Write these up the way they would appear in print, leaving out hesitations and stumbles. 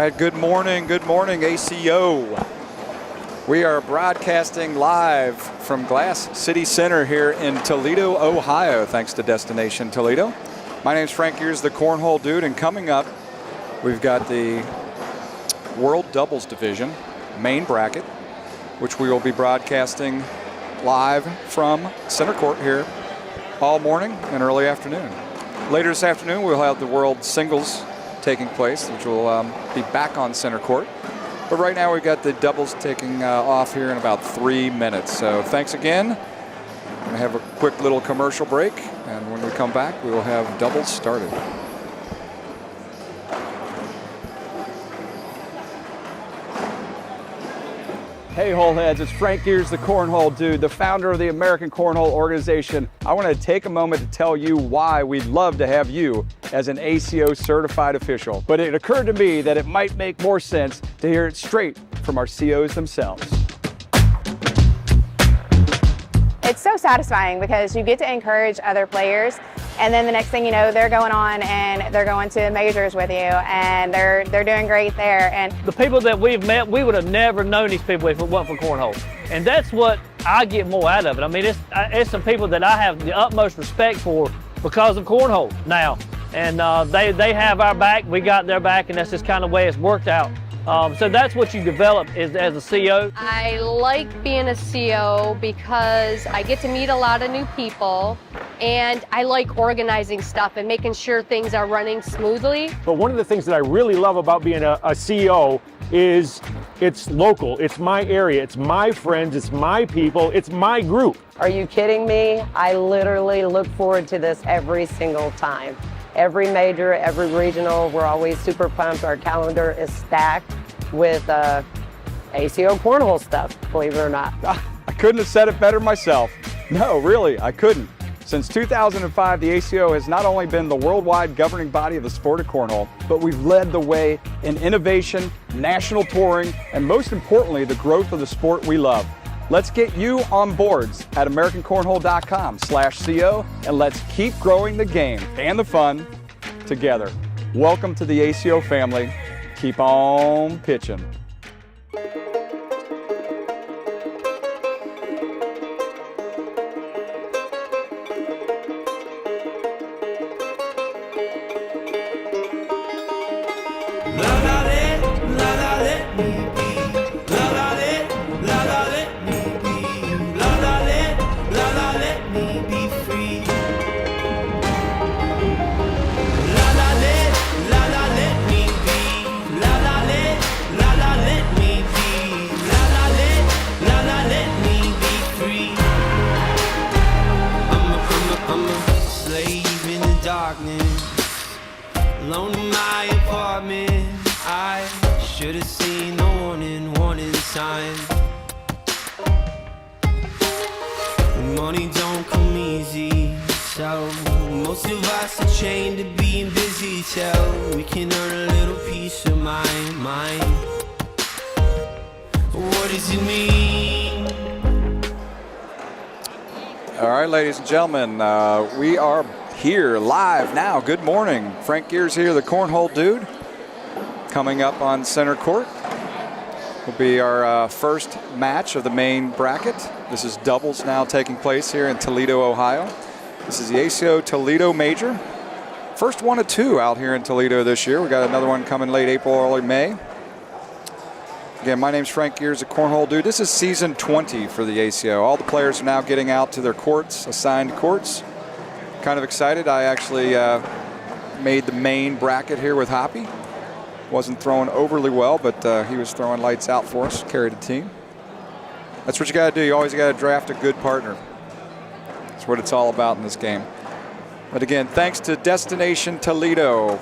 right, good morning, ACO. We are broadcasting live from Glass City Center here in Toledo, Ohio, thanks to Destination Toledo. My name's Frank Gears, the Cornhole Dude, and coming up, we've got the World Doubles Division main bracket, which we will be broadcasting live from center court here all morning and early afternoon. Later this afternoon, we'll have the World Singles taking place, which will be back on center court. But right now, we've got the doubles taking off here in about 3 minutes. So thanks again. We're going to have a quick little commercial break, and when we come back, we will have doubles started. Hey, Holeheads, it's Frank Gears, the Cornhole Dude, the founder of the American Cornhole Organization. I want to take a moment to tell you why we'd love to have you as an ACO certified official. But it occurred to me that it might make more sense to hear it straight from our COs themselves. It's so satisfying because you get to encourage other players, and then the next thing you know, they're going on and they're going to majors with you, and they're doing great there. And the people that we've met, we would have never known these people if it wasn't for cornhole, and that's what I get more out of it. I mean, it's some people that I have the utmost respect for because of cornhole now, and they have our back, we got their back, and that's just kind of the way it's worked out. So that's what you develop as a CO. I like being a CO because I get to meet a lot of new people, and I like organizing stuff and making sure things are running smoothly. But one of the things that I really love about being a CO is it's local, it's my area, it's my friends, it's my people, it's my group. Are you kidding me? I literally look forward to this every single time. Every major, every regional, we're always super pumped. Our calendar is stacked with ACO cornhole stuff, believe it or not. I couldn't have said it better myself. No, really, I couldn't. Since 2005, the ACO has not only been the worldwide governing body of the sport of cornhole, but we've led the way in innovation, national touring, and most importantly, the growth of the sport we love. Let's get you on boards at AmericanCornhole.com/CO, and let's keep growing the game and the fun together. Welcome to the ACO family. Keep on pitching. Alone in my apartment, I should have seen the warning sign. Money don't come easy, so most of us are chained to being busy till we can earn a little piece of my mind. What does it mean? All right, ladies and gentlemen, we are here live now. Good morning. Frank Gears here, the Cornhole Dude. Coming up on center court will be our first match of the main bracket. This is doubles now taking place here in Toledo, Ohio. This is the ACO Toledo Major. First one of two out here in Toledo this year. We got another one coming late April, early May. Again, my name's Frank Gears, the Cornhole Dude. This is season 20 for the ACO. All the players are now getting out to their courts, assigned courts. Kind of excited. I actually made the main bracket here with Hoppy. Wasn't throwing overly well, but he was throwing lights out for us, carried the team. That's what you got to do. You always got to draft a good partner. That's what it's all about in this game. But again, thanks to Destination Toledo.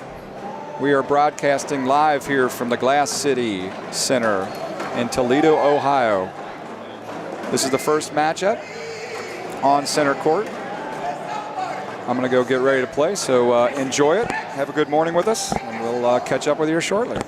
We are broadcasting live here from the Glass City Center in Toledo, Ohio. This is the first matchup on center court. I'm going to go get ready to play, so enjoy it. Have a good morning with us, and we'll catch up with you shortly.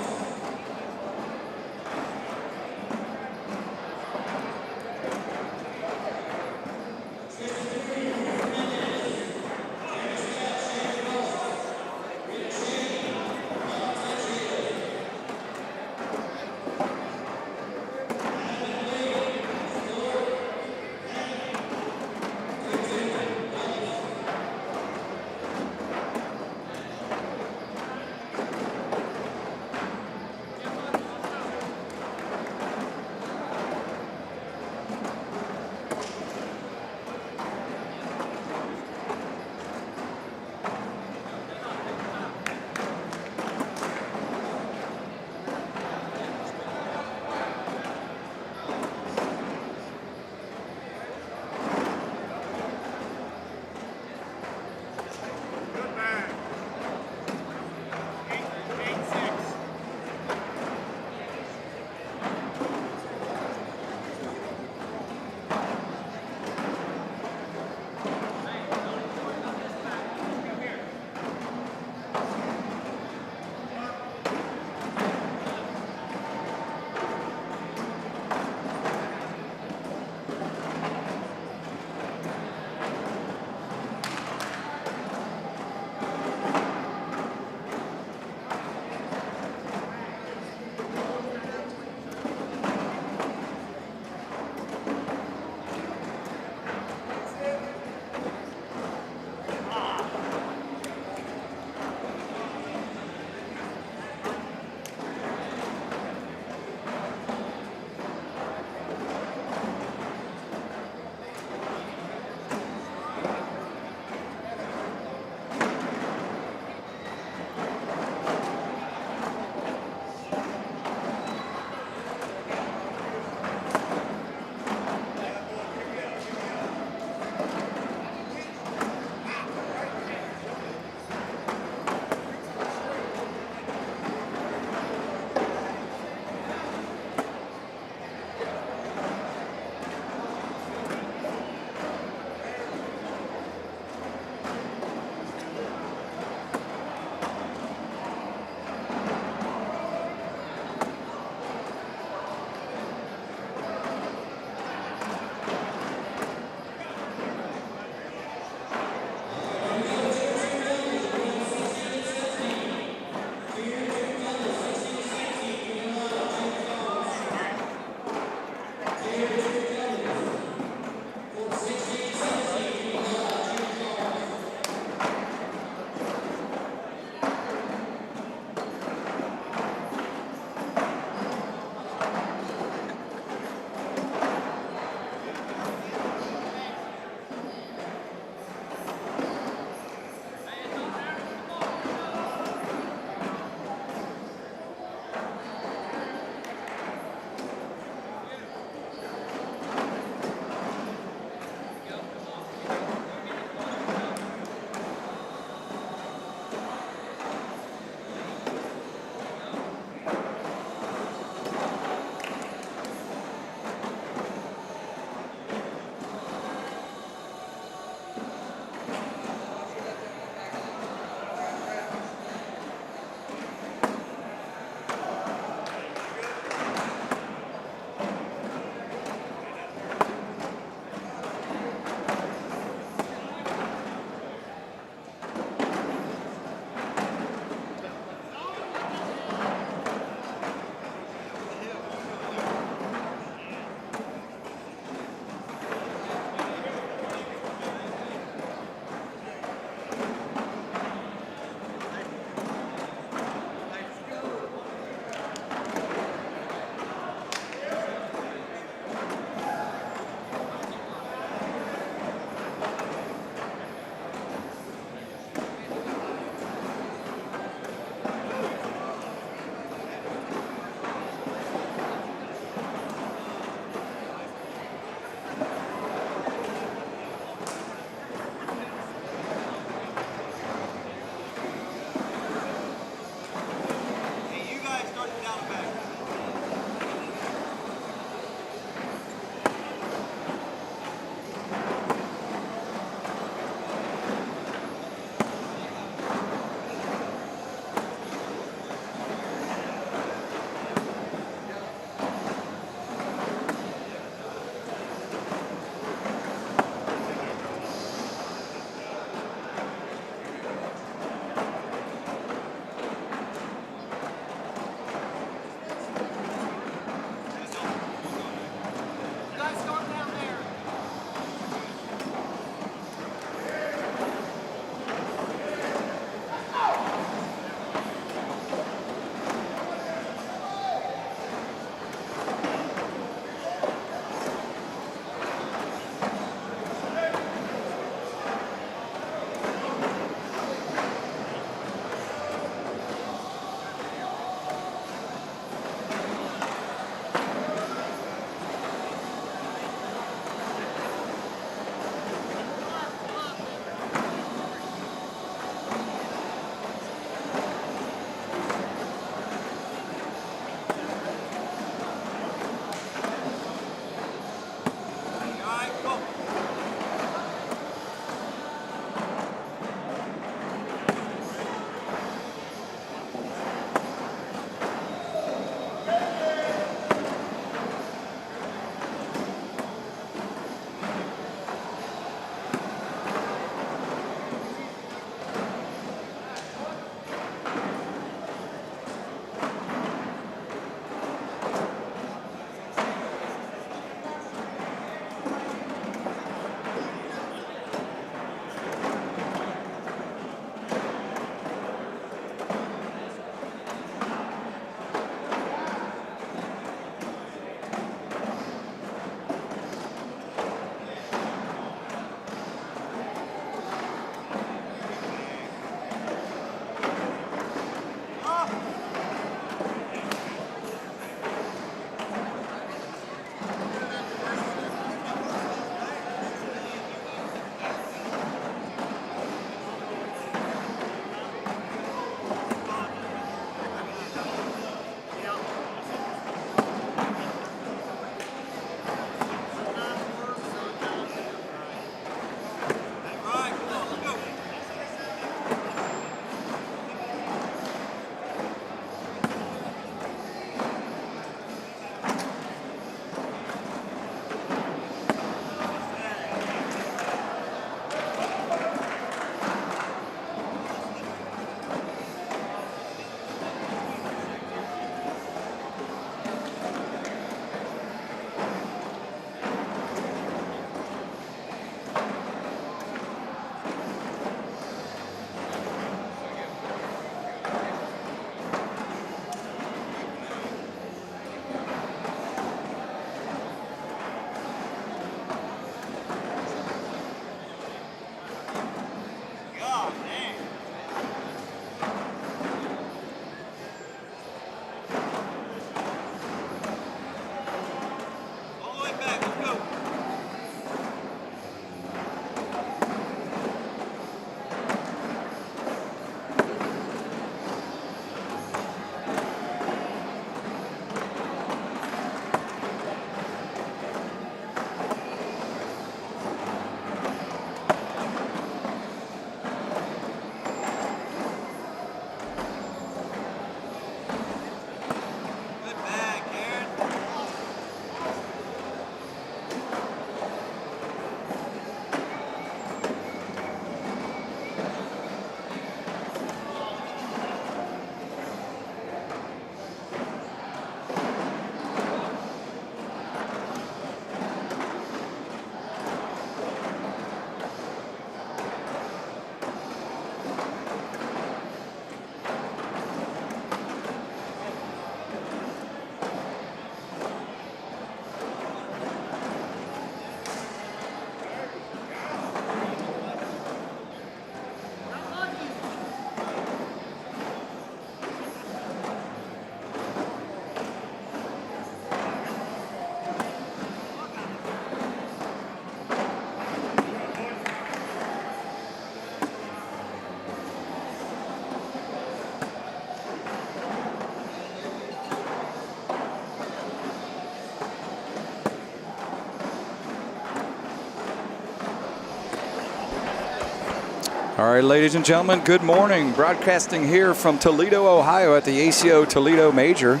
All right, ladies and gentlemen, good morning. Broadcasting here from Toledo, Ohio at the ACO Toledo Major.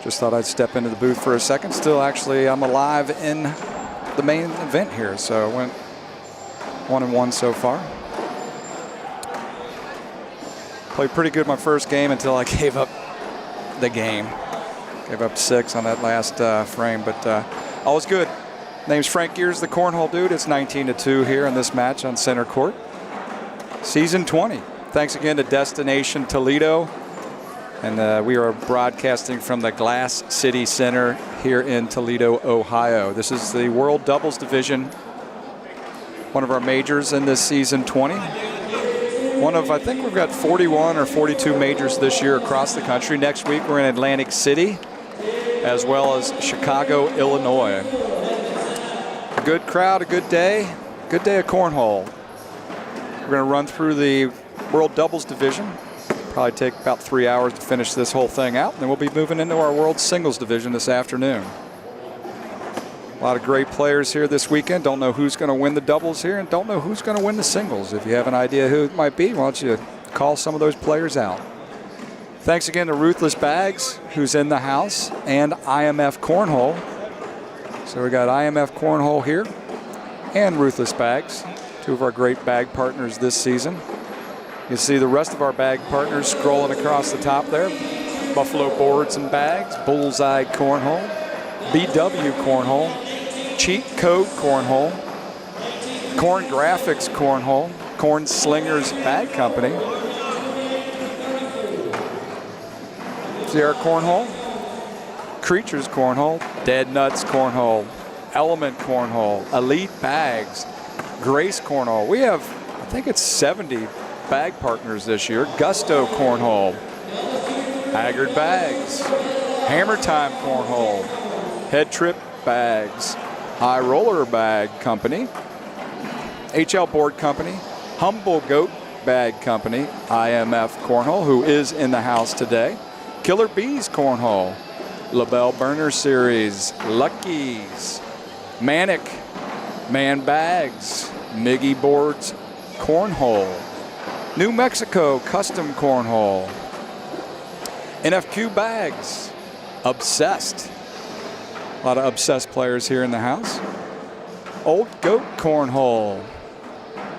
Just thought I'd step into the booth for a second. Still, actually, I'm alive in the main event here, so I went 1-1 so far. Played pretty good my first game until I gave up the game. Gave up 6 on that last frame, but all was good. Name's Frank Gears, the Cornhole Dude. It's 19-2 here in this match on center court. Season 20. Thanks again to Destination Toledo. And we are broadcasting from the Glass City Center here in Toledo, Ohio. This is the World Doubles Division, one of our majors in this season 20. I think we've got 41 or 42 majors this year across the country. Next week we're in Atlantic City, as well as Chicago, Illinois. A good crowd, a good day of cornhole. We're going to run through the World Doubles Division. Probably take about 3 hours to finish this whole thing out. Then we'll be moving into our World Singles Division this afternoon. A lot of great players here this weekend. Don't know who's going to win the doubles here and don't know who's going to win the singles. If you have an idea who it might be, why don't you call some of those players out. Thanks again to Ruthless Bags, who's in the house, and IMF Cornhole. So we got IMF Cornhole here and Ruthless Bags, two of our great bag partners this season. You can see the rest of our bag partners scrolling across the top there. Buffalo Boards and Bags, Bullseye Cornhole, BW Cornhole, Cheat Code Cornhole, Corn Graphics Cornhole, Corn Slingers Bag Company. See our cornhole? Creatures Cornhole, Dead Nuts Cornhole, Element Cornhole, Elite Bags, Grace Cornhole. We have, I think it's 70 bag partners this year. Gusto Cornhole, Haggard Bags, Hammer Time Cornhole, Head Trip Bags, High Roller Bag Company, HL Board Company, Humble Goat Bag Company, IMF Cornhole, who is in the house today, Killer Bees Cornhole, LaBelle Burner Series, Lucky's, Manic, Man Bags, Miggy Boards Cornhole, New Mexico Custom Cornhole, NFQ Bags, Obsessed. A lot of Obsessed players here in the house. Old Goat Cornhole,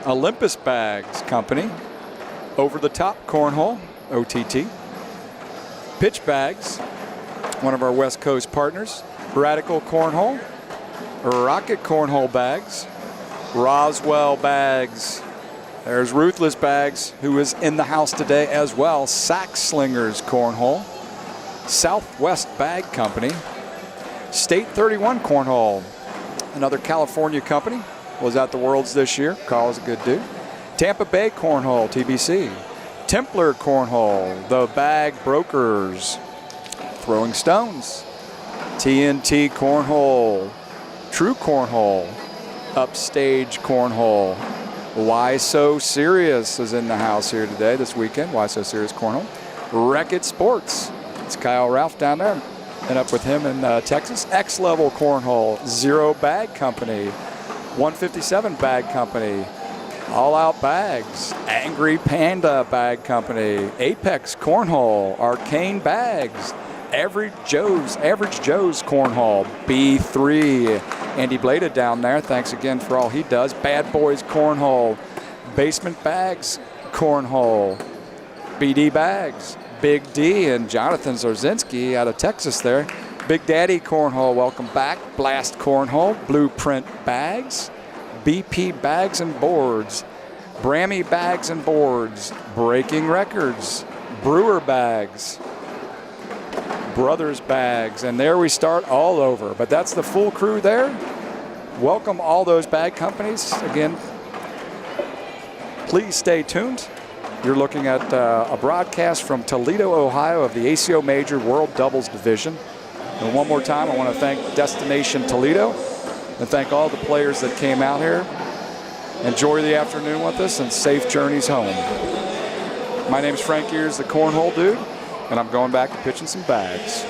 Olympus Bags Company, Over the Top Cornhole, OTT, Pitch Bags, one of our West Coast partners, Radical Cornhole, Rocket Cornhole Bags, Roswell Bags. There's Ruthless Bags, who is in the house today as well. Sax Slingers Cornhole, Southwest Bag Company, State 31 Cornhole, another California company, was at the Worlds this year. Carl is a good dude. Tampa Bay Cornhole, TBC, Templar Cornhole, the Bag Brokers, Throwing Stones, TNT Cornhole, True Cornhole, Upstage Cornhole. Why So Serious is in the house here today, this weekend. Why So Serious Cornhole. Wreck-It Sports. It's Kyle Ralph down there. And up with him in Texas. X-Level Cornhole. Zero Bag Company. 157 Bag Company. All Out Bags. Angry Panda Bag Company. Apex Cornhole. Arcane Bags. Average Joe's Cornhole. B3. Andy Blada down there. Thanks again for all he does. Bad Boys Cornhole. Basement Bags Cornhole. BD Bags. Big D and Jonathan Zorzinski out of Texas there. Big Daddy Cornhole, welcome back. Blast Cornhole. Blueprint Bags. BP Bags and Boards. Brammy Bags and Boards. Breaking Records. Brewer Bags. Brothers Bags, and there we start all over. But that's the full crew there. Welcome all those bag companies. Again, please stay tuned. You're looking at a broadcast from Toledo, Ohio of the ACO Major World Doubles Division. And one more time, I want to thank Destination Toledo and thank all the players that came out here. Enjoy the afternoon with us and safe journeys home. My name's Frank Gears, the Cornhole Dude, and I'm going back to pitching some bags.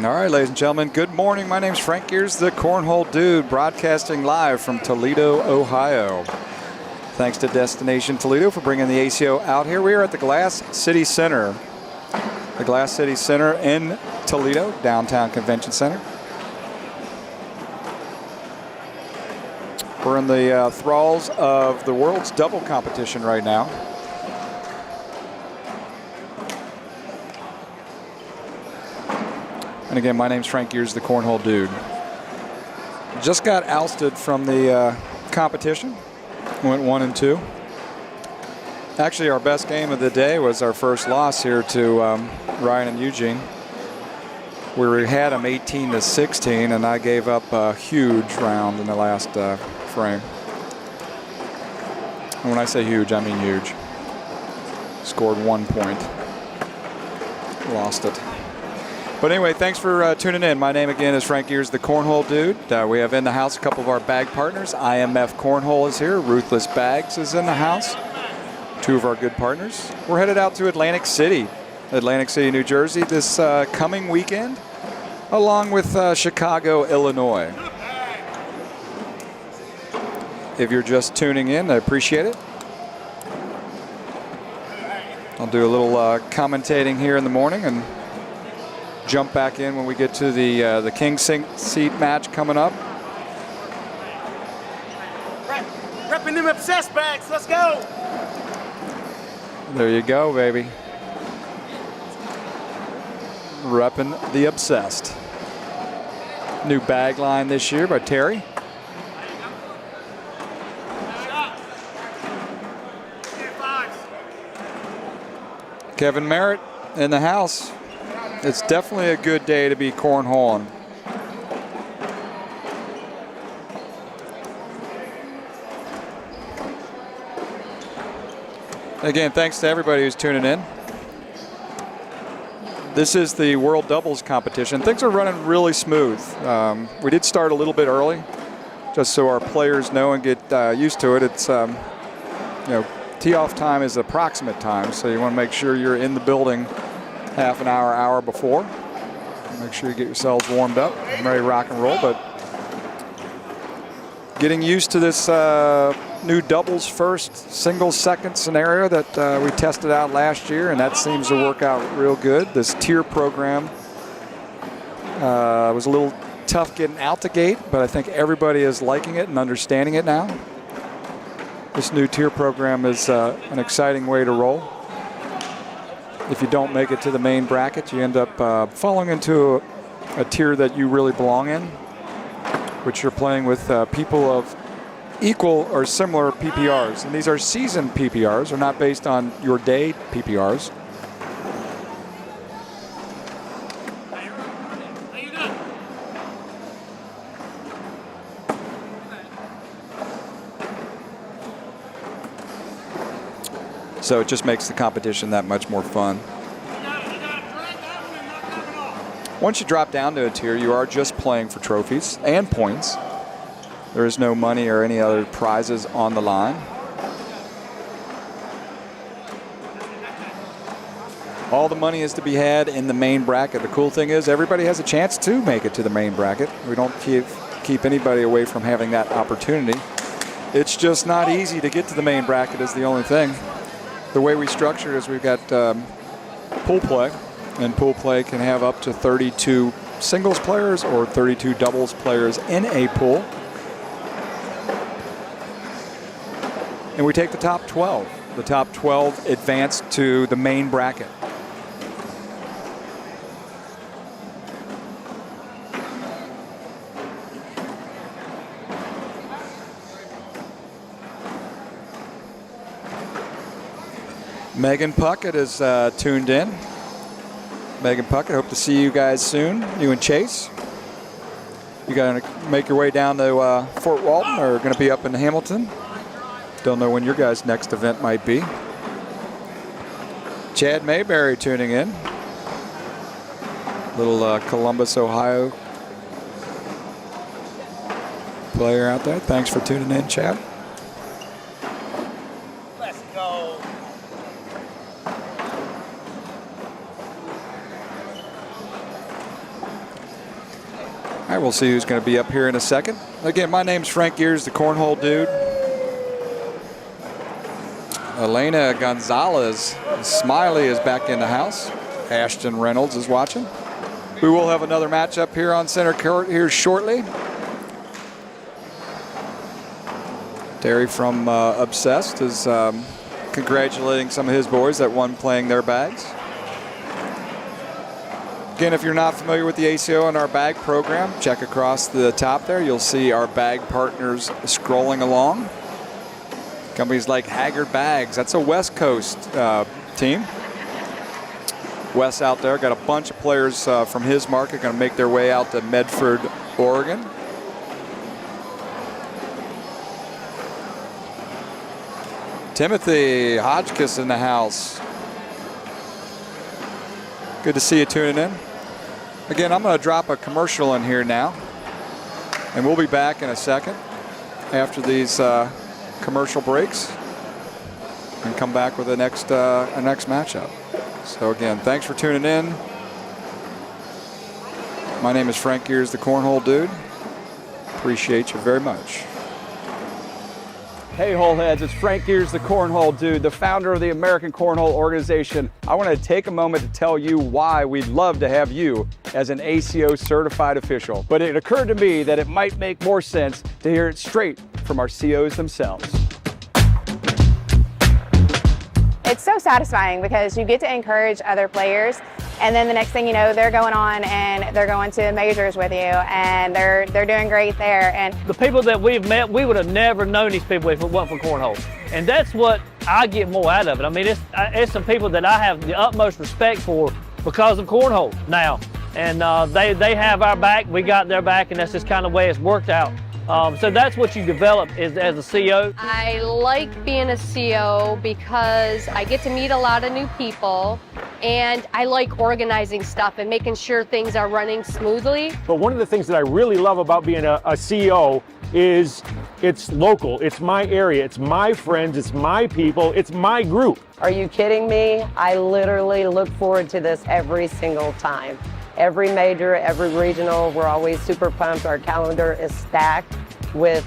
All right, ladies and gentlemen, good morning. My name's Frank Gears, the Cornhole Dude, broadcasting live from Toledo, Ohio. Thanks to Destination Toledo for bringing the ACO out here. We are at the Glass City Center. The Glass City Center in Toledo, downtown convention center. We're in the thralls of the world's double competition right now. And again, my name's Frank Gears, the Cornhole Dude. Just got ousted from the competition. Went 1-2. Actually, our best game of the day was our first loss here to Ryan and Eugene. We had them 18-16, and I gave up a huge round in the last frame. And when I say huge, I mean huge. Scored 1 point. Lost it. But anyway, thanks for tuning in. My name again is Frank Gears, the Cornhole Dude. We have in the house a couple of our bag partners. IMF Cornhole is here. Ruthless Bags is in the house. Two of our good partners. We're headed out to Atlantic City, New Jersey this coming weekend, along with Chicago, Illinois. If you're just tuning in, I appreciate it. I'll do a little commentating here in the morning and jump back in when we get to the King Seat match coming up. Repping them obsessed bags, let's go. There you go, baby. Repping the obsessed. New bag line this year by Terry. Kevin Merritt in the house. It's definitely a good day to be cornholing. Again, thanks to everybody who's tuning in. This is the World Doubles competition. Things are running really smooth. We did start a little bit early, just so our players know and get used to it. It's, tee-off time is approximate time, so you want to make sure you're in the building half an hour before. Make sure you get yourselves warmed up and ready to rock and roll. But getting used to this new doubles first, singles second scenario that we tested out last year, and that seems to work out real good. This tier program was a little tough getting out the gate, but I think everybody is liking it and understanding it now. This new tier program is an exciting way to roll. If you don't make it to the main bracket, you end up falling into a tier that you really belong in, which you're playing with people of equal or similar PPRs. And these are seasoned PPRs. They're not based on your day PPRs. So it just makes the competition that much more fun. Once you drop down to a tier, you are just playing for trophies and points. There is no money or any other prizes on the line. All the money is to be had in the main bracket. The cool thing is everybody has a chance to make it to the main bracket. We don't keep anybody away from having that opportunity. It's just not easy to get to the main bracket is the only thing. The way we structure it is we've got pool play, and pool play can have up to 32 singles players or 32 doubles players in a pool. And we take the top 12. The top 12 advance to the main bracket. Megan Puckett is tuned in. Megan Puckett, hope to see you guys soon, you and Chase. You got to make your way down to Fort Walton or going to be up in Hamilton. Don't know when your guys' next event might be. Chad Mayberry tuning in. Little Columbus, Ohio player out there. Thanks for tuning in, Chad. Let's go. We'll see who's going to be up here in a second. Again, my name's Frank Gears, the Cornhole Dude. Elena Gonzalez, Smiley is back in the house. Ashton Reynolds is watching. We will have another matchup here on center court here shortly. Terry from Obsessed is congratulating some of his boys that won playing their bags. Again, if you're not familiar with the ACO and our bag program, check across the top there. You'll see our bag partners scrolling along. Companies like Haggard Bags, that's a West Coast team. Wes out there got a bunch of players from his market going to make their way out to Medford, Oregon. Timothy Hodgkiss in the house. Good to see you tuning in. Again, I'm going to drop a commercial in here now, and we'll be back in a second after these commercial breaks and come back with the next matchup. So again, thanks for tuning in. My name is Frank Gears, the Cornhole Dude. Appreciate you very much. Hey Holeheads, it's Frank Gears, the Cornhole Dude, the founder of the American Cornhole Organization. I want to take a moment to tell you why we'd love to have you as an ACO certified official. But it occurred to me that it might make more sense to hear it straight from our COs themselves. It's so satisfying because you get to encourage other players, and then the next thing you know, they're going on and they're going to majors with you, and they're doing great there. And The people that we've met, we would have never known these people if it wasn't for Cornhole. And that's what I get more out of it. I mean, it's some people that I have the utmost respect for because of Cornhole now. And they have our back, we got their back, and that's just kind of the way it's worked out. So that's what you develop as a CO. I like being a CO because I get to meet a lot of new people, and I like organizing stuff and making sure things are running smoothly. But one of the things that I really love about being a CEO is it's local, it's my area, it's my friends, it's my people, it's my group. Are you kidding me? I literally look forward to this every single time. Every major, every regional, we're always super pumped. Our calendar is stacked with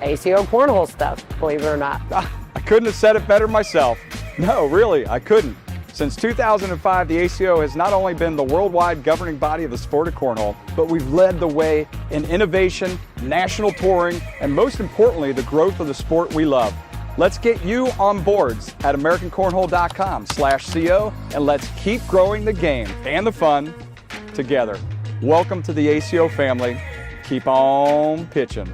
ACO Cornhole stuff, believe it or not. I couldn't have said it better myself. No, really, I couldn't. Since 2005, the ACO has not only been the worldwide governing body of the sport of cornhole, but we've led the way in innovation, national touring, and most importantly, the growth of the sport we love. Let's get you on boards at AmericanCornhole.com/CO, and let's keep growing the game and the fun together. Welcome to the ACO family. Keep on pitching.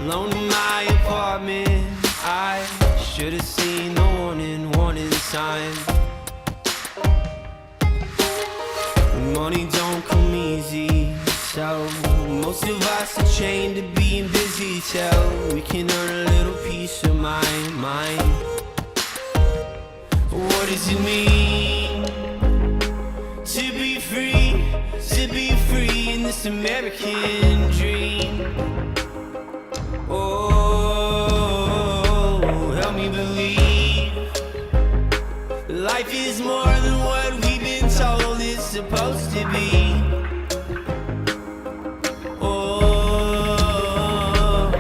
Alone in my apartment, I should have seen the warning sign. Money don't come easy, so most of us are chained to being busy till we can earn a little peace of mind. What does it mean to be free in this American dream? Oh, help me believe life is more than what we've been told it's supposed to be. Oh,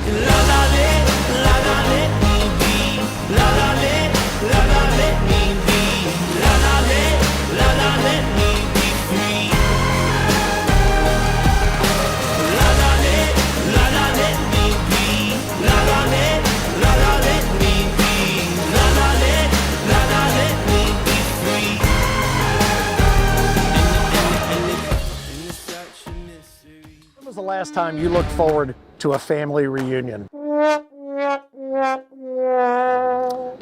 la la let me be. La la let me be. La la let me be free. La la let me be. La la let me be. La la let me be free. And it's such a mystery. When was the last time you looked forward to a family reunion?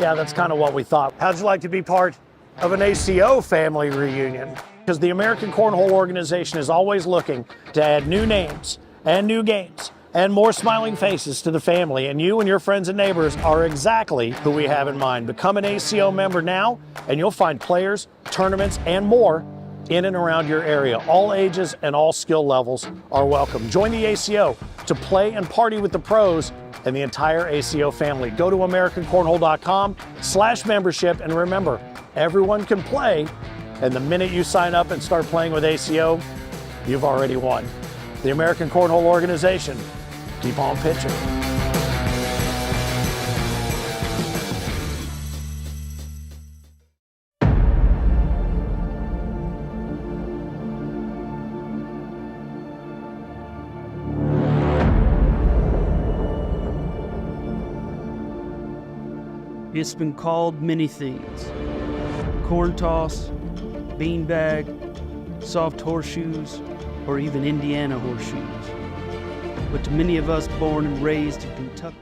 Yeah, that's kind of what we thought. How'd you like to be part of an ACO family reunion? Because the American Cornhole Organization is always looking to add new names and new games and more smiling faces to the family, and you and your friends and neighbors are exactly who we have in mind. Become an ACO member now, and you'll find players, tournaments, and more in and around your area. All ages and all skill levels are welcome. Join the ACO to play and party with the pros and the entire ACO family. Go to AmericanCornhole.com/membership, and remember, everyone can play, and the minute you sign up and start playing with ACO, you've already won. The American Cornhole Organization. Keep on pitching. It's been called many things. Corn toss, beanbag, soft horseshoes, or even Indiana horseshoes. But to many of us born and raised in Kentucky,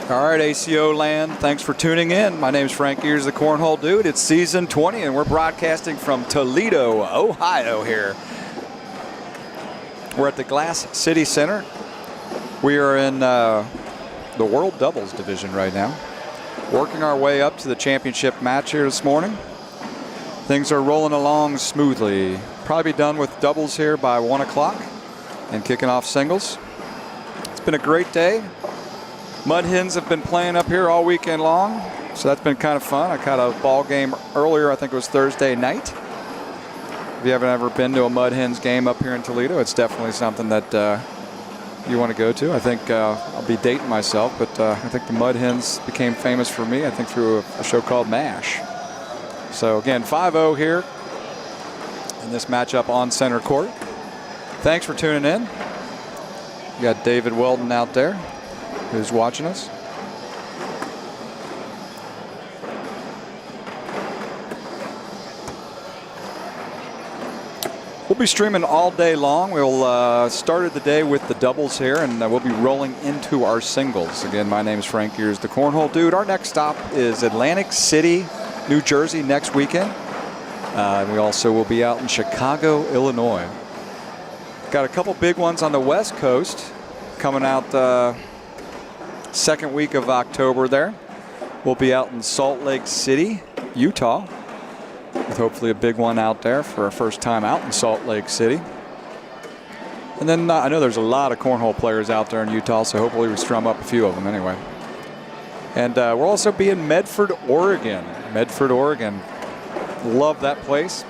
All right, ACO land, thanks for tuning in. My name is Frank Gears, the Cornhole Dude. It's season 20, and we're broadcasting from Toledo, Ohio here. We're at the Glass City Center. We are in the World Doubles Division right now, working our way up to the championship match here this morning. Things are rolling along smoothly. Probably be done with doubles here by 1 o'clock and kicking off singles. It's been a great day. Mud Hens have been playing up here all weekend long, so that's been kind of fun. I caught a ball game earlier, I think it was Thursday night. If you haven't ever been to a Mud Hens game up here in Toledo, it's definitely something that you want to go to. I think I'll be dating myself, but I think the Mud Hens became famous for me, I think through a show called MASH. So again, 5-0 here in this matchup on center court. Thanks for tuning in. You got David Weldon out there who's watching us. We'll be streaming all day long. We'll started the day with the doubles here, and we'll be rolling into our singles. Again, my name is Frank Gears, the Cornhole Dude. Our next stop is Atlantic City, New Jersey next weekend. We also will be out in Chicago, Illinois. Got a couple big ones on the West Coast coming out second week of October there. We'll be out in Salt Lake City, Utah, with hopefully a big one out there for our first time out in Salt Lake City. And then I know there's a lot of cornhole players out there in Utah, so hopefully we strum up a few of them anyway. And we'll also be in Medford, Oregon. Medford, Oregon. Love that place.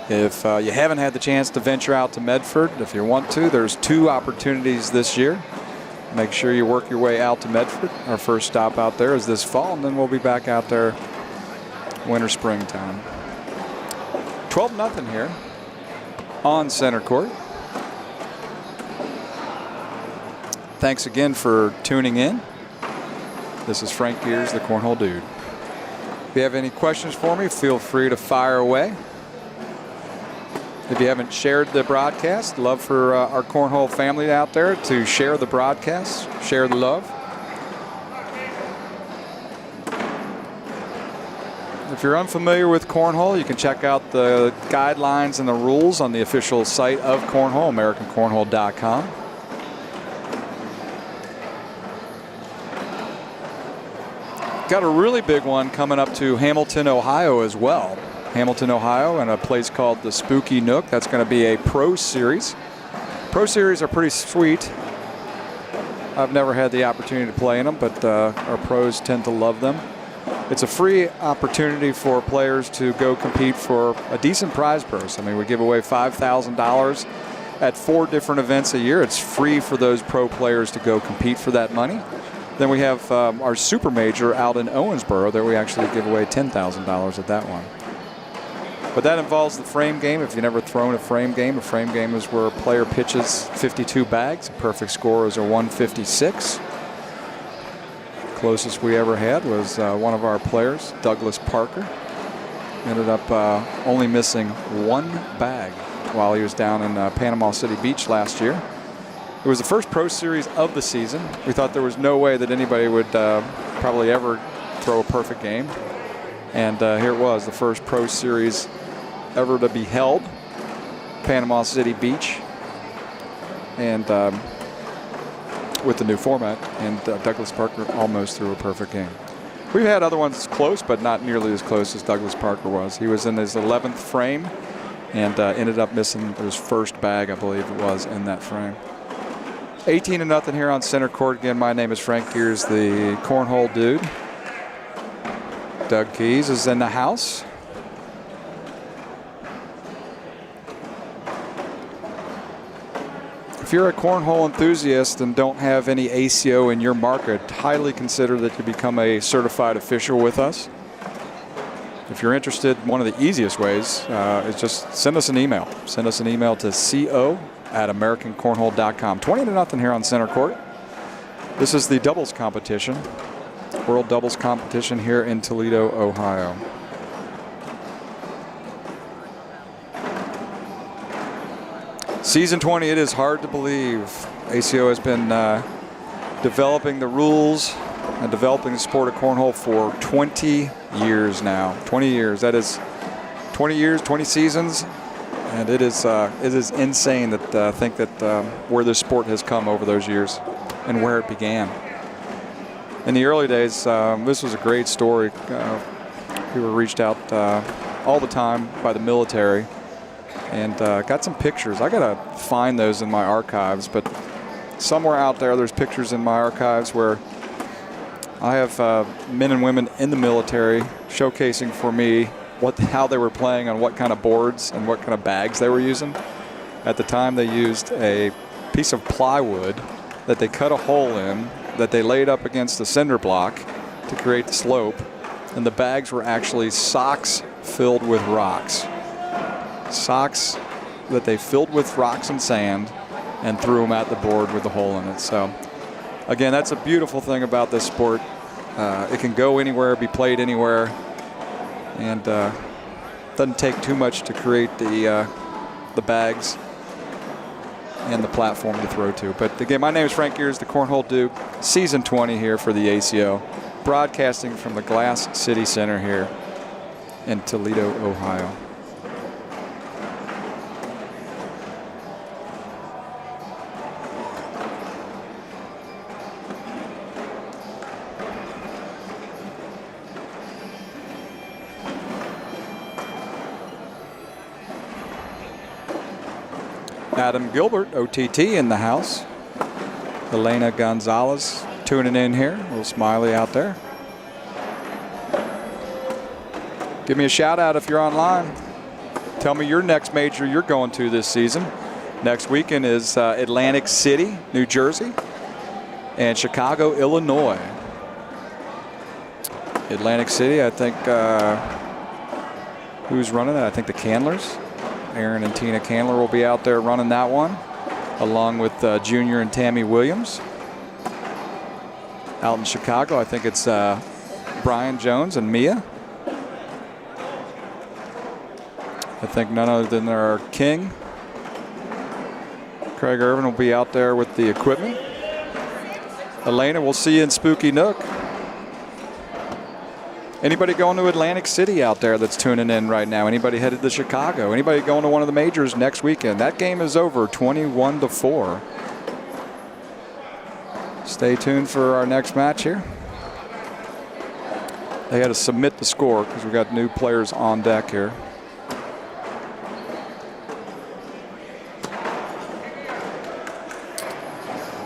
If you haven't had the chance to venture out to Medford, if you want to, there's 2 opportunities this year. Make sure you work your way out to Medford. Our first stop out there is this fall, and then we'll be back out there winter, springtime. 12-0 here on center court. Thanks again for tuning in. This is Frank Gears, the Cornhole Dude. If you have any questions for me, feel free to fire away. If you haven't shared the broadcast, love for our Cornhole family out there to share the broadcast, share the love. If you're unfamiliar with Cornhole, you can check out the guidelines and the rules on the official site of Cornhole, AmericanCornhole.com. Got a really big one coming up to Hamilton, Ohio as well. Hamilton, Ohio, and a place called the Spooky Nook. That's going to be a Pro Series. Pro Series are pretty sweet. I've never had the opportunity to play in them, but our pros tend to love them. It's a free opportunity for players to go compete for a decent prize purse. I mean, we give away $5,000 at 4 different events a year. It's free for those pro players to go compete for that money. Then we have our super major out in Owensboro that we actually give away $10,000 at that one. But that involves the frame game. If you've never thrown a frame game is where a player pitches 52 bags. The perfect score is a 156. Closest we ever had was one of our players, Douglas Parker. Ended up only missing 1 bag while he was down in Panama City Beach last year. It was the first Pro Series of the season. We thought there was no way that anybody would probably ever throw a perfect game. And here it was, the first Pro Series ever to be held, Panama City Beach, and with the new format, and Douglas Parker almost threw a perfect game. We've had other ones close, but not nearly as close as Douglas Parker was. He was in his 11th frame and ended up missing his first bag, I believe it was, in that frame. 18-0 here on center court. Again, my name is Frank Gears, the Cornhole Dude. Doug Keys is in the house. If you're a cornhole enthusiast and don't have any ACO in your market, highly consider that you become a certified official with us. If you're interested, one of the easiest ways is just send us an email. Send us an email to co@americancornhole.com. 20-0 here on center court. This is the doubles competition, World Doubles Competition here in Toledo, Ohio. Season 20, it is hard to believe. ACO has been developing the rules and developing the sport of cornhole for 20 years now. 20 years, that is 20 years, 20 seasons. And it is insane that think that where this sport has come over those years and where it began. In the early days, this was a great story. We were reached out all the time by the military and got some pictures. I gotta find those in my archives, but somewhere out there there's pictures in my archives where I have men and women in the military showcasing for me how they were playing on what kind of boards and what kind of bags they were using. At the time they used a piece of plywood that they cut a hole in, that they laid up against the cinder block to create the slope, and the bags were actually socks filled with rocks. Socks that they filled with rocks and sand and threw them at the board with a hole in it. So again, that's a beautiful thing about this sport. It can go anywhere, be played anywhere, and doesn't take too much to create the bags and the platform to throw to. But again, my name is Frank Gears, the Cornhole Dude. Season 20 here for the ACO, broadcasting from the Glass City Center here in Toledo, Ohio. Adam Gilbert, OTT, in the house. Elena Gonzalez tuning in here. A little smiley out there. Give me a shout out if you're online. Tell me your next major you're going to this season. Next weekend is Atlantic City, New Jersey, and Chicago, Illinois. Atlantic City, I think, who's running that? I think the Candlers. Aaron and Tina Candler will be out there running that one, along with Junior and Tammy Williams. Out in Chicago, I think it's Brian Jones and Mia. I think none other than our King. Craig Irvin will be out there with the equipment. Elena, we'll see you in Spooky Nook. Anybody going to Atlantic City out there that's tuning in right now? Anybody headed to Chicago? Anybody going to one of the majors next weekend? That game is over 21-4. Stay tuned for our next match here. They had to submit the score because we got new players on deck here.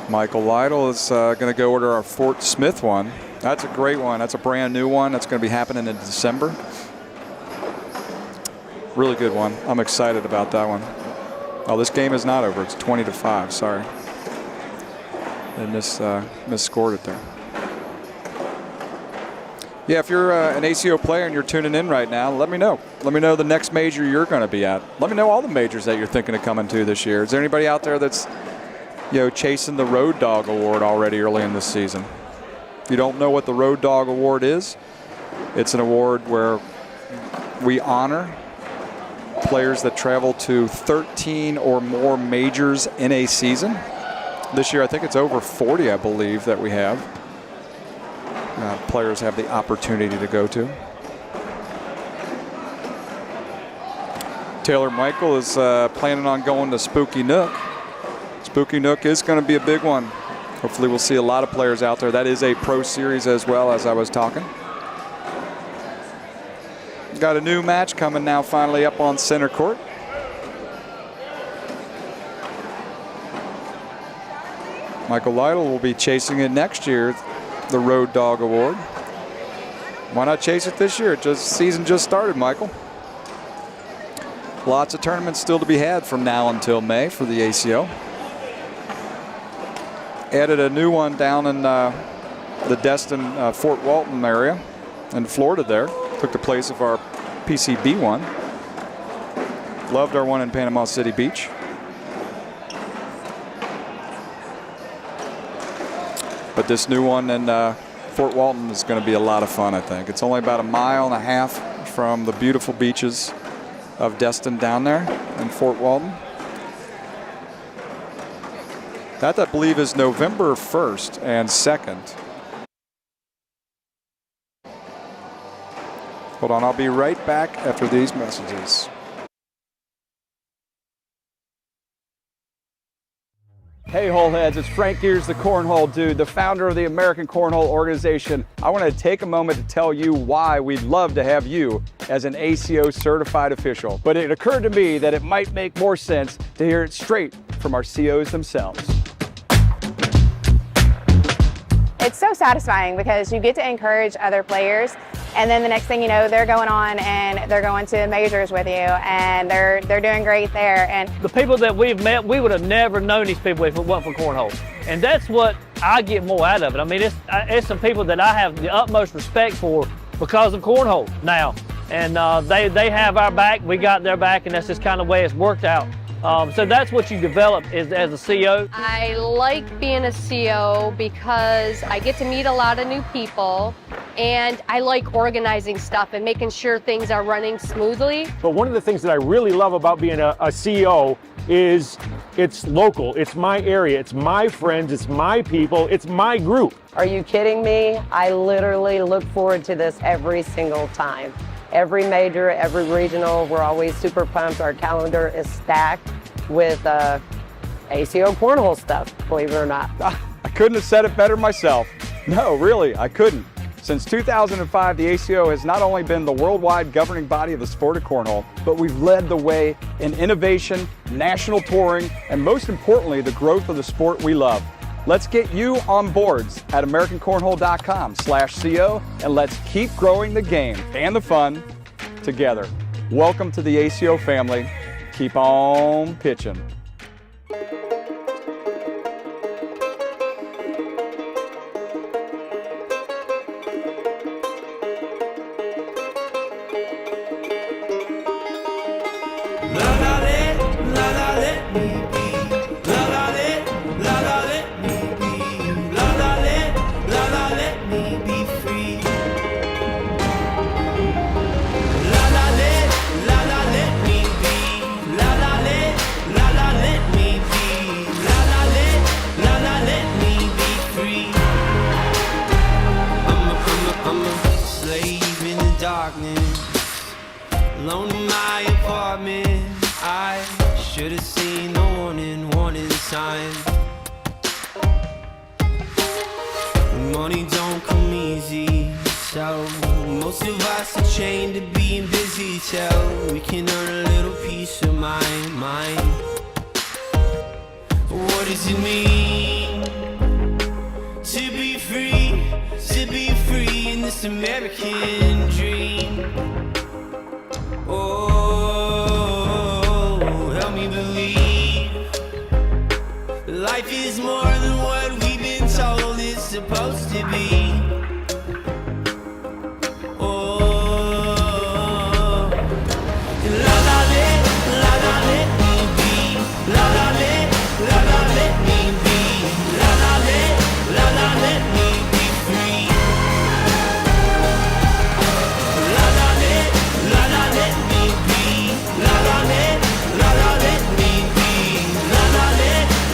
Michael Lytle is going to go order our Fort Smith one. That's a great one. That's a brand new one. That's going to be happening in December. Really good one. I'm excited about that one. Oh, this game is not over. It's 20-5. Sorry. They misscored it there. Yeah, if you're an ACO player and you're tuning in right now, let me know. Let me know the next major you're going to be at. Let me know all the majors that you're thinking of coming to this year. Is there anybody out there that's chasing the Road Dog Award already early in this season? If you don't know what the Road Dog Award is, it's an award where we honor players that travel to 13 or more majors in a season. This year, I think it's over 40, I believe, that we have. Players have the opportunity to go to. Taylor Michael is planning on going to Spooky Nook. Spooky Nook is going to be a big one. Hopefully we'll see a lot of players out there. That is a pro series as well, as I was talking. Got a new match coming now finally up on center court. Michael Lytle will be chasing it next year, the Road Dog Award. Why not chase it this year? Season just started, Michael. Lots of tournaments still to be had from now until May for the ACO. Added a new one down in the Destin, Fort Walton area in Florida there. Took the place of our PCB one. Loved our one in Panama City Beach. But this new one in Fort Walton is going to be a lot of fun, I think. It's only about 1.5 miles from the beautiful beaches of Destin down there in Fort Walton. That, I believe, is November 1st and 2nd. Hold on, I'll be right back after these messages. Hey Holeheads, it's Frank Gears, the Cornhole Dude, the founder of the American Cornhole Organization. I want to take a moment to tell you why we'd love to have you as an ACO certified official. But it occurred to me that it might make more sense to hear it straight from our COs themselves. It's so satisfying because you get to encourage other players, and then the next thing you know, they're going on and they're going to majors with you, and they're doing great there. And the people that we've met, we would have never known these people if it wasn't for Cornhole. And that's what I get more out of it. I mean, it's some people that I have the utmost respect for because of Cornhole now. And they have our back, we got their back, and that's just kind of the way it's worked out. So that's what you develop as a CO. I like being a CO because I get to meet a lot of new people, and I like organizing stuff and making sure things are running smoothly. But one of the things that I really love about being a CO is it's local, it's my area, it's my friends, it's my people, it's my group. Are you kidding me? I literally look forward to this every single time. Every major, every regional, we're always super pumped. Our calendar is stacked with ACO Cornhole stuff, believe it or not. I couldn't have said it better myself. No, really, I couldn't. Since 2005, the ACO has not only been the worldwide governing body of the sport of cornhole, but we've led the way in innovation, national touring, and most importantly, the growth of the sport we love. Let's get you on boards at AmericanCornhole.com/CO, and let's keep growing the game and the fun together. Welcome to the ACO family. Keep on pitching. Alone in my apartment, I should have seen the warning sign. Money don't come easy, so most of us are chained to being busy till we can earn a little piece of my mind. What does it mean to be free? To be free in this American dream. Oh, help me believe life is more than what we've been told it's supposed to be. Oh, la la let me be. La la let me be. La la let me be free. La la let me be. La la let me be.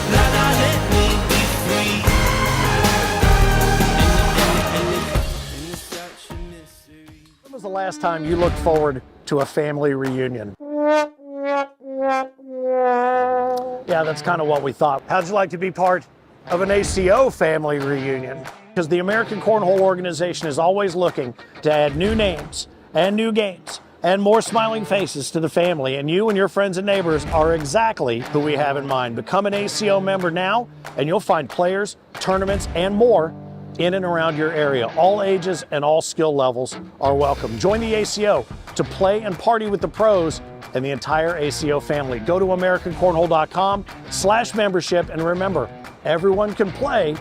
La la let me be free. And it's such a mystery. When was the last time you looked forward to a family reunion? Yeah, that's kind of what we thought. How'd you like to be part of an ACO family reunion? Because the American Cornhole organization is always looking to add new names and new games and more smiling faces to the family, and you and your friends and neighbors are exactly who we have in mind. Become an ACO member now, and you'll find players, tournaments, and more in and around your area. All ages and all skill levels are welcome. Join the ACO to play and party with the pros and the entire ACO family. Go to AmericanCornhole.com/membership, and remember, everyone can play,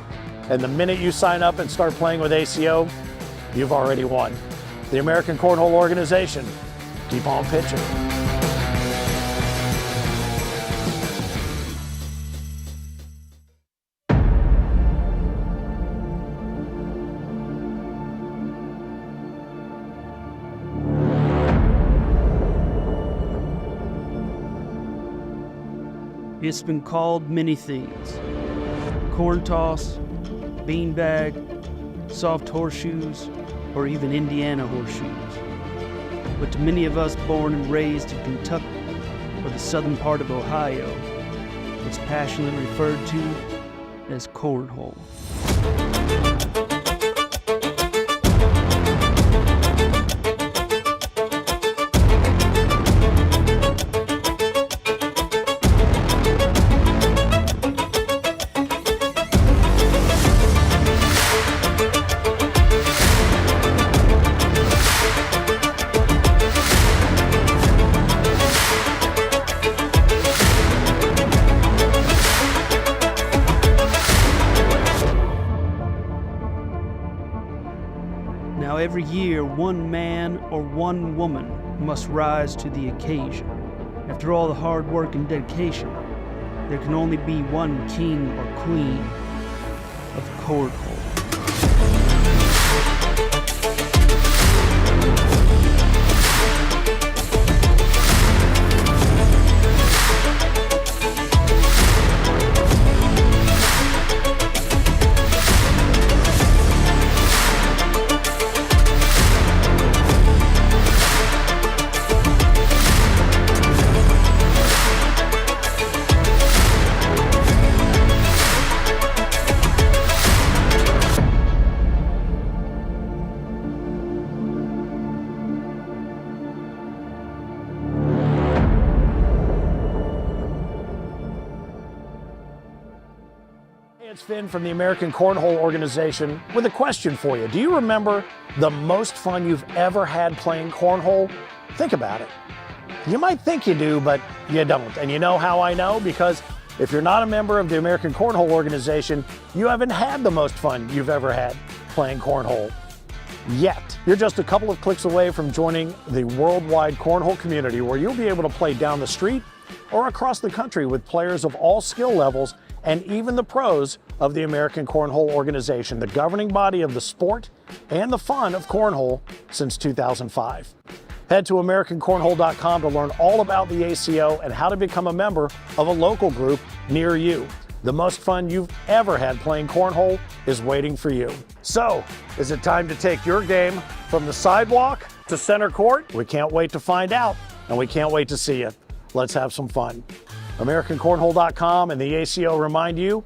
and the minute you sign up and start playing with ACO, you've already won. The American Cornhole organization, keep on pitching. It's been called many things. Corn toss, beanbag, soft horseshoes, or even Indiana horseshoes. But to many of us born and raised in Kentucky or the southern part of Ohio, it's passionately referred to as cornhole. Now every year, one man or one woman must rise to the occasion. After all the hard work and dedication, there can only be one king or queen of cornhole. It's Finn from the American Cornhole Organization with a question for you. Do you remember the most fun you've ever had playing cornhole? Think about it. You might think you do, but you don't. And you know how I know? Because if you're not a member of the American Cornhole Organization, you haven't had the most fun you've ever had playing cornhole yet. You're just a couple of clicks away from joining the worldwide cornhole community, where you'll be able to play down the street or across the country with players of all skill levels and even the pros of the American Cornhole Organization, the governing body of the sport and the fun of cornhole since 2005. Head to AmericanCornhole.com to learn all about the ACO and how to become a member of a local group near you. The most fun you've ever had playing cornhole is waiting for you. So, is it time to take your game from the sidewalk to center court? We can't wait to find out, and we can't wait to see you. Let's have some fun. AmericanCornhole.com and the ACO remind you,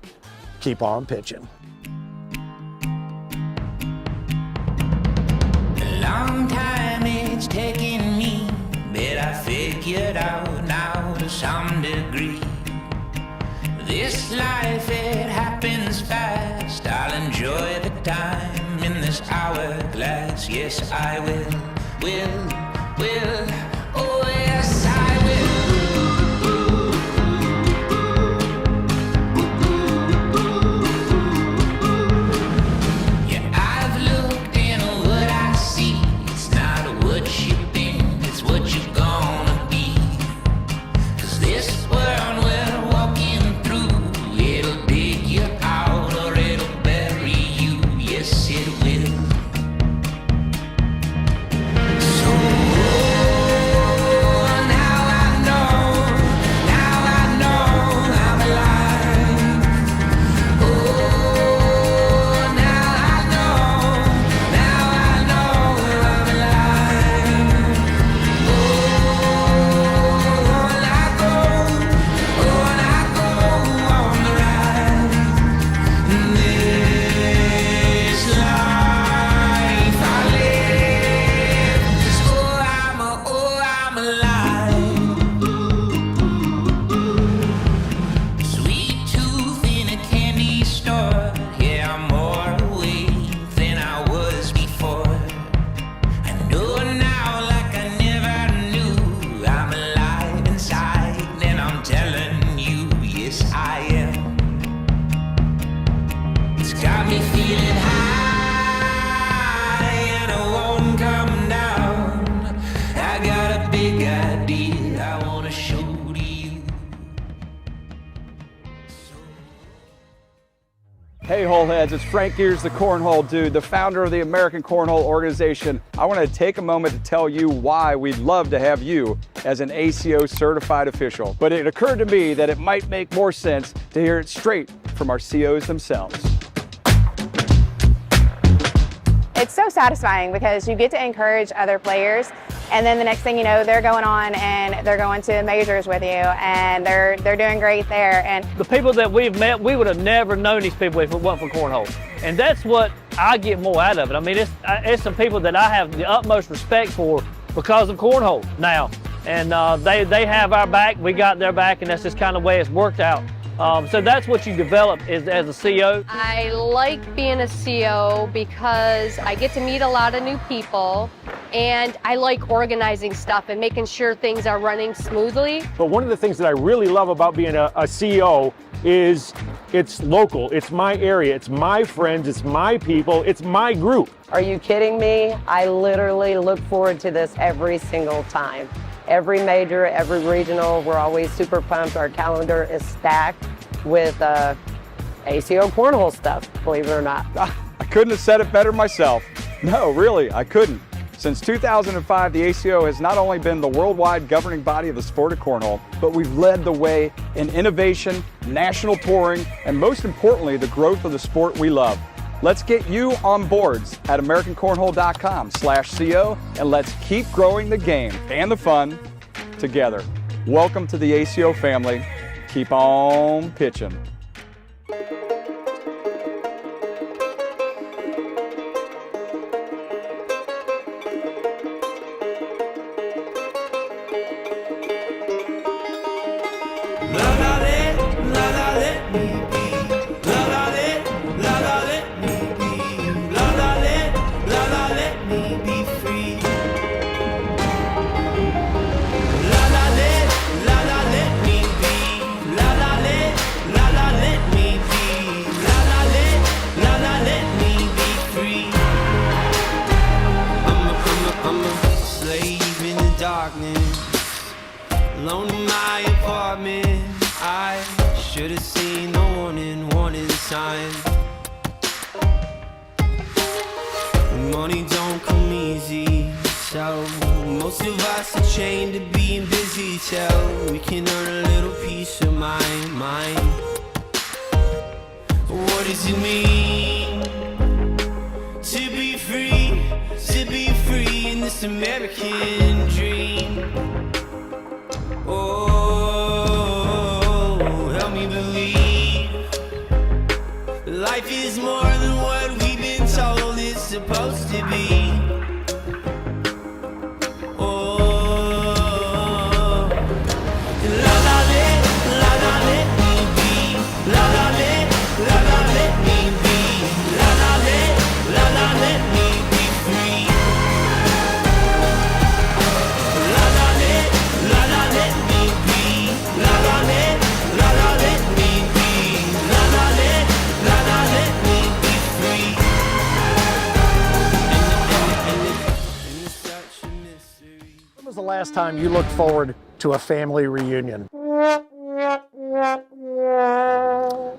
keep on pitching. A long time it's taken me, but I figured out now to some degree. This life, it happens fast. I'll enjoy the time in this hourglass. Yes, I will, oh yes, I will. Hey Holeheads, it's Frank Gears, the Cornhole Dude, the founder of the American Cornhole Organization. I want to take a moment to tell you why we'd love to have you as an ACO certified official. But it occurred to me that it might make more sense to hear it straight from our COs themselves. It's so satisfying because you get to encourage other players, and then the next thing you know, they're going on and they're going to majors with you, and they're doing great there. And The people that we've met, we would have never known these people if it wasn't for cornhole. And that's what I get more out of it. I mean, it's some people that I have the utmost respect for because of cornhole now. And they have our back, we got their back, and that's just kind of the way it's worked out. So that's what you develop as a CO. I like being a CO because I get to meet a lot of new people, and I like organizing stuff and making sure things are running smoothly. But one of the things that I really love about being a CO is it's local, it's my area, it's my friends, it's my people, it's my group. Are you kidding me? I literally look forward to this every single time. Every major, every regional, we're always super pumped. Our calendar is stacked with ACO cornhole stuff, believe it or not. I couldn't have said it better myself. No, really, I couldn't. Since 2005, the ACO has not only been the worldwide governing body of the sport of cornhole, but we've led the way in innovation, national touring, and most importantly, the growth of the sport we love. Let's get you on boards at AmericanCornhole.com/CO, and let's keep growing the game and the fun together. Welcome to the ACO family. Keep on pitching. La la let me be. La la let darkness. Alone in my apartment, I should have seen the warning sign. Money don't come easy, so most of us are chained to being busy till we can earn a little piece of my mind. What does it mean to be free? To be free in this American dream. Oh, help me believe life is more than what we've been told it's supposed to be. Oh, la la let me be. La la let me be. La la let me be free. La la let me be. La la let me be. La la let me be free. And it's such a mystery. When was the last time you looked forward to a family reunion?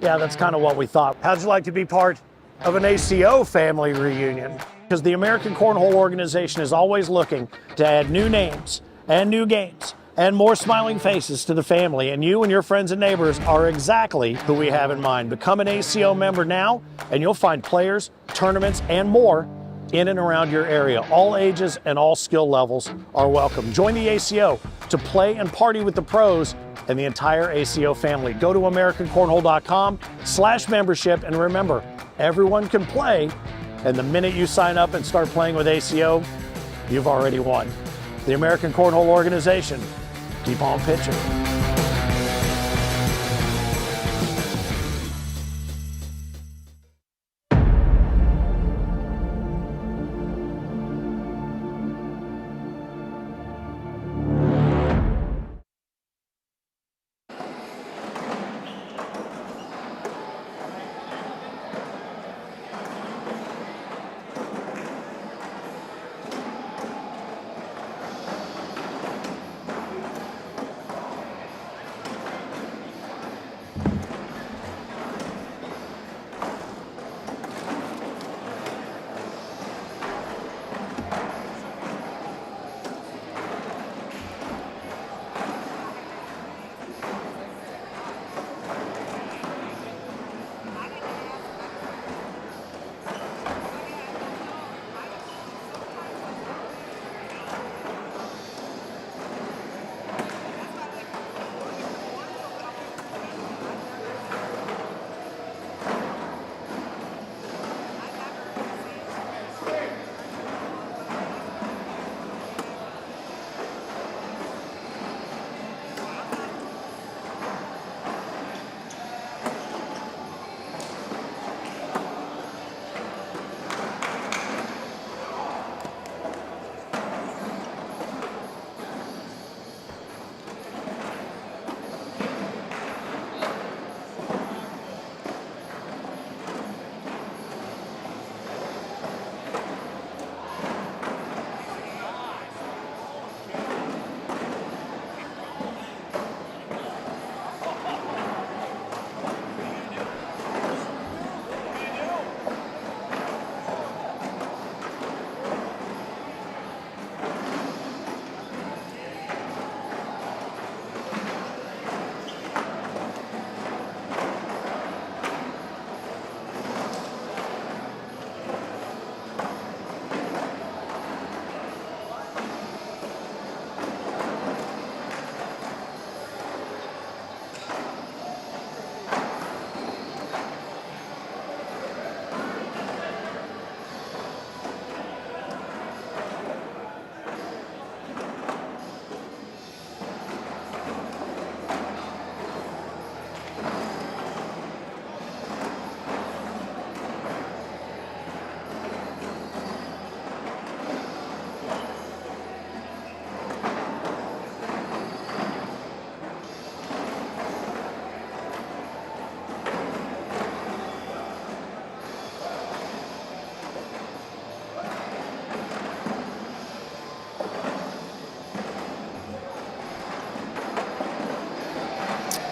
Yeah, that's kind of what we thought. How'd you like to be part of an ACO family reunion? Because the American Cornhole organization is always looking to add new names and new games and more smiling faces to the family, and you and your friends and neighbors are exactly who we have in mind. Become an ACO member now, and you'll find players, tournaments, and more in and around your area. All ages and all skill levels are welcome. Join the ACO to play and party with the pros and the entire ACO family. Go to AmericanCornhole.com/membership, and remember, everyone can play, and the minute you sign up and start playing with ACO, you've already won. The American Cornhole organization, keep on pitching.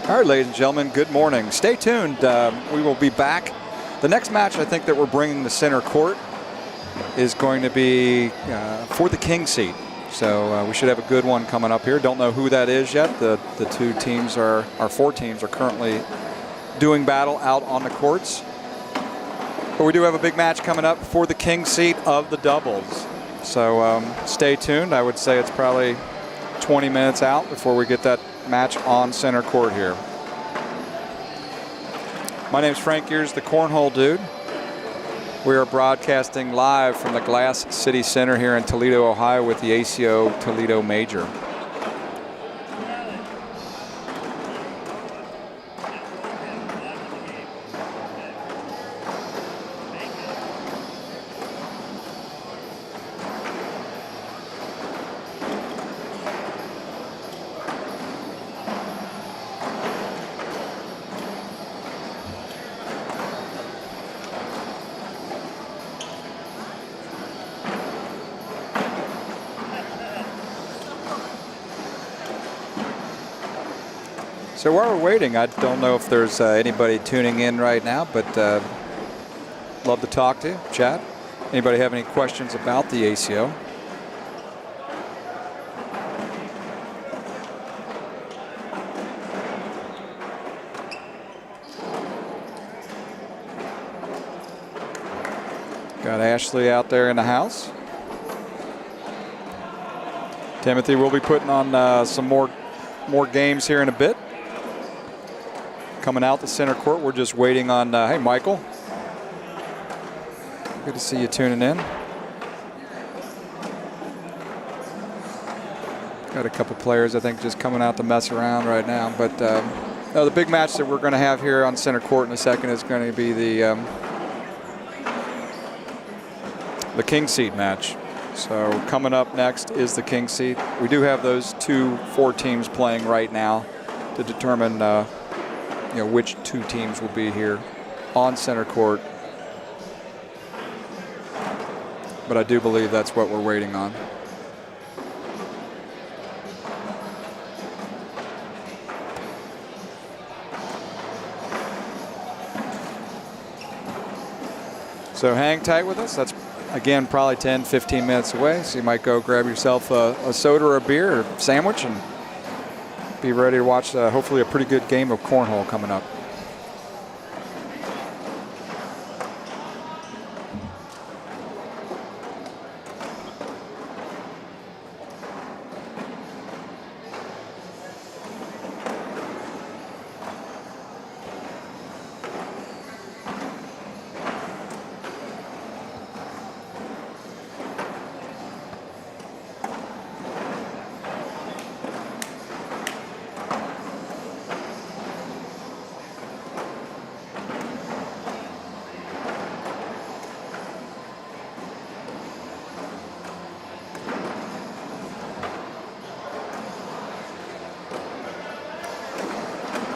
All right, ladies and gentlemen, good morning. Stay tuned. We will be back. The next match I think that we're bringing to center court is going to be for the king seat. So we should have a good one coming up here. Don't know who that is yet. The two teams our 4 teams are currently doing battle out on the courts. But we do have a big match coming up for the king seat of the doubles. So stay tuned. I would say it's probably 20 minutes out before we get that match on center court here. My name is Frank Gears, the Cornhole Dude. We are broadcasting live from the Glass City Center here in Toledo, Ohio with the ACO Toledo Major. So while we're waiting, I don't know if there's anybody tuning in right now, but love to talk to you, chat. Anybody have any questions about the ACO? Got Ashley out there in the house. Timothy will be putting on some more games here in a bit. Coming out the center court, we're just waiting on, hey, Michael. Good to see you tuning in. Got a couple players, I think, just coming out to mess around right now. But the big match that we're going to have here on center court in a second is going to be the king seat match. So coming up next is the king seat. We do have those 4 teams playing right now to determine which 2 teams will be here on center court. But I do believe that's what we're waiting on. So hang tight with us. That's, again, probably 10, 15 minutes away. So you might go grab yourself a soda or a beer or sandwich and be ready to watch hopefully a pretty good game of cornhole coming up.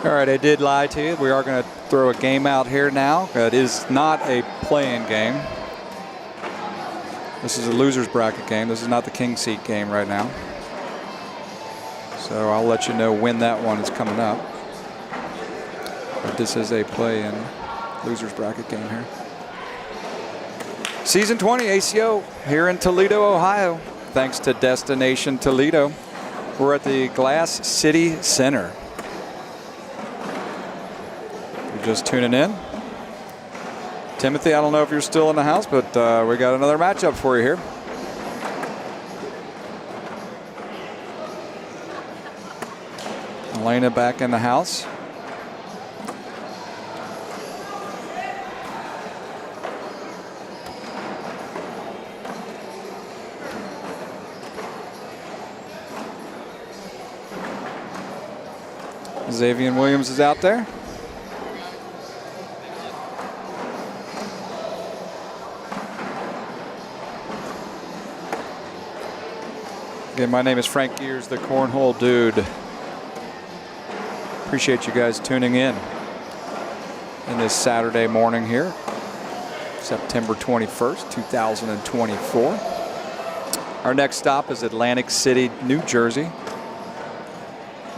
All right, I did lie to you. We are going to throw a game out here now. It is not a play-in game. This is a loser's bracket game. This is not the king seat game right now. So I'll let you know when that one is coming up. But this is a play-in loser's bracket game here. Season 20 ACO here in Toledo, Ohio. Thanks to Destination Toledo. We're at the Glass City Center. Just tuning in. Timothy, I don't know if you're still in the house, but we got another matchup for you here. Elena back in the house. Xavier Williams is out there. Again, my name is Frank Gears, the Cornhole Dude. Appreciate you guys tuning in this Saturday morning here, September 21st, 2024. Our next stop is Atlantic City, New Jersey.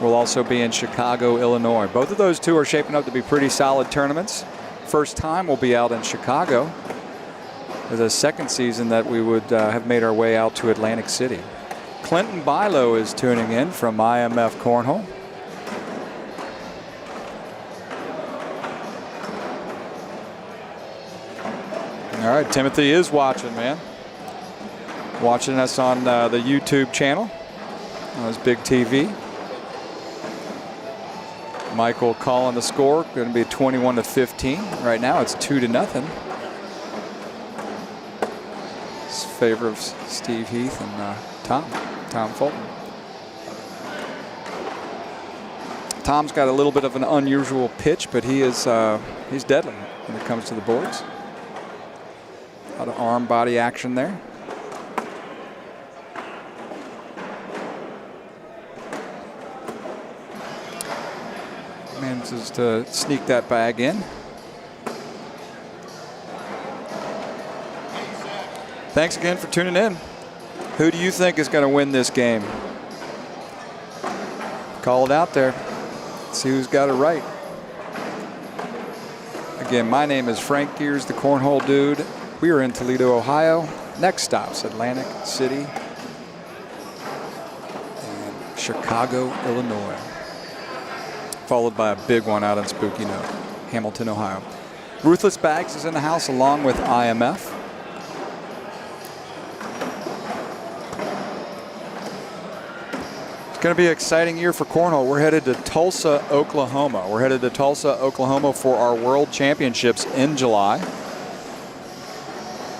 will also be in Chicago, Illinois. Both of those two are shaping up to be pretty solid tournaments. First time we'll be out in Chicago. It's the second season that we would have made our way out to Atlantic City. Clinton Bilo is tuning in from IMF Cornhole. All right, Timothy is watching, man. Watching us on the YouTube channel on his big TV. Michael calling the score. Going to be 21-15. Right now it's 2-0. It's in favor of Steve Heath and Tom Fulton. Tom's got a little bit of an unusual pitch, but he's deadly when it comes to the boards. A lot of arm body action there. Manages to sneak that bag in. Thanks again for tuning in. Who do you think is going to win this game? Call it out there. See who's got it right. Again, my name is Frank Gears, the Cornhole Dude. We are in Toledo, Ohio. Next stop's Atlantic City and Chicago, Illinois. Followed by a big one out in Spooky Nook, Hamilton, Ohio. Ruthless Bags is in the house along with IMF. It's going to be an exciting year for Cornhole. We're headed to Tulsa, Oklahoma. We're headed to Tulsa, Oklahoma for our World Championships in July.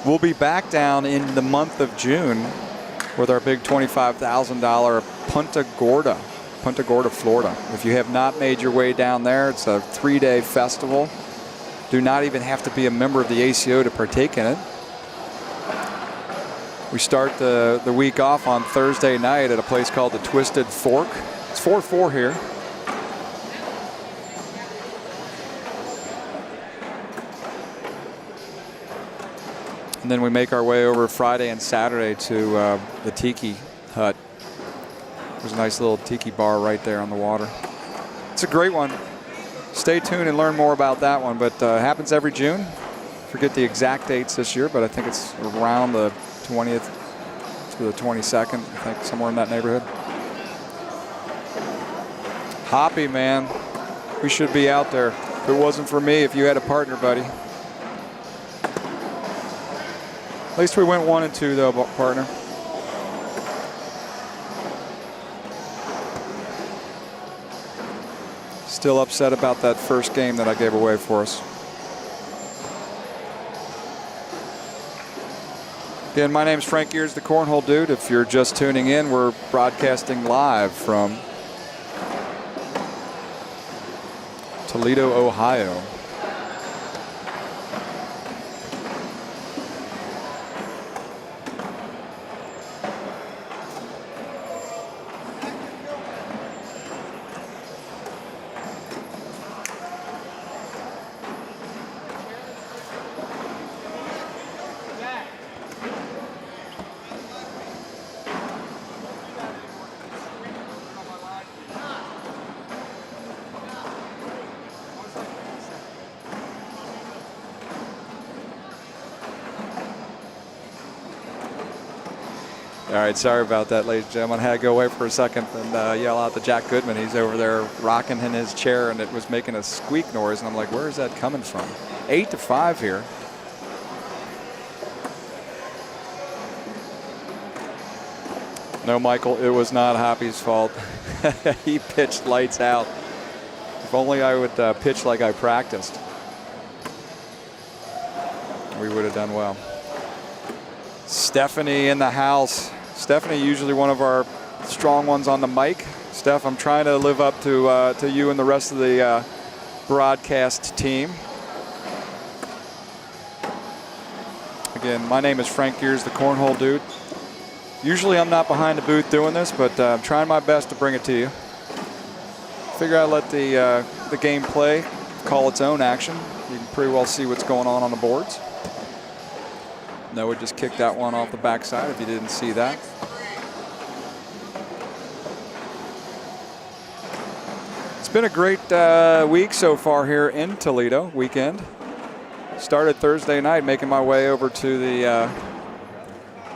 We'll be back down in the month of June with our big $25,000 Punta Gorda, Florida. If you have not made your way down there, it's a 3-day festival. Do not even have to be a member of the ACO to partake in it. We start the week off on Thursday night at a place called the Twisted Fork. It's 4-4 here. And then we make our way over Friday and Saturday to the Tiki Hut. There's a nice little tiki bar right there on the water. It's a great one. Stay tuned and learn more about that one. But happens every June. Forget the exact dates this year, but I think it's around the 20th to the 22nd. I think somewhere in that neighborhood. Hoppy, man. We should be out there. If it wasn't for me, if you had a partner, buddy. At least we went 1 and 2 though, partner. Still upset about that first game that I gave away for us. Again, my name is Frank Gears, the Cornhole Dude. If you're just tuning in, we're broadcasting live from Toledo, Ohio. All right, sorry about that, ladies and gentlemen. I had to go away for a second and yell out to Jack Goodman. He's over there rocking in his chair, and it was making a squeak noise, and I'm like, where is that coming from? 8-5 here. No, Michael, it was not Hoppy's fault. He pitched lights out. If only I would pitch like I practiced, we would have done well. Stephanie in the house. Stephanie, usually one of our strong ones on the mic. Steph, I'm trying to live up to you and the rest of the broadcast team. Again, my name is Frank Gears, the Cornhole Dude. Usually I'm not behind the booth doing this, but I'm trying my best to bring it to you. Figure I'd let the game play call its own action. You can pretty well see what's going on the boards. Noah just kicked that one off the backside if you didn't see that. been a great week so far here in Toledo, weekend. Started Thursday night, making my way over to the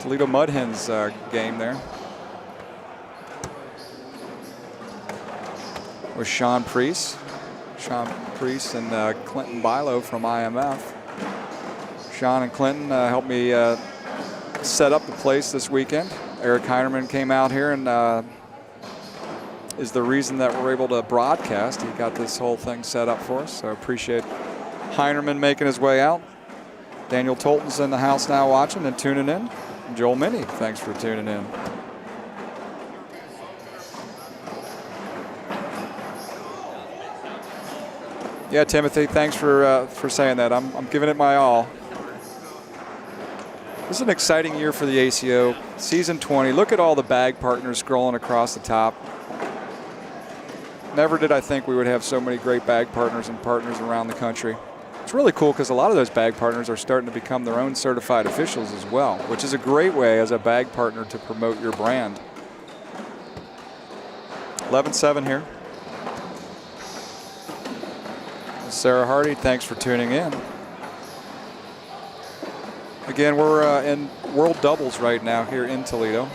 Toledo Mud Hens game there with Sean Priest and Clinton Bilo from IMF. Sean and Clinton helped me set up the place this weekend. Eric Heinerman came out here and is the reason that we're able to broadcast. He got this whole thing set up for us, so appreciate Heinerman making his way out. Daniel Tolton's in the house now watching and tuning in. Joel Minnie, thanks for tuning in. Yeah, Timothy, thanks for saying that. I'm giving it my all. This is an exciting year for the ACO. Season 20. Look at all the bag partners scrolling across the top. Never did I think we would have so many great bag partners and partners around the country. It's really cool because a lot of those bag partners are starting to become their own certified officials as well, which is a great way as a bag partner to promote your brand. 11-7 here. Sarah Hardy, thanks for tuning in. Again, we're in World Doubles right now here in Toledo.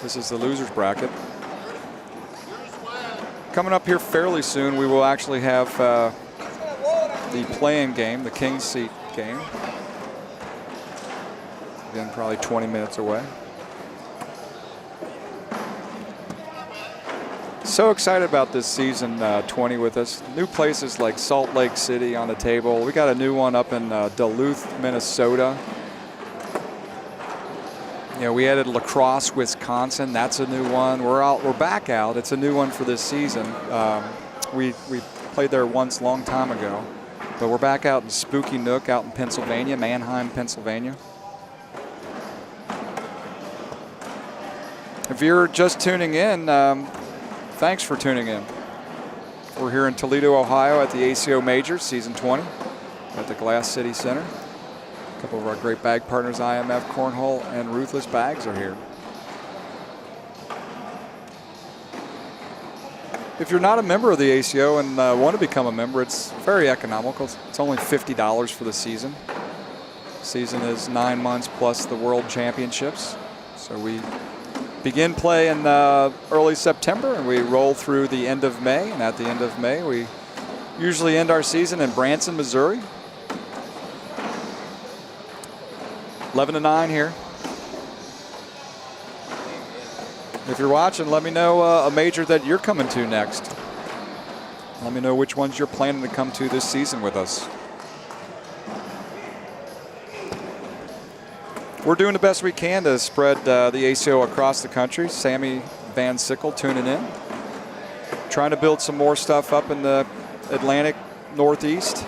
This is the losers bracket. Coming up here fairly soon, we will actually have the play-in game, the King's Seat game. Again, probably 20 minutes away. So excited about this season 20 with us. New places like Salt Lake City on the table. We got a new one up in Duluth, Minnesota. You know, we added La Crosse, Wisconsin. That's a new one. We're back out. It's a new one for this season. We played there once a long time ago, but we're back out in Spooky Nook out in Pennsylvania, Manheim, Pennsylvania. If you're just tuning in, thanks for tuning in. We're here in Toledo, Ohio at the ACO Majors, Season 20 at the Glass City Center. A couple of our great bag partners, IMF, Cornhole, and Ruthless Bags are here. If you're not a member of the ACO and want to become a member, it's very economical. It's only $50 for the season. Season is 9 months plus the World Championships. So we begin play in early September and we roll through the end of May. And at the end of May, we usually end our season in Branson, Missouri. 11-9 here. If you're watching, let me know a major that you're coming to next. Let me know which ones you're planning to come to this season with us. We're doing the best we can to spread the ACO across the country. Sammy Van Sickle tuning in. Trying to build some more stuff up in the Atlantic Northeast.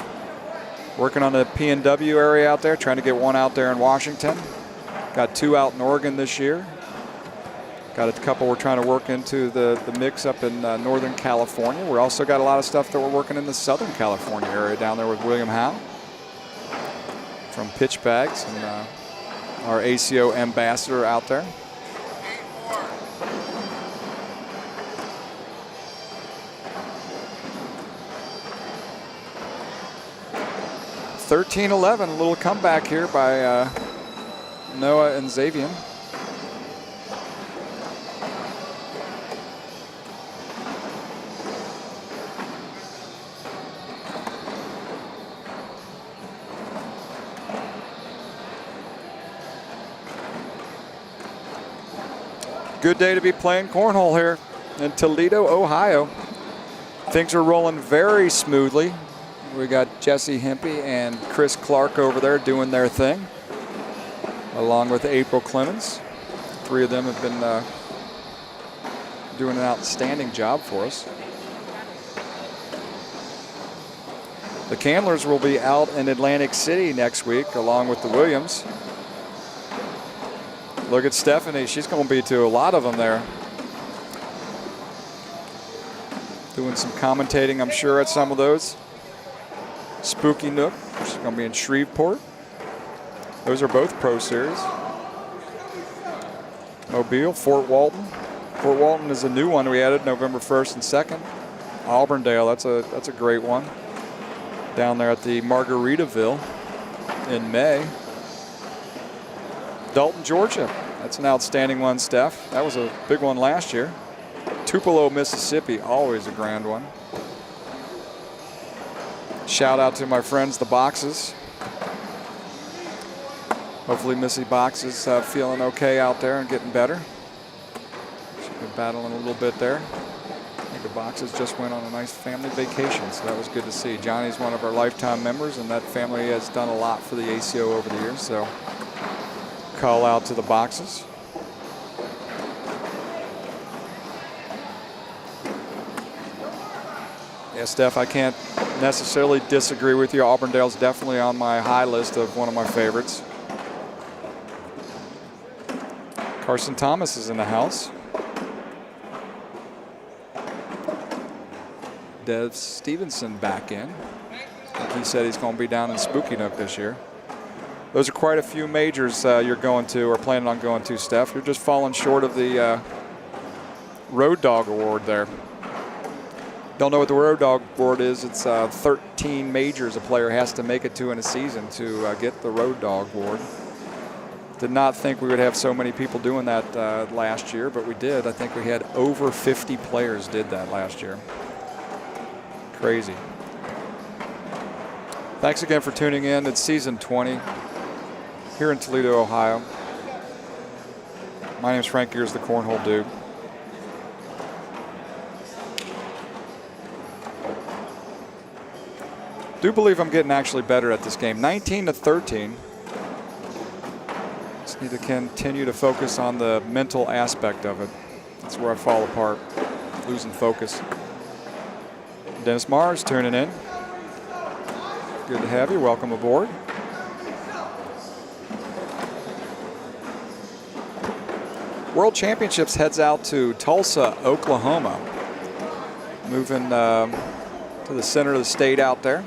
Working on the PNW area out there, trying to get one out there in Washington. Got 2 out in Oregon this year. Got a couple we're trying to work into the mix up in Northern California. We also got a lot of stuff that we're working in the Southern California area down there with William Howe from Pitch Bags and our ACO ambassador out there. (13-11), a little comeback here by Noah and Xavier. Good day to be playing cornhole here in Toledo, Ohio. Things are rolling very smoothly. We got Jesse Hempy and Chris Clark over there doing their thing, along with April Clemens. 3 of them have been doing an outstanding job for us. The Candlers will be out in Atlantic City next week, along with the Williams. Look at Stephanie. She's going to be to a lot of them there. Doing some commentating, I'm sure, at some of those. Spooky Nook. She's going to be in Shreveport. Those are both Pro Series. Mobile, Fort Walton. Fort Walton is a new one we added November 1st and 2nd. Auburndale, that's a great one. Down there at the Margaritaville in May. Dalton, Georgia, that's an outstanding one, Steph. That was a big one last year. Tupelo, Mississippi, always a grand one. Shout out to my friends, the Boxes. Hopefully Missy Box is feeling okay out there and getting better. She's been battling a little bit there. I think the Boxes just went on a nice family vacation, so that was good to see. Johnny's one of our lifetime members, and that family has done a lot for the ACO over the years, so call out to the Boxes. Yeah, Steph, I can't necessarily disagree with you. Auburndale's definitely on my high list of one of my favorites. Carson Thomas is in the house. Dev Stevenson back in. He said he's going to be down in Spooky Nook this year. Those are quite a few majors you're going to or planning on going to, Steph. You're just falling short of the Road Dog Award there. Don't know what the Road Dog Award is. It's 13 majors a player has to make it to in a season to get the Road Dog Award. Did not think we would have so many people doing that last year, but we did. I think we had over 50 players did that last year. Crazy. Thanks again for tuning in. It's season 20 here in Toledo, Ohio. My name is Frank Gears, the Cornhole Dude. Do believe I'm getting actually better at this game. 19-13. Just need to continue to focus on the mental aspect of it. That's where I fall apart, losing focus. Dennis Mars tuning in. Good to have you. Welcome aboard. World Championships heads out to Tulsa, Oklahoma. Moving to the center of the state out there.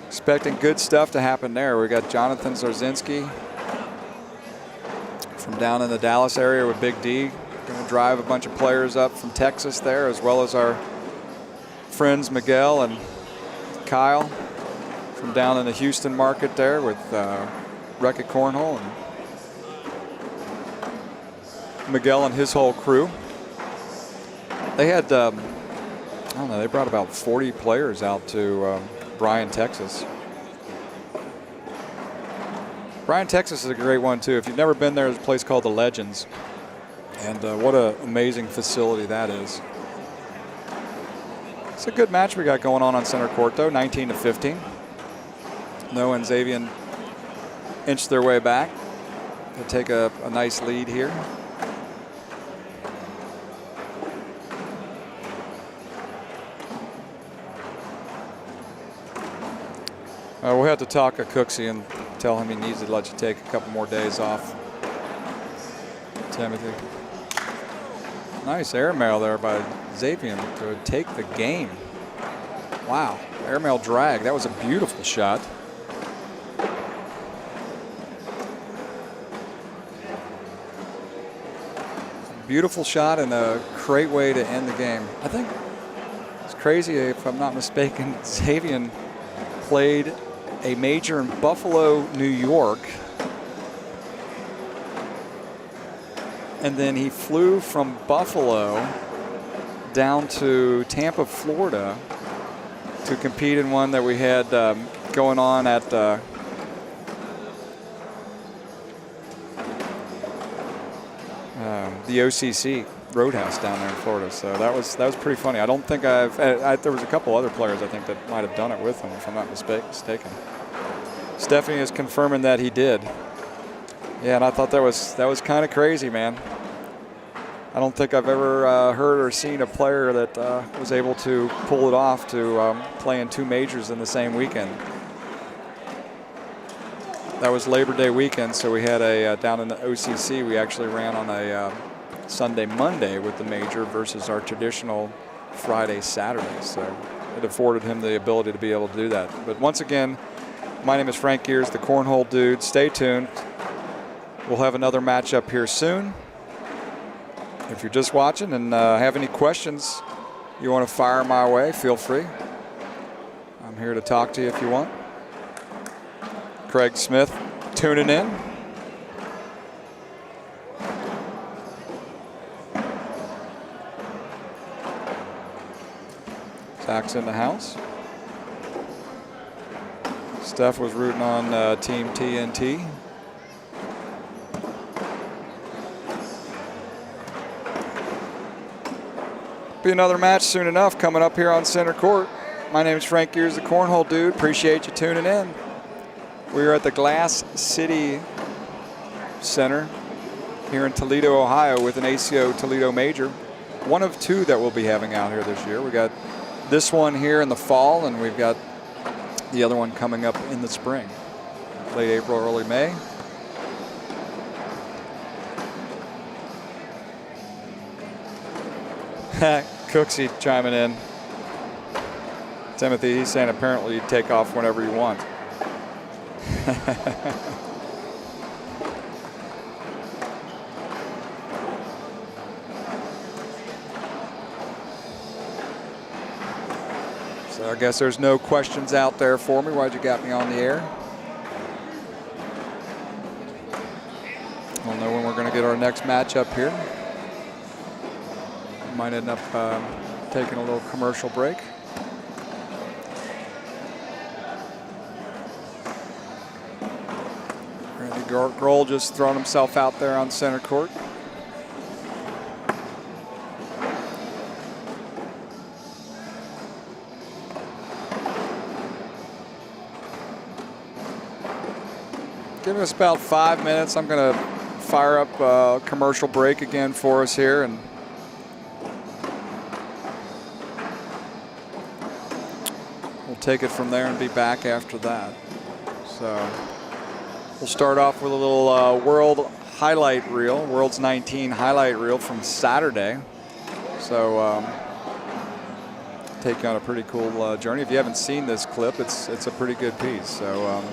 Expecting good stuff to happen there. We got Jonathan Zarzinski from down in the Dallas area with Big D. Going to drive a bunch of players up from Texas there, as well as our friends Miguel and Kyle from down in the Houston market there with Wreck-It Cornhole and Miguel and his whole crew. They had, I don't know, they brought about 40 players out to Bryan, Texas. Bryan, Texas is a great one too. If you've never been there, there's a place called the Legends. And what an amazing facility that is. It's a good match we got going on center court though, 19-15. Noah and Xavier inch their way back. They'll take a nice lead here. We'll have to talk to Cooksey and tell him he needs to let you take a couple more days off. Timothy. Nice airmail there by Xavier to take the game. Wow, airmail drag. That was a beautiful shot. Beautiful shot and a great way to end the game. I think it's crazy, if I'm not mistaken, Xavier played a major in Buffalo, New York. And then he flew from Buffalo down to Tampa, Florida to compete in one that we had going on at the OCC Roadhouse down there in Florida. So that was pretty funny. I don't think there was a couple other players I think that might have done it with him, if I'm not mistaken. Stephanie is confirming that he did. Yeah, and I thought that was kind of crazy, man. I don't think I've ever heard or seen a player that was able to pull it off to play in two majors in the same weekend. That was Labor Day weekend, so we had a down in the OCC. We actually ran on a Sunday, Monday with the major versus our traditional Friday, Saturday. So it afforded him the ability to be able to do that. But once again, my name is Frank Gears, the Cornhole Dude. Stay tuned. We'll have another matchup here soon. If you're just watching and have any questions you want to fire my way, feel free. I'm here to talk to you if you want. Craig Smith tuning in. Zach's in the house. Steph was rooting on Team TNT. Be another match soon enough coming up here on center court. My name is Frank Gears, the Cornhole Dude. Appreciate you tuning in. We are at the Glass City Center here in Toledo, Ohio with an ACO Toledo major. One of two that we'll be having out here this year. We got this one here in the fall, and we've got the other one coming up in the spring. Late April, early May. Cooksy chiming in. Timothy, he's saying apparently you take off whenever you want. So I guess there's no questions out there for me. Why'd you got me on the air? We'll know when we're going to get our next matchup here. Might end up taking a little commercial break. Randy Grohl just throwing himself out there on center court. Give us about 5 minutes. I'm going to fire up a commercial break again for us here, and we'll take it from there and be back after that. So we'll start off with a little World highlight reel, World's 19 highlight reel from Saturday. So take you on a pretty cool journey. If you haven't seen this clip, it's a pretty good piece. So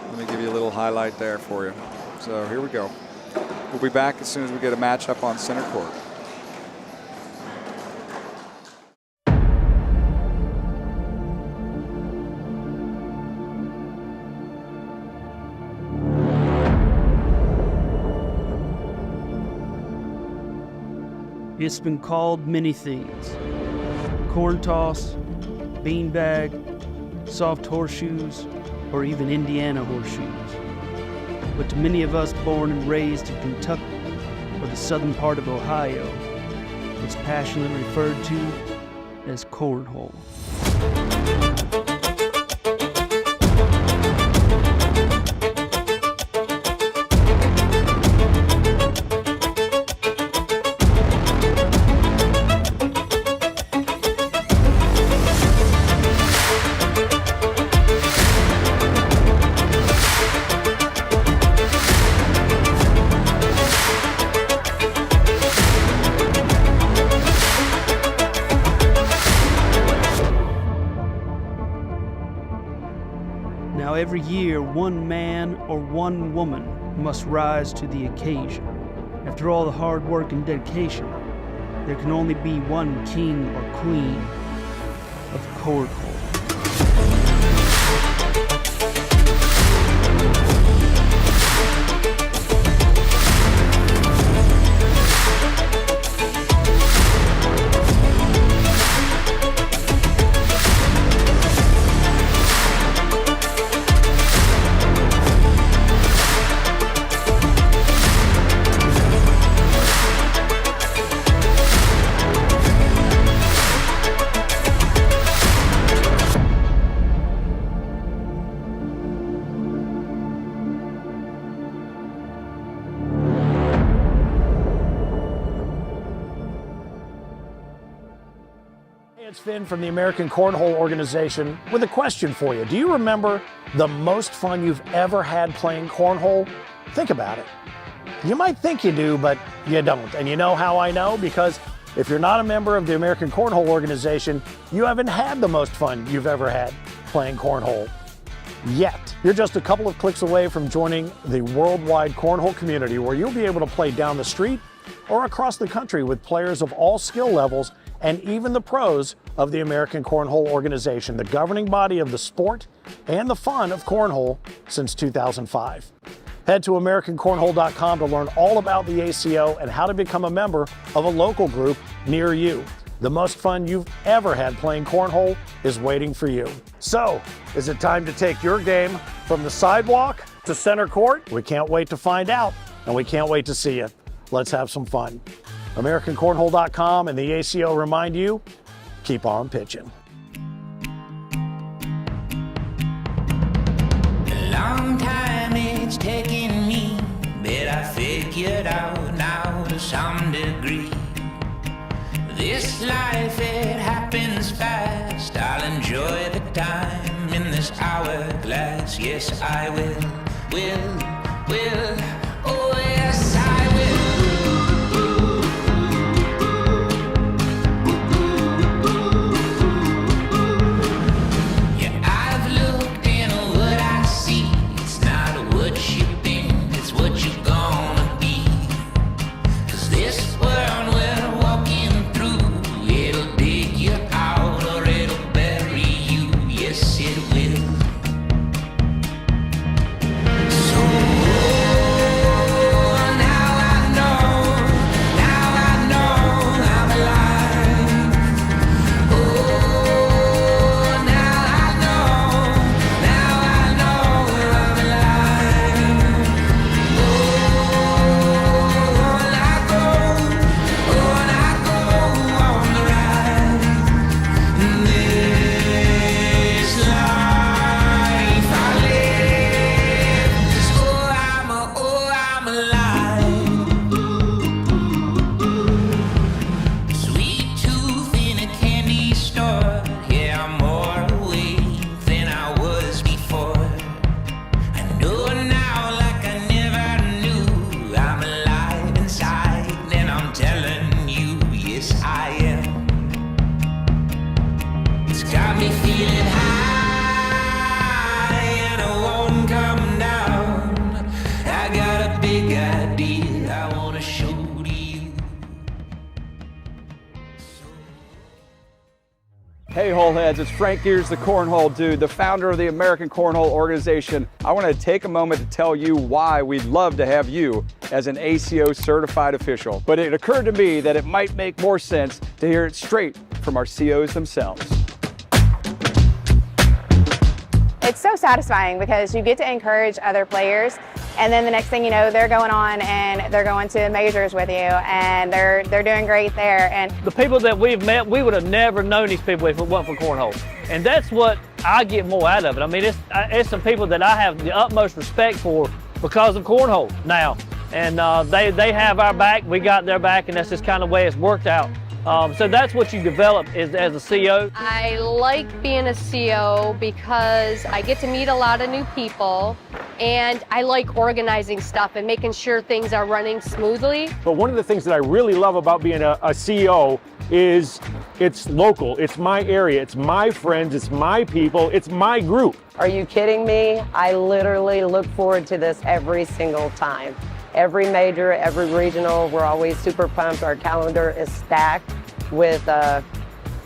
let me give you a little highlight there for you. So here we go. We'll be back as soon as we get a matchup on center court. It's been called many things. Corn toss, beanbag, soft horseshoes, or even Indiana horseshoes. But to many of us born and raised in Kentucky or the southern part of Ohio, it's passionately referred to as cornhole. Now every year, one man or one woman must rise to the occasion. After all the hard work and dedication, there can only be one king or queen of cornhole. It's Finn from the American Cornhole Organization with a question for you. Do you remember the most fun you've ever had playing cornhole? Think about it. You might think you do, but you don't. And you know how I know? Because if you're not a member of the American Cornhole Organization, you haven't had the most fun you've ever had playing cornhole yet. You're just a couple of clicks away from joining the worldwide cornhole community, where you'll be able to play down the street or across the country with players of all skill levels and even the pros of the American Cornhole organization, the governing body of the sport and the fun of cornhole since 2005. Head to AmericanCornhole.com to learn all about the ACO and how to become a member of a local group near you. The most fun you've ever had playing cornhole is waiting for you. So, is it time to take your game from the sidewalk to center court? We can't wait to find out, and we can't wait to see you. Let's have some fun. AmericanCornhole.com and the ACO remind you, keep on pitching. A long time it's taken me, but I figured out now to some degree. This life, it happens fast. I'll enjoy the time in this hourglass. Yes, I will, oh yes, I will. Yeah, I've looked and what I see, it's not what you think, it's what you're gonna be. 'Cause this world we're walking through, it'll dig you out or it'll bury you, yes it will. So now I know I'm alive. Oh, now I know I'm alive. On I go on the ride. This life I live, 'cause I'm alive. Sweet tooth in a candy store, yeah, I'm more awake than I was before. I know now like I never knew, I'm alive inside, and I'm telling you, yes I am. It's got me feeling high, and I won't come down. I got a big idea I wanna show to you. Hey Holeheads, it's Frank Gears, the Cornhole Dude, the founder of the American Cornhole organization. I want to take a moment to tell you why we'd love to have you as an ACO certified official. But it occurred to me that it might make more sense to hear it straight from our COs themselves. It's so satisfying because you get to encourage other players, and then the next thing you know, they're going on and they're going to majors with you, and they're doing great there. And The people that we've met, we would have never known these people if it wasn't for cornhole. And that's what I get more out of it. I mean, it's some people that I have the utmost respect for because of cornhole now. And they have our back, we got their back, and that's just kind of the way it's worked out. So that's what you develop as a CO. I like being a CO because I get to meet a lot of new people, and I like organizing stuff and making sure things are running smoothly. But one of the things that I really love about being a CEO is it's local, it's my area, it's my friends, it's my people, it's my group. Are you kidding me? I literally look forward to this every single time. Every major, every regional, we're always super pumped. Our calendar is stacked with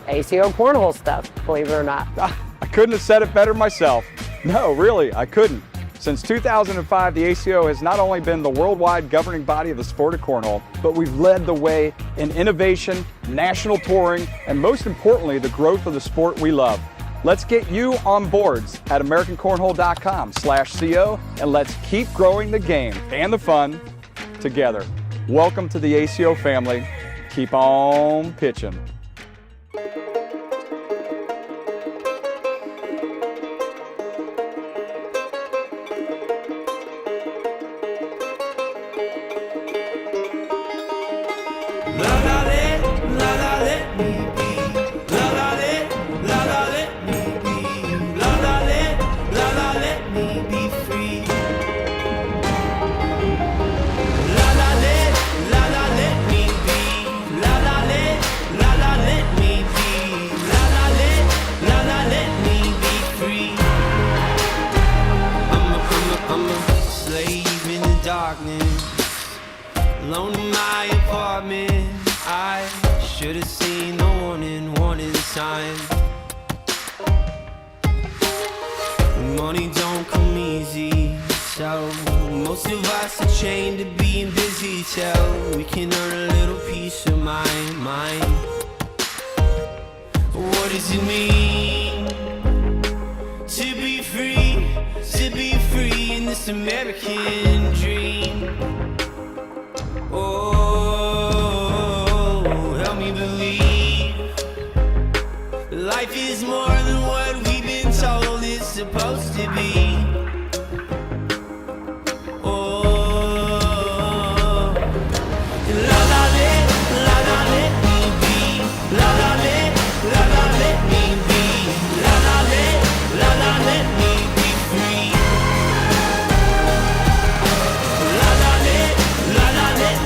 ACO cornhole stuff, believe it or not. I couldn't have said it better myself. No, really, I couldn't. Since 2005, the ACO has not only been the worldwide governing body of the sport of cornhole, but we've led the way in innovation, national touring, and most importantly, the growth of the sport we love. Let's get you on boards at AmericanCornhole.com/CO, and let's keep growing the game and the fun together. Welcome to the ACO family. Keep on pitching. Alone in my apartment, I should have seen the sign. Money don't come easy, so most of us are chained to being busy till we can earn a little peace of mind. What does it mean to be free? To be free in this American dream. Oh, help me believe life is more than what we've been told it's supposed to be. Oh, la la let me be. La la let me be. La la let me be free. La la let me be. La la let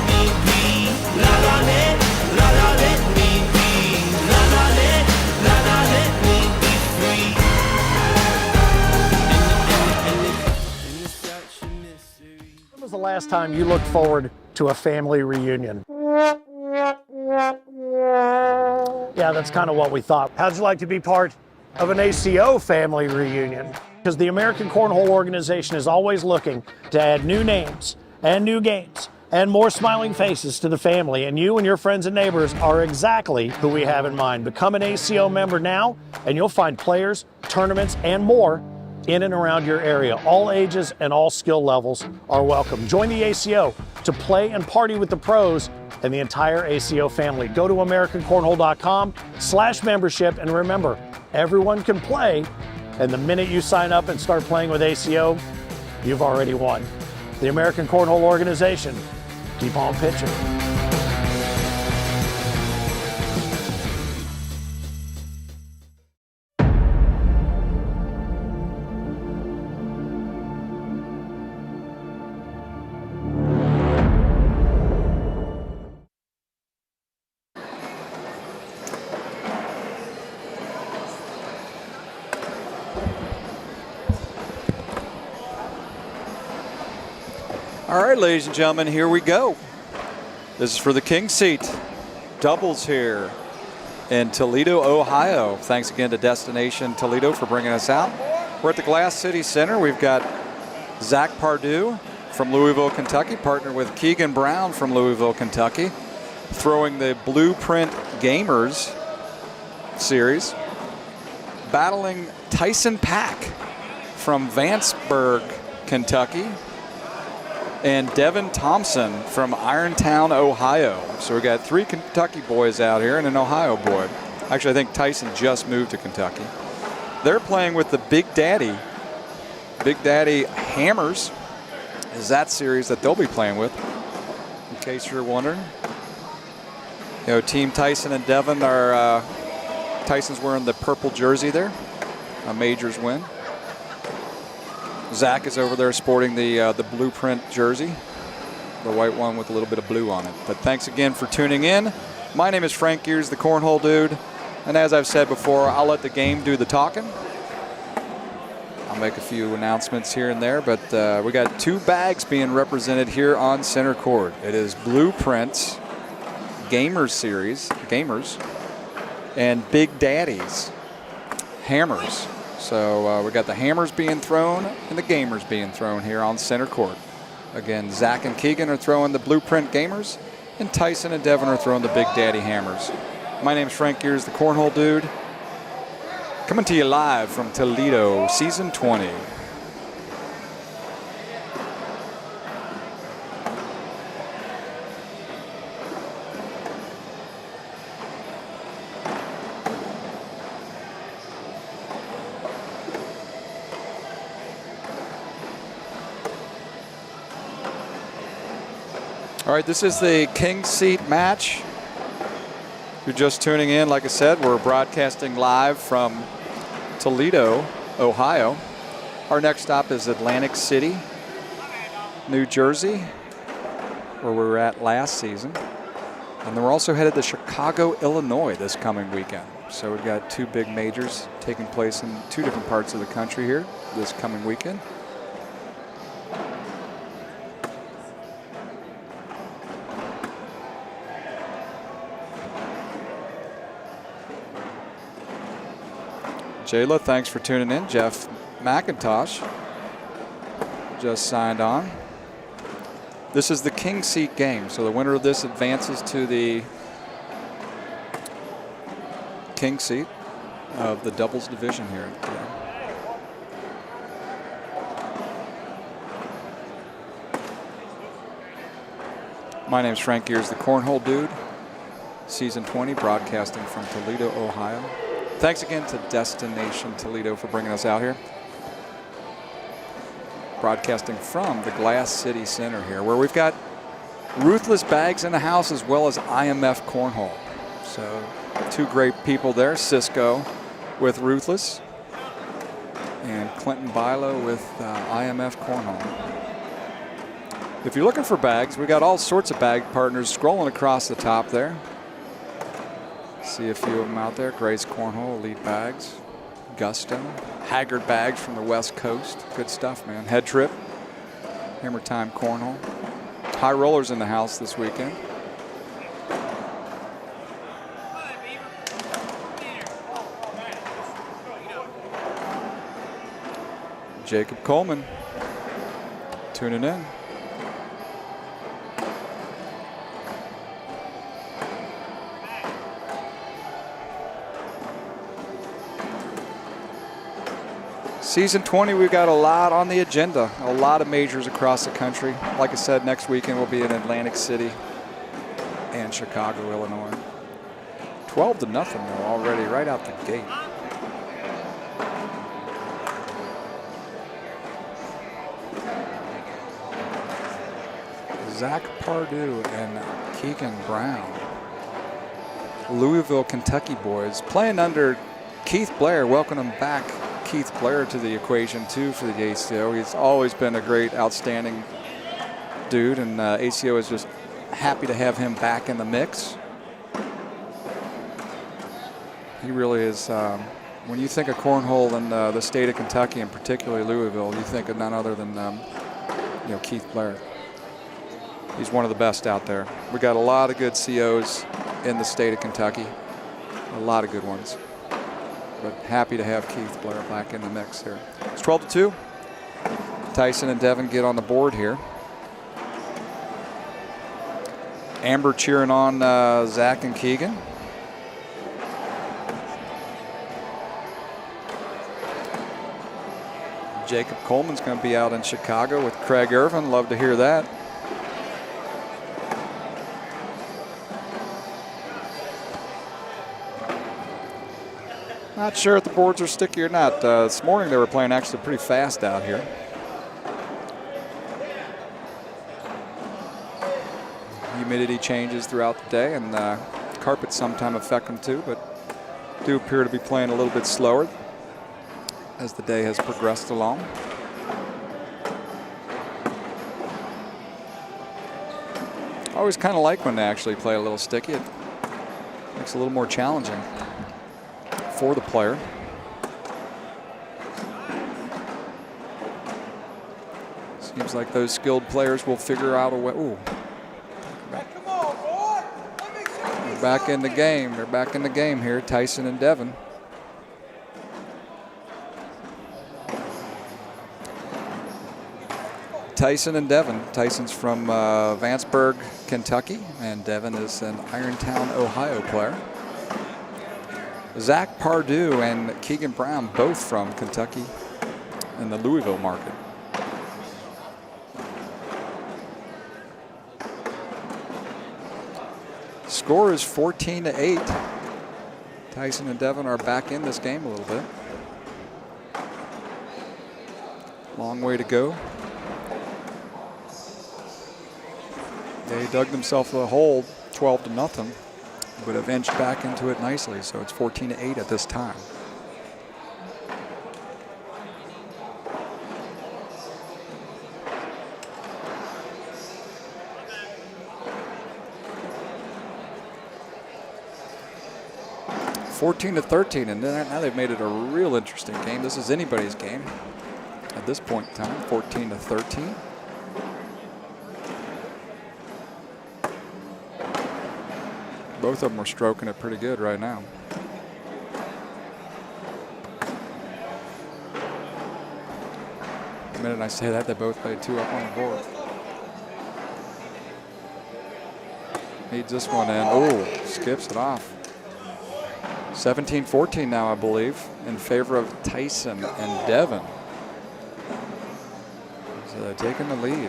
me be. La la let me be free. And it's such a mystery. When was the last time you looked forward to a family reunion? Yeah, that's kind of what we thought. How'd you like to be part of an ACO family reunion? Because the American Cornhole organization is always looking to add new names and new games and more smiling faces to the family. And you and your friends and neighbors are exactly who we have in mind. Become an ACO member now, and you'll find players, tournaments, and more in and around your area. All ages and all skill levels are welcome. Join the ACO to play and party with the pros and the entire ACO family. Go to AmericanCornhole.com/membership, and remember, everyone can play, and the minute you sign up and start playing with ACO, you've already won. The American Cornhole organization, keep on pitching. All right, ladies and gentlemen, here we go. This is for the King seat. Doubles here in Toledo, Ohio. Thanks again to Destination Toledo for bringing us out. We're at the Glass City Center. We've got Zach Pardue from Louisville, Kentucky, partnered with Keegan Brown from Louisville, Kentucky, throwing the Blueprint Gamers series, battling Tyson Pack from Vanceburg, Kentucky, and Devin Thompson from Irontown, Ohio. So we got 3 Kentucky boys out here and an Ohio boy. Actually, I think Tyson just moved to Kentucky. They're playing with the Big Daddy Hammers is that series that they'll be playing with, in case you're wondering. You know, Team Tyson and Devin are, Tyson's wearing the purple jersey there, a majors win. Zach is over there sporting the Blueprint jersey, the white one with a little bit of blue on it. But thanks again for tuning in. My name is Frank Gears, the Cornhole Dude. And as I've said before, I'll let the game do the talking. I'll make a few announcements here and there, but we got 2 bags being represented here on center court. It is Blueprint's Gamers series, Gamers, and Big Daddy's Hammers. So we got the Hammers being thrown and the Gamers being thrown here on center court. Again, Zach and Keegan are throwing the Blueprint Gamers, and Tyson and Devin are throwing the Big Daddy Hammers. My name's Frank Gears, the Cornhole Dude, coming to you live from Toledo, Season 20. All right, this is the King Seat match. If you're just tuning in, like I said, we're broadcasting live from Toledo, Ohio. Our next stop is Atlantic City, New Jersey, where we were at last season. And then we're also headed to Chicago, Illinois this coming weekend. So we've got 2 big majors taking place in 2 different parts of the country here this coming weekend. Jayla, thanks for tuning in. Jeff McIntosh just signed on. This is the king seat game, so the winner of this advances to the king seat of the doubles division here today. My name's Frank Gears, the Cornhole Dude, season 20, broadcasting from Toledo, Ohio. Thanks again to Destination Toledo for bringing us out here. Broadcasting from the Glass City Center here, where we've got Ruthless Bags in the house as well as IMF Cornhole. So two great people there, Cisco with Ruthless and Clinton Bilo with IMF Cornhole. If you're looking for bags, we got all sorts of bag partners scrolling across the top there. See a few of them out there. Grace Cornhole, Elite Bags, Gusto, Haggard Bags from the West Coast. Good stuff, man. Head Trip, Hammer Time Cornhole. High Rollers in the house this weekend. Jacob Coleman tuning in. Season 20, we've got a lot on the agenda, a lot of majors across the country. Like I said, next weekend we'll be in Atlantic City and Chicago, Illinois. 12-0 though already, right out the gate. Zach Pardue and Keegan Brown. Louisville, Kentucky boys playing under Keith Blair. Welcome them back. Keith Blair to the equation too for the ACO. He's always been a great, outstanding dude, and ACO is just happy to have him back in the mix. He really is. When you think of cornhole in the state of Kentucky, and particularly Louisville, you think of none other than Keith Blair. He's one of the best out there. We got a lot of good COs in the state of Kentucky, a lot of good ones. But happy to have Keith Blair back in the mix here. It's 12-2. Tyson and Devin get on the board here. Amber cheering on Zach and Keegan. Jacob Coleman's going to be out in Chicago with Craig Irvin. Love to hear that. Not sure if the boards are sticky or not. This morning they were playing actually pretty fast out here. Humidity changes throughout the day, and carpets sometimes affect them too, but do appear to be playing a little bit slower as the day has progressed along. I always kind of like when they actually play a little sticky. It makes it a little more challenging for the player. Seems like those skilled players will figure out a way. Ooh. They're back in the game. They're back in the game here, Tyson and Devin. Tyson and Devin. Tyson's from Vanceburg, Kentucky, and Devin is an Irontown, Ohio player. Zach Pardue and Keegan Brown, both from Kentucky in the Louisville market. Score is 14-8. Tyson and Devin are back in this game a little bit. Long way to go. They dug themselves a hole, 12-0. But have inched back into it nicely, so it's 14-8 at this time. (14-13), and now they've made it a real interesting game. This is anybody's game at this point in time. 14-13. Both of them are stroking it pretty good right now. minute I say that, they both played 2 up on the board. Needs this one in. Oh, skips it off. 17-14 now, I believe, in favor of Tyson and Devin. So they're taking the lead.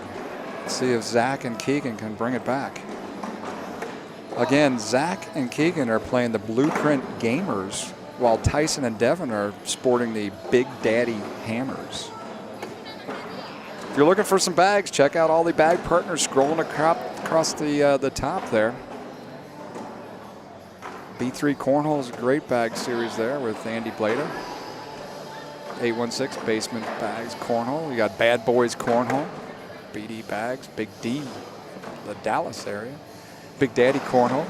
Let's see if Zach and Keegan can bring it back. Again, Zach and Keegan are playing the Blueprint Gamers, while Tyson and Devin are sporting the Big Daddy Hammers. If you're looking for some bags, check out all the bag partners scrolling across the top there. B3 Cornhole is a great bag series there with Andy Blader. 816 Basement Bags Cornhole. You got Bad Boys Cornhole. BD Bags, Big D, the Dallas area. Big Daddy Cornhole.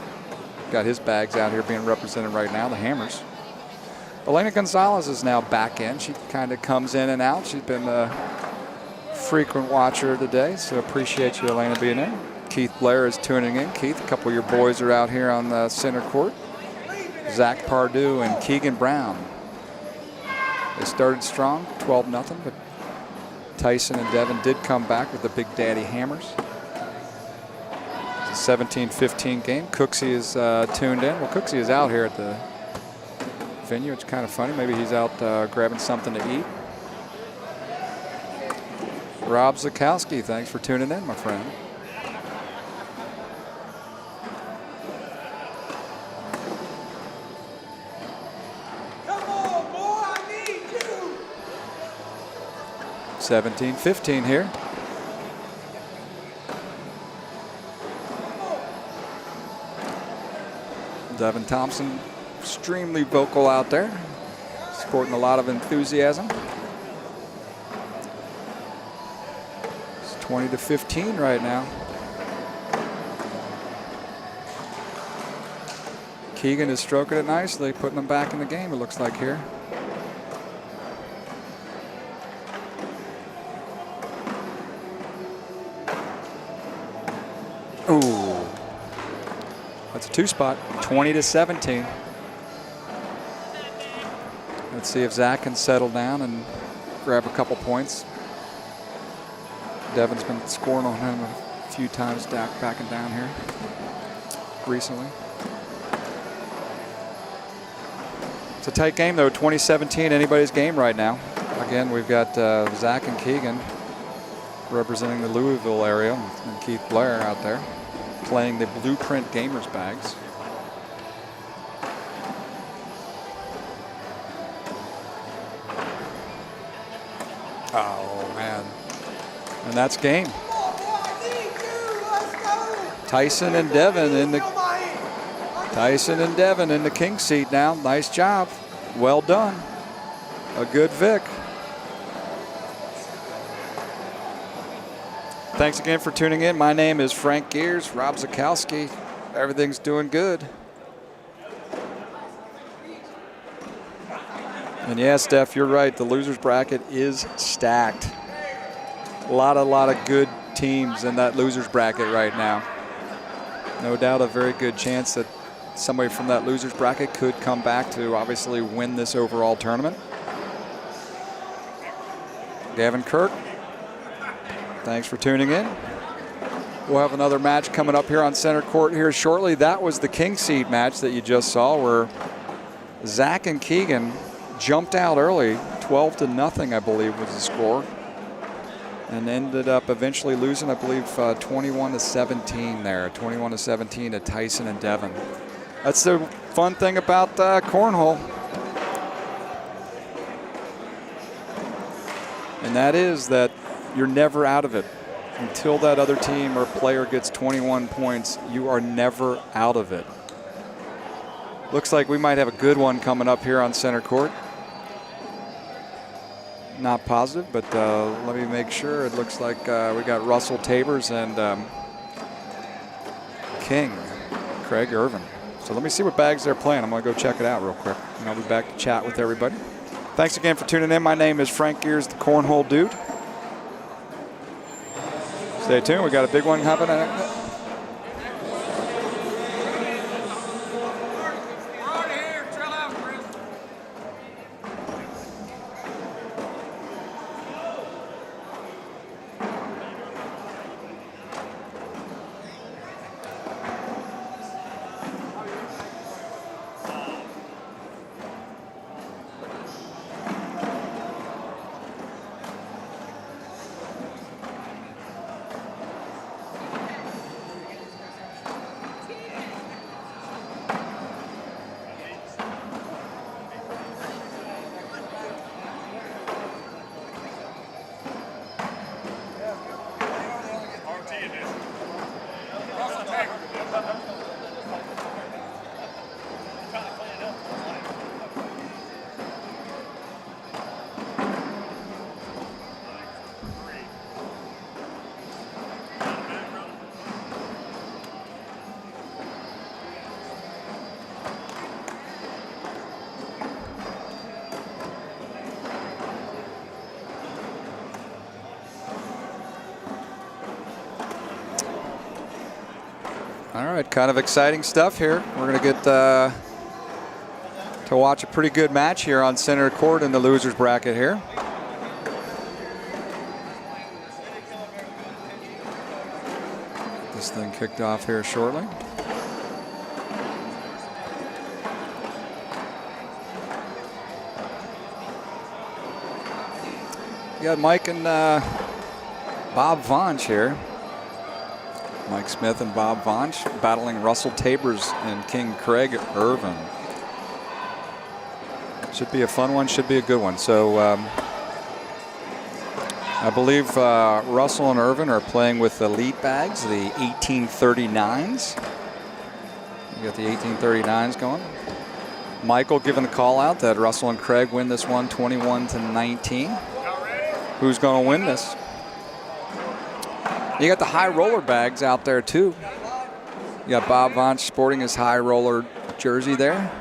Got his bags out here being represented right now, the Hammers. Elena Gonzalez is now back in. She kind of comes in and out. She's been a frequent watcher today, so appreciate you, Elena, being there. Keith Blair is tuning in. Keith, a couple of your boys are out here on the center court. Zach Pardue and Keegan Brown. They started strong, 12-0, but Tyson and Devin did come back with the Big Daddy Hammers. It's a 17-15 game. Cooksey is tuned in. Well, Cooksey is out here at the venue. It's kind of funny. Maybe he's out grabbing something to eat. Rob Zakowski, thanks for tuning in, my friend. Come on, boy, I need you. 17-15 here. Devin Thompson, extremely vocal out there, sporting a lot of enthusiasm. It's 20-15 right now. Keegan is stroking it nicely, putting them back in the game, it looks like here. Ooh. That's a 2-spot, 20-17. Let's see if Zach can settle down and grab a couple points. Devin's been scoring on him a few times, backing down here recently. It's a tight game though, 2017, anybody's game right now. Again, we've got Zach and Keegan representing the Louisville area, and Keith Blair out there playing the Blueprint Gamers bags. Oh man, and that's game. Tyson and Devin in the king seat now. Nice job, well done. A good Vic. Thanks again for tuning in. My name is Frank Gears, Rob Zakowski. Everything's doing good. And yeah, Steph, you're right. The losers bracket is stacked. A lot of good teams in that losers bracket right now. No doubt a very good chance that somebody from that losers bracket could come back to obviously win this overall tournament. Gavin Kirk, thanks for tuning in. We'll have another match coming up here on center court here shortly. That was the king seed match that you just saw, where Zach and Keegan jumped out early, 12-0, I believe was the score, and ended up eventually losing, I believe, 21-17 there, 21-17 to Tyson and Devin. That's the fun thing about cornhole. And that is that you're never out of it. Until that other team or player gets 21 points, you are never out of it. Looks like we might have a good one coming up here on center court. Not positive, but let me make sure. It looks like we got Russell Tabers and King, Craig Irvin. So let me see what bags they're playing. I'm going to go check it out real quick, and I'll be back to chat with everybody. Thanks again for tuning in. My name is Frank Gears, the Cornhole Dude. Stay tuned. We got a big one happening. All right, kind of exciting stuff here. We're going to get to watch a pretty good match here on center court in the losers bracket here. This thing kicked off here shortly. You got Mike and Bob Vonch here. Mike Smith and Bob Vonch battling Russell Tabers and King Craig Irvin. Should be a fun one, should be a good one. So I believe Russell and Irvin are playing with elite bags, the 1839s. You got the 1839s going. Michael giving the call out that Russell and Craig win this one 21-19. Who's going to win this? You got the high roller bags out there too. You got Bob Vonch sporting his high roller jersey there.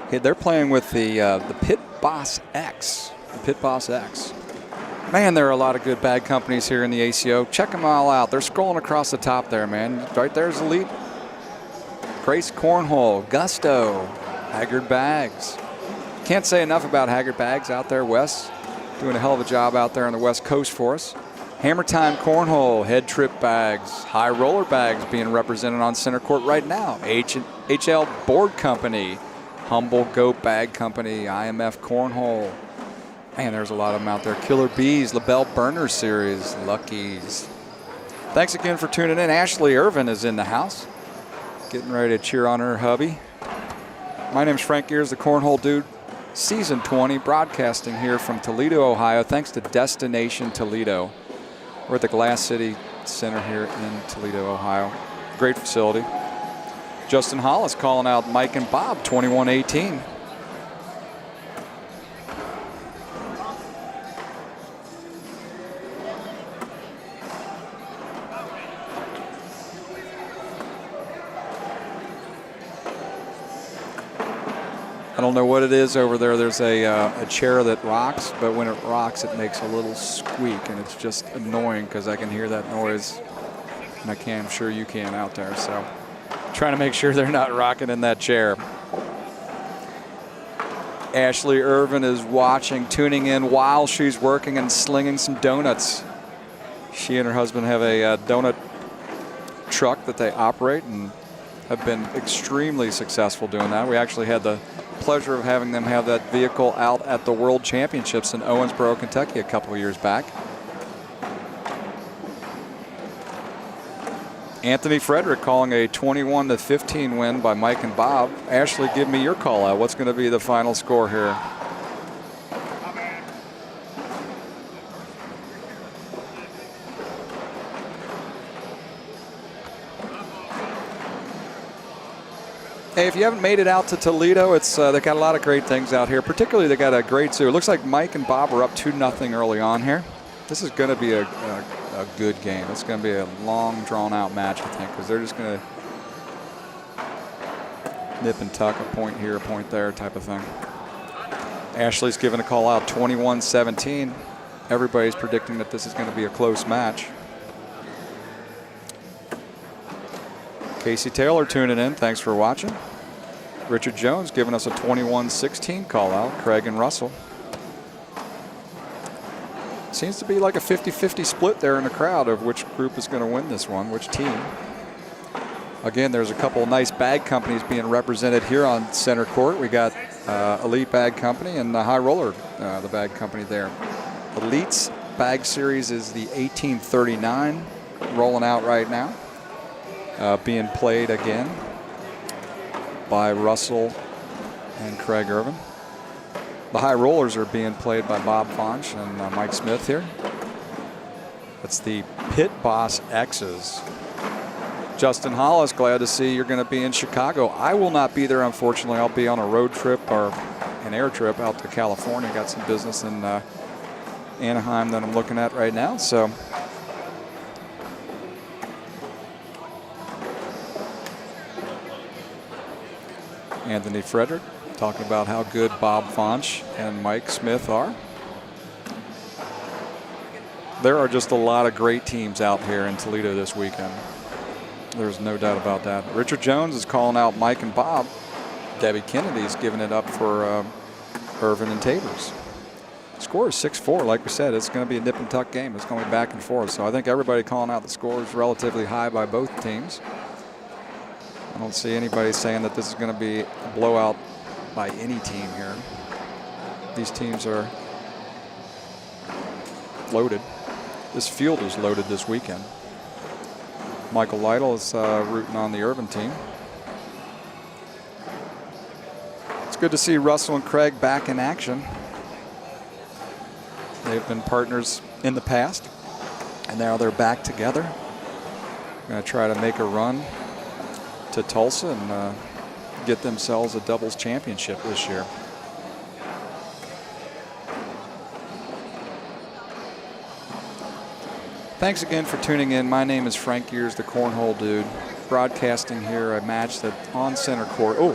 Okay, they're playing with the Pit Boss X. The Pit Boss X. Man, there are a lot of good bag companies here in the ACO. Check them all out. They're scrolling across the top there, man. Right there's Elite. Grace Cornhole, Gusto, Haggard Bags. Can't say enough about Haggard Bags out there, Wes. Doing a hell of a job out there on the West Coast for us. Hammer Time Cornhole, Head Trip Bags, High Roller Bags being represented on center court right now. HL Board Company, Humble Goat Bag Company, IMF Cornhole. Man, there's a lot of them out there. Killer Bees, LaBelle Burner Series, Luckies. Thanks again for tuning in. Ashley Irvin is in the house, getting ready to cheer on her hubby. My name's Frank Gears, the Cornhole Dude. Season 20, broadcasting here from Toledo, Ohio, thanks to Destination Toledo. We're at the Glass City Center here in Toledo, Ohio. Great facility. Justin Hollis calling out Mike and Bob, 21-18. I don't know what it is over there. There's a chair that rocks, but when it rocks, it makes a little squeak, and it's just annoying because I can hear that noise, and I'm sure you can out there. So trying to make sure they're not rocking in that chair. Ashley Irvin is watching, tuning in while she's working and slinging some donuts. She and her husband have a donut truck that they operate and have been extremely successful doing that. We actually had the pleasure of having them have that vehicle out at the World Championships in Owensboro, Kentucky a couple of years back. Anthony Frederick calling a 21-15 win by Mike and Bob. Ashley, give me your call out. What's going to be the final score here? Hey, if you haven't made it out to Toledo, it's they got a lot of great things out here. Particularly, they got a great zoo. It looks like Mike and Bob are up 2-0 early on here. This is going to be a good game. It's going to be a long, drawn-out match, I think, because they're just going to nip and tuck, a point here, a point there type of thing. Ashley's giving a call out, 21-17. Everybody's predicting that this is going to be a close match. Casey Taylor tuning in. Thanks for watching. Richard Jones giving us a 21-16 call out. Craig and Russell. Seems to be like a 50-50 split there in the crowd of which group is going to win this one, which team. Again, there's a couple nice bag companies being represented here on center court. We got Elite Bag Company and the High Roller, the bag company there. Elite's bag series is the 1839 rolling out right now. Being played again by Russell and Craig Irvin. The high rollers are being played by Bob Vonch and Mike Smith here. That's the Pit Boss X's. Justin Hollis, glad to see you're going to be in Chicago. I will not be there, unfortunately. I'll be on a road trip or an air trip out to California. Got some business in Anaheim that I'm looking at right now. So Anthony Frederick talking about how good Bob Vonch and Mike Smith are. There are just a lot of great teams out here in Toledo this weekend. There's no doubt about that. Richard Jones is calling out Mike and Bob. Debbie Kennedy's giving it up for Irvin and Tabers. Score is 6-4. Like we said, it's going to be a nip and tuck game. It's going to be back and forth. So I think everybody calling out the score is relatively high by both teams. I don't see anybody saying that this is going to be a blowout by any team here. These teams are loaded. This field is loaded this weekend. Michael Lytle is rooting on the Irvin team. It's good to see Russell and Craig back in action. They've been partners in the past, and now they're back together. Going to try to make a run to Tulsa and get themselves a doubles championship this year. Thanks again for tuning in. My name is Frank Gears, the Cornhole Dude, broadcasting here a match that on center court. Oh,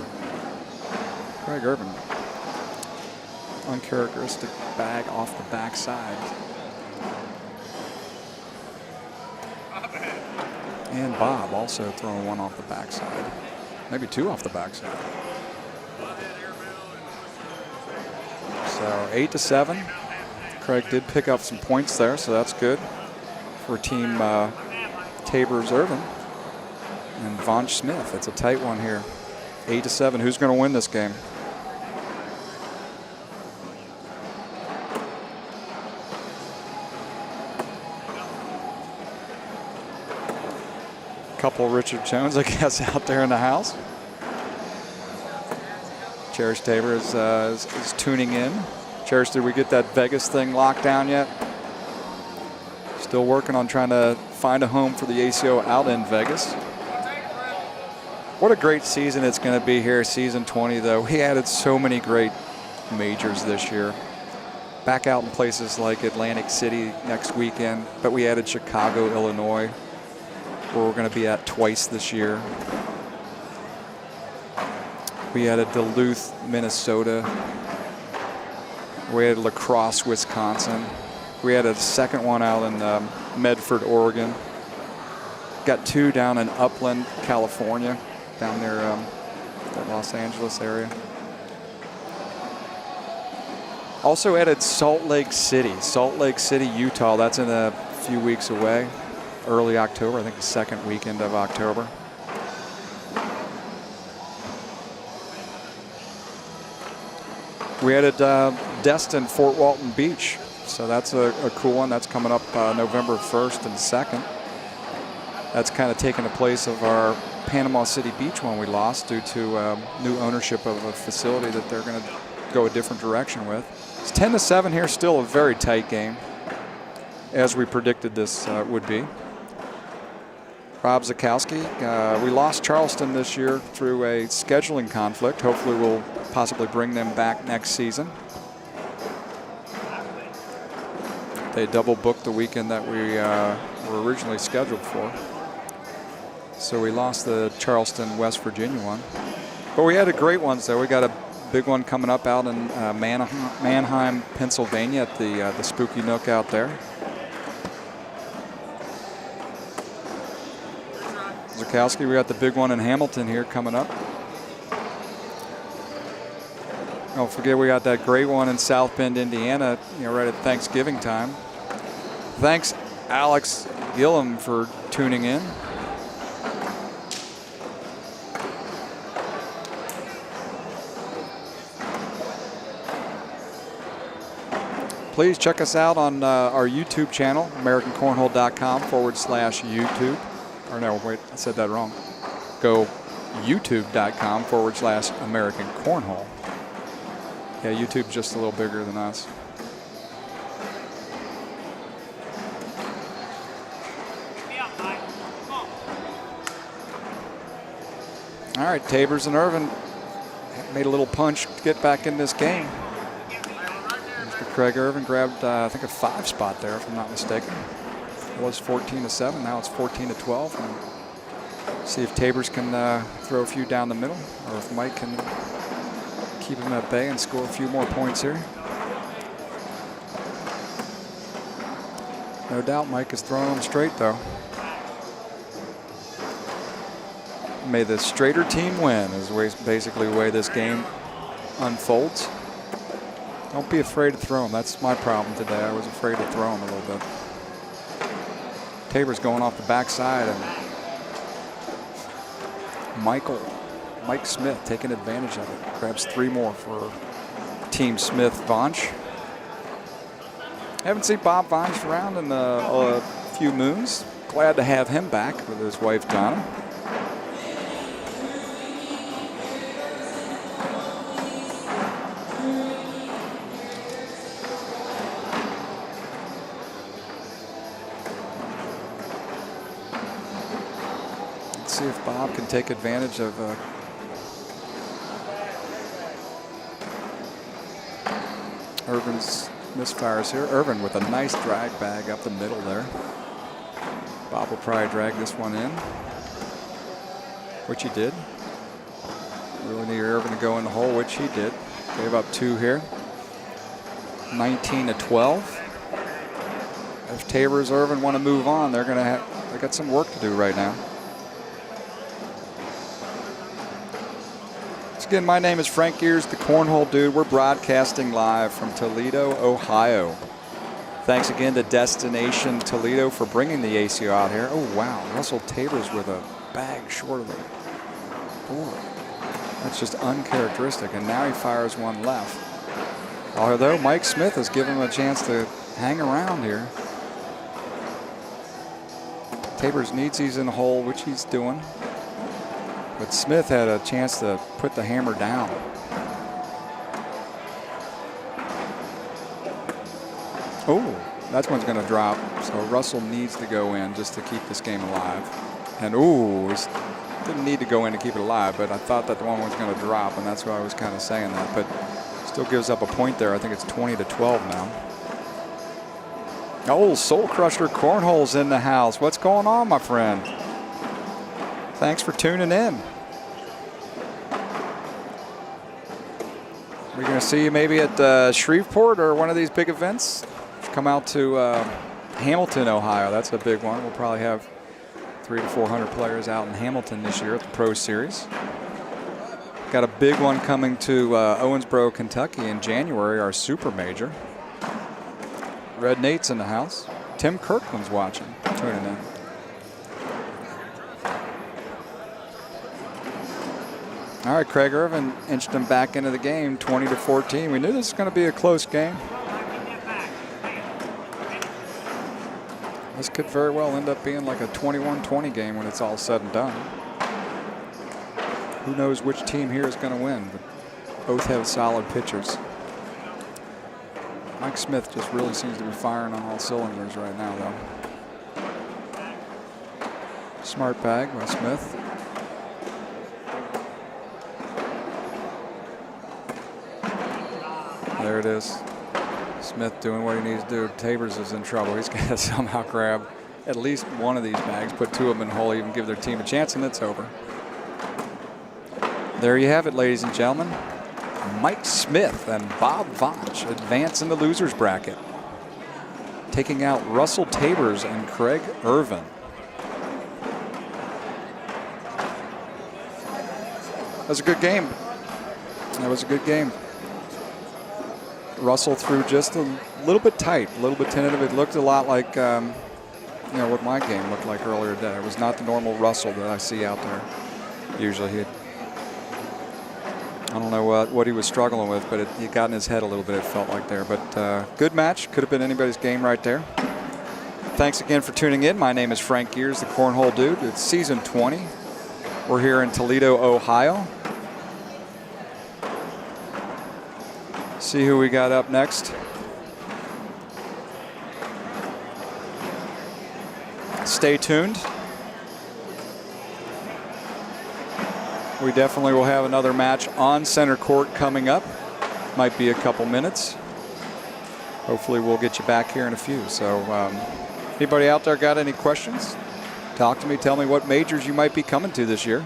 Craig Irvin. Uncharacteristic bag off the backside. And Bob also throwing one off the backside. Maybe two off the backside. So 8-7. Craig did pick up some points there, so that's good for Team Tabers Irvin and Von Smith. It's a tight one here. 8-7. Who's going to win this game? Couple Richard Jones, I guess, out there in the house. Cherish Tabor is tuning in. Cherish, did we get that Vegas thing locked down yet? Still working on trying to find a home for the ACO out in Vegas. What a great season it's going to be here, season 20, though. We added so many great majors this year. Back out in places like Atlantic City next weekend, but we added Chicago, Illinois, where we're going to be at twice this year. We added Duluth, Minnesota. We had La Crosse, Wisconsin. We had a second one out in Medford, Oregon. Got two down in Upland, California, down near the Los Angeles area. Also added Salt Lake City, Utah. That's in a few weeks away, early October, I think the second weekend of October. We added Destin, Fort Walton Beach. So that's a cool one. That's coming up November 1st and 2nd. That's kind of taking the place of our Panama City Beach one we lost due to new ownership of a facility that they're going to go a different direction with. It's 10-7 here, still a very tight game, as we predicted this would be. Rob Zakowski, we lost Charleston this year through a scheduling conflict. Hopefully we'll possibly bring them back next season. They double booked the weekend that we were originally scheduled for. So we lost the Charleston, West Virginia one. But we had a great one, so we got a big one coming up out in Manheim, Pennsylvania at the Spooky Nook out there. Zakowski, we got the big one in Hamilton here coming up. Don't forget we got that great one in South Bend, Indiana, right at Thanksgiving time. Thanks, Alex Gillum, for tuning in. Please check us out on our YouTube channel, AmericanCornhole.com/YouTube. Or no, wait, I said that wrong. Go YouTube.com/American Cornhole. Yeah, YouTube's just a little bigger than us. All right, Tabers and Irvin made a little punch to get back in this game. Mr. Craig Irvin grabbed, I think, a 5 spot there, if I'm not mistaken. It was 14-7, now it's 14-12. And see if Tabers can throw a few down the middle, or if Mike can keep him at bay and score a few more points here. No doubt Mike is throwing them straight, though. May the straighter team win is basically the way this game unfolds. Don't be afraid to throw them. That's my problem today. I was afraid to throw them a little bit. Tabor's going off the backside, and Mike Smith taking advantage of it. Grabs 3 more for Team Smith-Vonch. Haven't seen Bob Vonch around in a few moons. Glad to have him back with his wife Donna. Let's see if Bob can take advantage of Irvin's misfires here. Irvin with a nice drag bag up the middle there. Bob will probably drag this one in, which he did. Really need Irvin to go in the hole, which he did. Gave up 2 here. 19-12. If Tabor's Irvin want to move on, they got some work to do right now. Again, my name is Frank Gears, the Cornhole Dude. We're broadcasting live from Toledo, Ohio. Thanks again to Destination Toledo for bringing the ACO out here. Oh, wow. Russell Tabor's with a bag short of the board. That's just uncharacteristic. And now he fires one left. Although Mike Smith has given him a chance to hang around here. Tabor's needs he's in the hole, which he's doing. But Smith had a chance to put the hammer down. Oh, that one's going to drop. So Russell needs to go in just to keep this game alive. And ooh, didn't need to go in to keep it alive, but I thought that the one was going to drop, and that's why I was kind of saying that. But still gives up a point there. I think it's 20-12 now. Oh, Soul Crusher Cornhole's in the house. What's going on, my friend? Thanks for tuning in. We're going to see you maybe at Shreveport or one of these big events. Come out to Hamilton, Ohio. That's a big one. We'll probably have 300 to 400 players out in Hamilton this year at the Pro Series. Got a big one coming to Owensboro, Kentucky in January, our Super Major. Red Nate's in the house. Tim Kirkland's watching, tuning in. All right, Craig Irvin inched him back into the game, 20-14. We knew this was going to be a close game. This could very well end up being like a 21-20 game when it's all said and done. Who knows which team here is going to win, but both have solid pitchers. Mike Smith just really seems to be firing on all cylinders right now, though. Smart bag by Smith. There it is. Smith doing what he needs to do. Tabor's is in trouble. He's got to somehow grab at least one of these bags, put 2 of them in the hole, even give their team a chance, and it's over. There you have it, ladies and gentlemen. Mike Smith and Bob Vonch advance in the losers bracket, taking out Russell Tabor's and Craig Irvin. That was a good game. That was a good game. Russell threw just a little bit tight, a little bit tentative. It looked a lot like you know what my game looked like earlier today. It was not the normal Russell that I see out there. Usually I don't know what he was struggling with, but he got in his head a little bit, it felt like there. But good match. Could have been anybody's game right there. Thanks again for tuning in. My name is Frank Gears, the Cornhole Dude. It's season 20. We're here in Toledo, Ohio. See who we got up next. Stay tuned. We definitely will have another match on center court coming up. Might be a couple minutes. Hopefully we'll get you back here in a few. So anybody out there got any questions? Talk to me. Tell me what majors you might be coming to this year.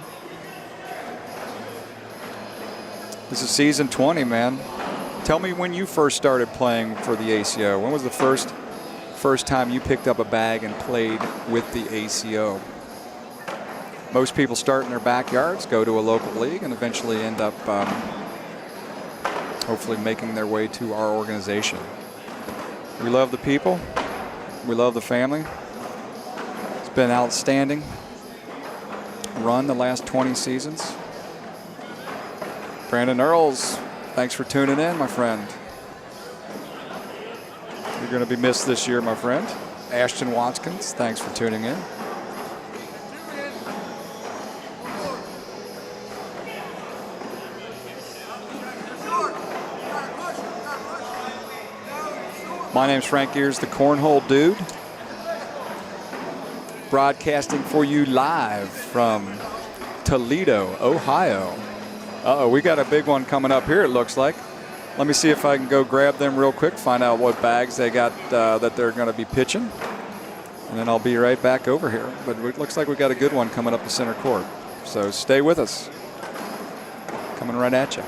This is season 20, man. Tell me when you first started playing for the ACO. When was the first time you picked up a bag and played with the ACO? Most people start in their backyards, go to a local league, and eventually end up hopefully making their way to our organization. We love the people. We love the family. It's been an outstanding run the last 20 seasons. Brandon Earls, thanks for tuning in, my friend. You're going to be missed this year, my friend. Ashton Watkins, thanks for tuning in. My name's Frank Gears, the Cornhole Dude. Broadcasting for you live from Toledo, Ohio. Uh-oh, we got a big one coming up here, it looks like. Let me see if I can go grab them real quick, find out what bags they got that they're going to be pitching. And then I'll be right back over here. But it looks like we got a good one coming up the center court. So stay with us. Coming right at you.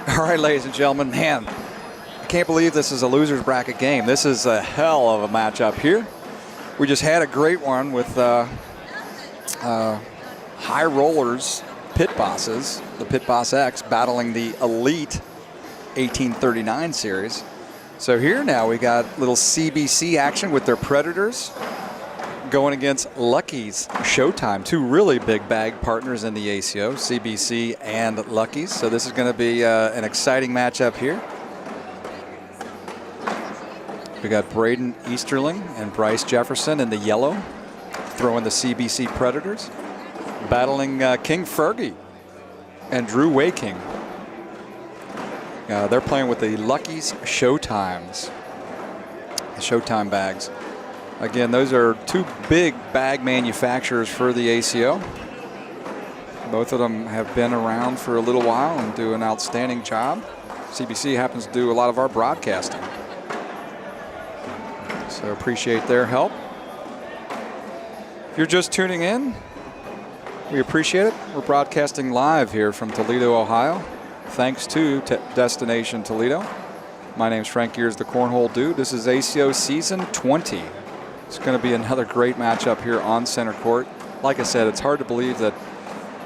All right, ladies and gentlemen, man, I can't believe this is a loser's bracket game. This is a hell of a matchup here. We just had a great one with high rollers, pit bosses, the Pit Boss X battling the elite 1839 series. So here now we got little CBC action with their Predators going against Lucky's Showtime, two really big bag partners in the ACO, CBC and Lucky's. So this is going to be an exciting matchup here. We got Braden Easterling and Bryce Jefferson in the yellow, throwing the CBC Predators, battling King Fergie and Drew Wayking. They're playing with the Lucky's Showtimes, the Showtime bags. Again, those are two big bag manufacturers for the ACO. Both of them have been around for a little while and do an outstanding job. CBC happens to do a lot of our broadcasting. So appreciate their help. If you're just tuning in, we appreciate it. We're broadcasting live here from Toledo, Ohio. Thanks to Destination Toledo. My name's Frank Gears, the Cornhole Dude. This is ACO Season 20. It's going to be another great matchup here on center court. Like I said, it's hard to believe that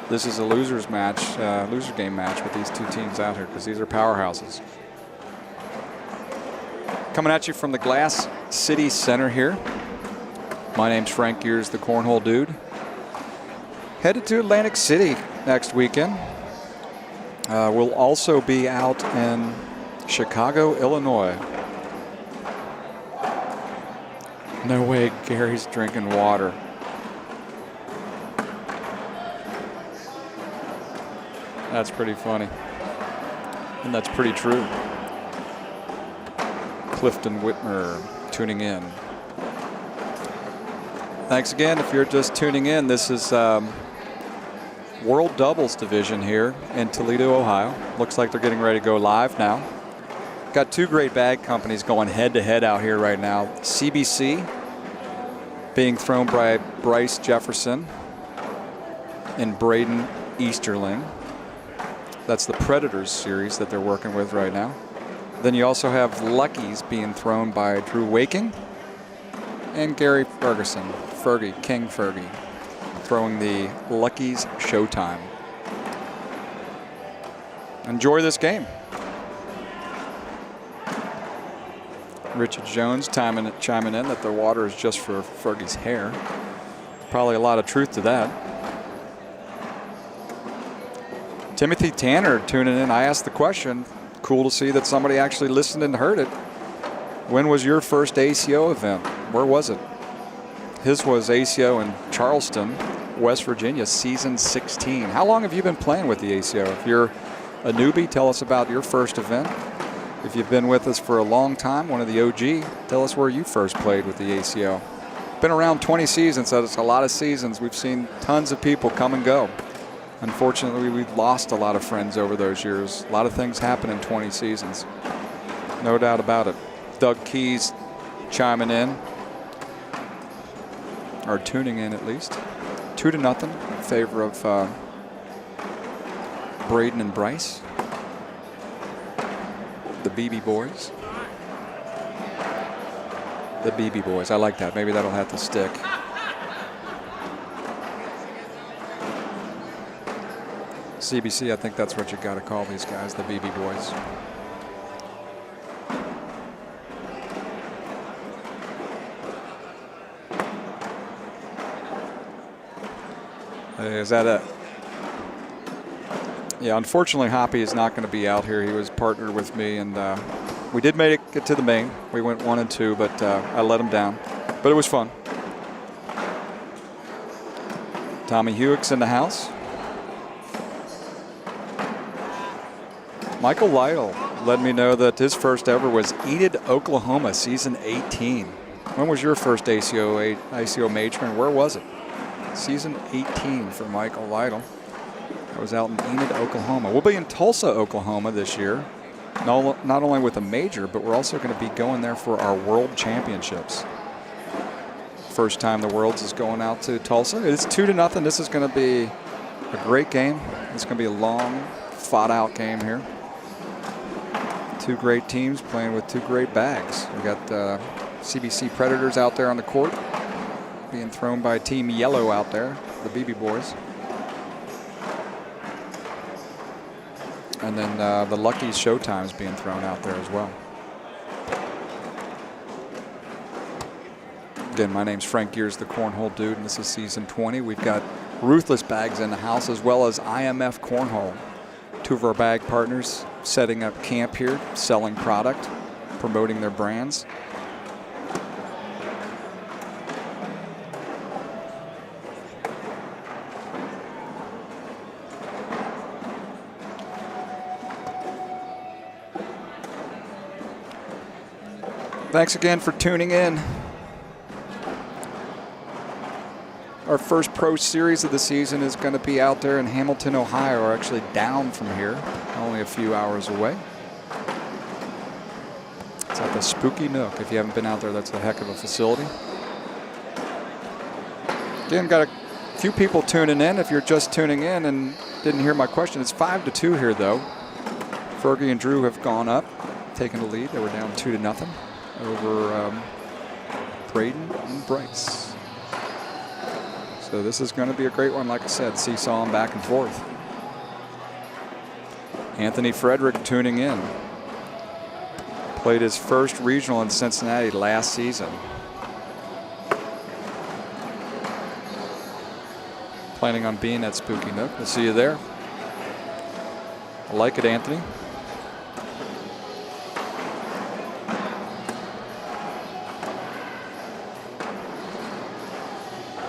this is a loser's match, loser game match with these two teams out here, because these are powerhouses. Coming at you from the Glass City Center here. My name's Frank Gears, the Cornhole Dude. Headed to Atlantic City next weekend. We'll also be out in Chicago, Illinois. No way Gary's drinking water. That's pretty funny. And that's pretty true. Clifton Whitmer tuning in. Thanks again. If you're just tuning in, this is World Doubles Division here in Toledo, Ohio. Looks like they're getting ready to go live now. Got two great bag companies going head-to-head out here right now. CBC being thrown by Bryce Jefferson and Braden Easterling. That's the Predators series that they're working with right now. Then you also have Lucky's being thrown by Drew Waking and Gary Ferguson, King Fergie, throwing the Lucky's Showtime. Enjoy this game. Richard Jones chiming in that the water is just for Fergie's hair. Probably a lot of truth to that. Timothy Tanner tuning in. I asked the question. Cool to see that somebody actually listened and heard it. When was your first ACO event? Where was it? His was ACO in Charleston, West Virginia, season 16. How long have you been playing with the ACO? If you're a newbie, tell us about your first event. If you've been with us for a long time, one of the OG, tell us where you first played with the ACO. Been around 20 seasons, so it's a lot of seasons. We've seen tons of people come and go. Unfortunately, we've lost a lot of friends over those years. A lot of things happen in 20 seasons. No doubt about it. Doug Keys chiming in, or tuning in at least. 2-0 in favor of Braden and Bryce. The BB Boys. The BB Boys. I like that. Maybe that'll have to stick. CBC, I think that's what you got to call these guys, the BB Boys. Is that it? Yeah, unfortunately, Hoppy is not going to be out here. He was partnered with me, and we did make it to the main. We went 1 and 2, but I let him down. But it was fun. Tommy Hewick's in the house. Michael Lytle let me know that his first ever was Enid, Oklahoma, season 18. When was your first ACO major, and where was it? Season 18 for Michael Lytle. I was out in Enid, Oklahoma. We'll be in Tulsa, Oklahoma this year. Not only with a major, but we're also going to be going there for our World Championships. First time the Worlds is going out to Tulsa. It's 2-0. This is going to be a great game. It's going to be a long, fought-out game here. Two great teams playing with two great bags. We got CBC Predators out there on the court, being thrown by Team Yellow out there, the BB Boys. And then the Lucky's Showtime is being thrown out there as well. Again, my name's Frank Gears, the Cornhole Dude, and this is season 20. We've got Ruthless Bags in the house, as well as IMF Cornhole. Two of our bag partners setting up camp here, selling product, promoting their brands. Thanks again for tuning in. Our first pro series of the season is going to be out there in Hamilton, Ohio, or actually down from here, only a few hours away. It's at the Spooky Nook. If you haven't been out there, that's a heck of a facility. Again, got a few people tuning in. If you're just tuning in and didn't hear my question, it's 5-2 here, though. Fergie and Drew have gone up, taken the lead. They were down 2-0 over Braden and Bryce. So this is going to be a great one, like I said, seesawing back and forth. Anthony Frederick tuning in. Played his first regional in Cincinnati last season. Planning on being at Spooky Nook. We'll see you there. I like it, Anthony.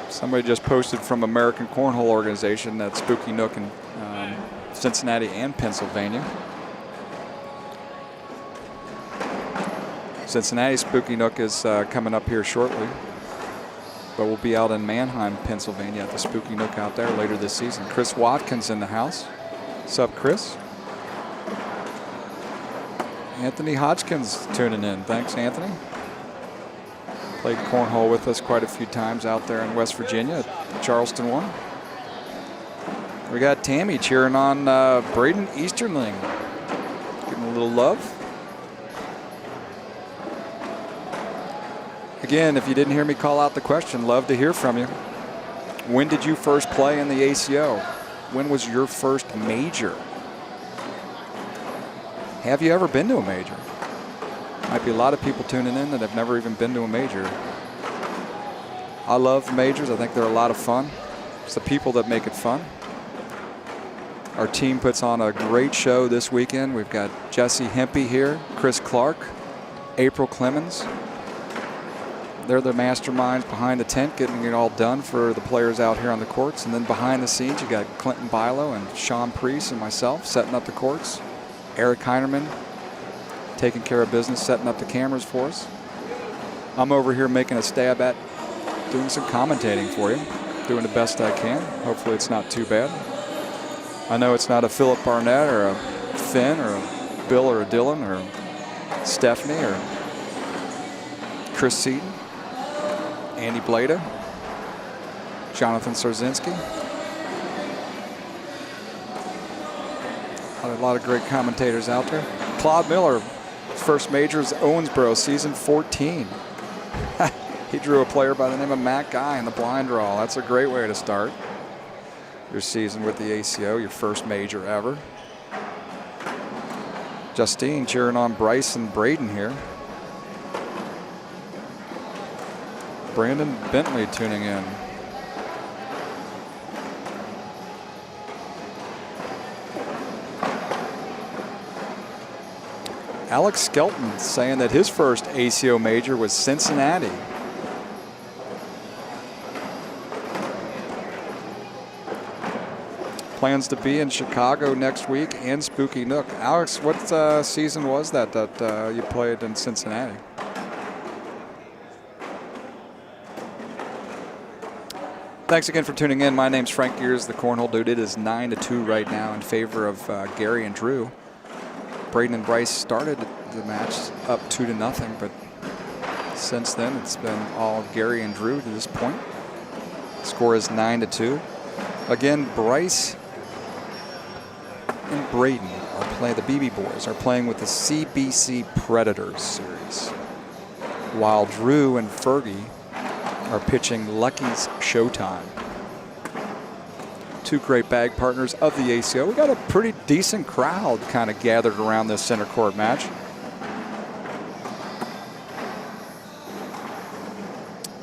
Somebody just posted from American Cornhole Organization at Spooky Nook in Cincinnati and Pennsylvania. Cincinnati Spooky Nook is coming up here shortly. But we'll be out in Manheim, Pennsylvania at the Spooky Nook out there later this season. Chris Watkins in the house. What's up, Chris? Anthony Hodgkins tuning in. Thanks, Anthony. Played cornhole with us quite a few times out there in West Virginia at Charleston 1. We got Tammy cheering on Braden Easterling. Getting a little love. Again, if you didn't hear me call out the question, love to hear from you. When did you first play in the ACO? When was your first major? Have you ever been to a major? Might be a lot of people tuning in that have never even been to a major. I love majors. I think they're a lot of fun. It's the people that make it fun. Our team puts on a great show this weekend. We've got Jesse Hempy here, Chris Clark, April Clemens. They're the masterminds behind the tent, getting it all done for the players out here on the courts. And then behind the scenes, you got Clinton Bilo and Sean Priest and myself setting up the courts. Eric Heinerman taking care of business, setting up the cameras for us. I'm over here making a stab at doing some commentating for you, doing the best I can. Hopefully it's not too bad. I know it's not a Philip Barnett or a Finn or a Bill or a Dylan or Stephanie or Chris Seaton, Andy Blada, Jonathan Sarzinski. A lot of great commentators out there. Claude Miller, first major is Owensboro, season 14. He drew a player by the name of Matt Guy in the blind draw. That's a great way to start your season with the ACO, your first major ever. Justine cheering on Bryce and Braden here. Brandon Bentley tuning in. Alex Skelton saying that his first ACO major was Cincinnati. Plans to be in Chicago next week and Spooky Nook. Alex, what season was that you played in Cincinnati? Thanks again for tuning in. My name's Frank Gears, the Cornhole Dude. It is 9-2 right now in favor of Gary and Drew. Braden and Bryce started the match up 2-0, but since then it's been all Gary and Drew to this point. Score is 9-2. Again, Bryce and Braden are playing, the BB Boys are playing with the CBC Predators series, while Drew and Fergie are pitching Lucky's Showtime. Two great bag partners of the ACO. We got a pretty decent crowd kind of gathered around this center court match.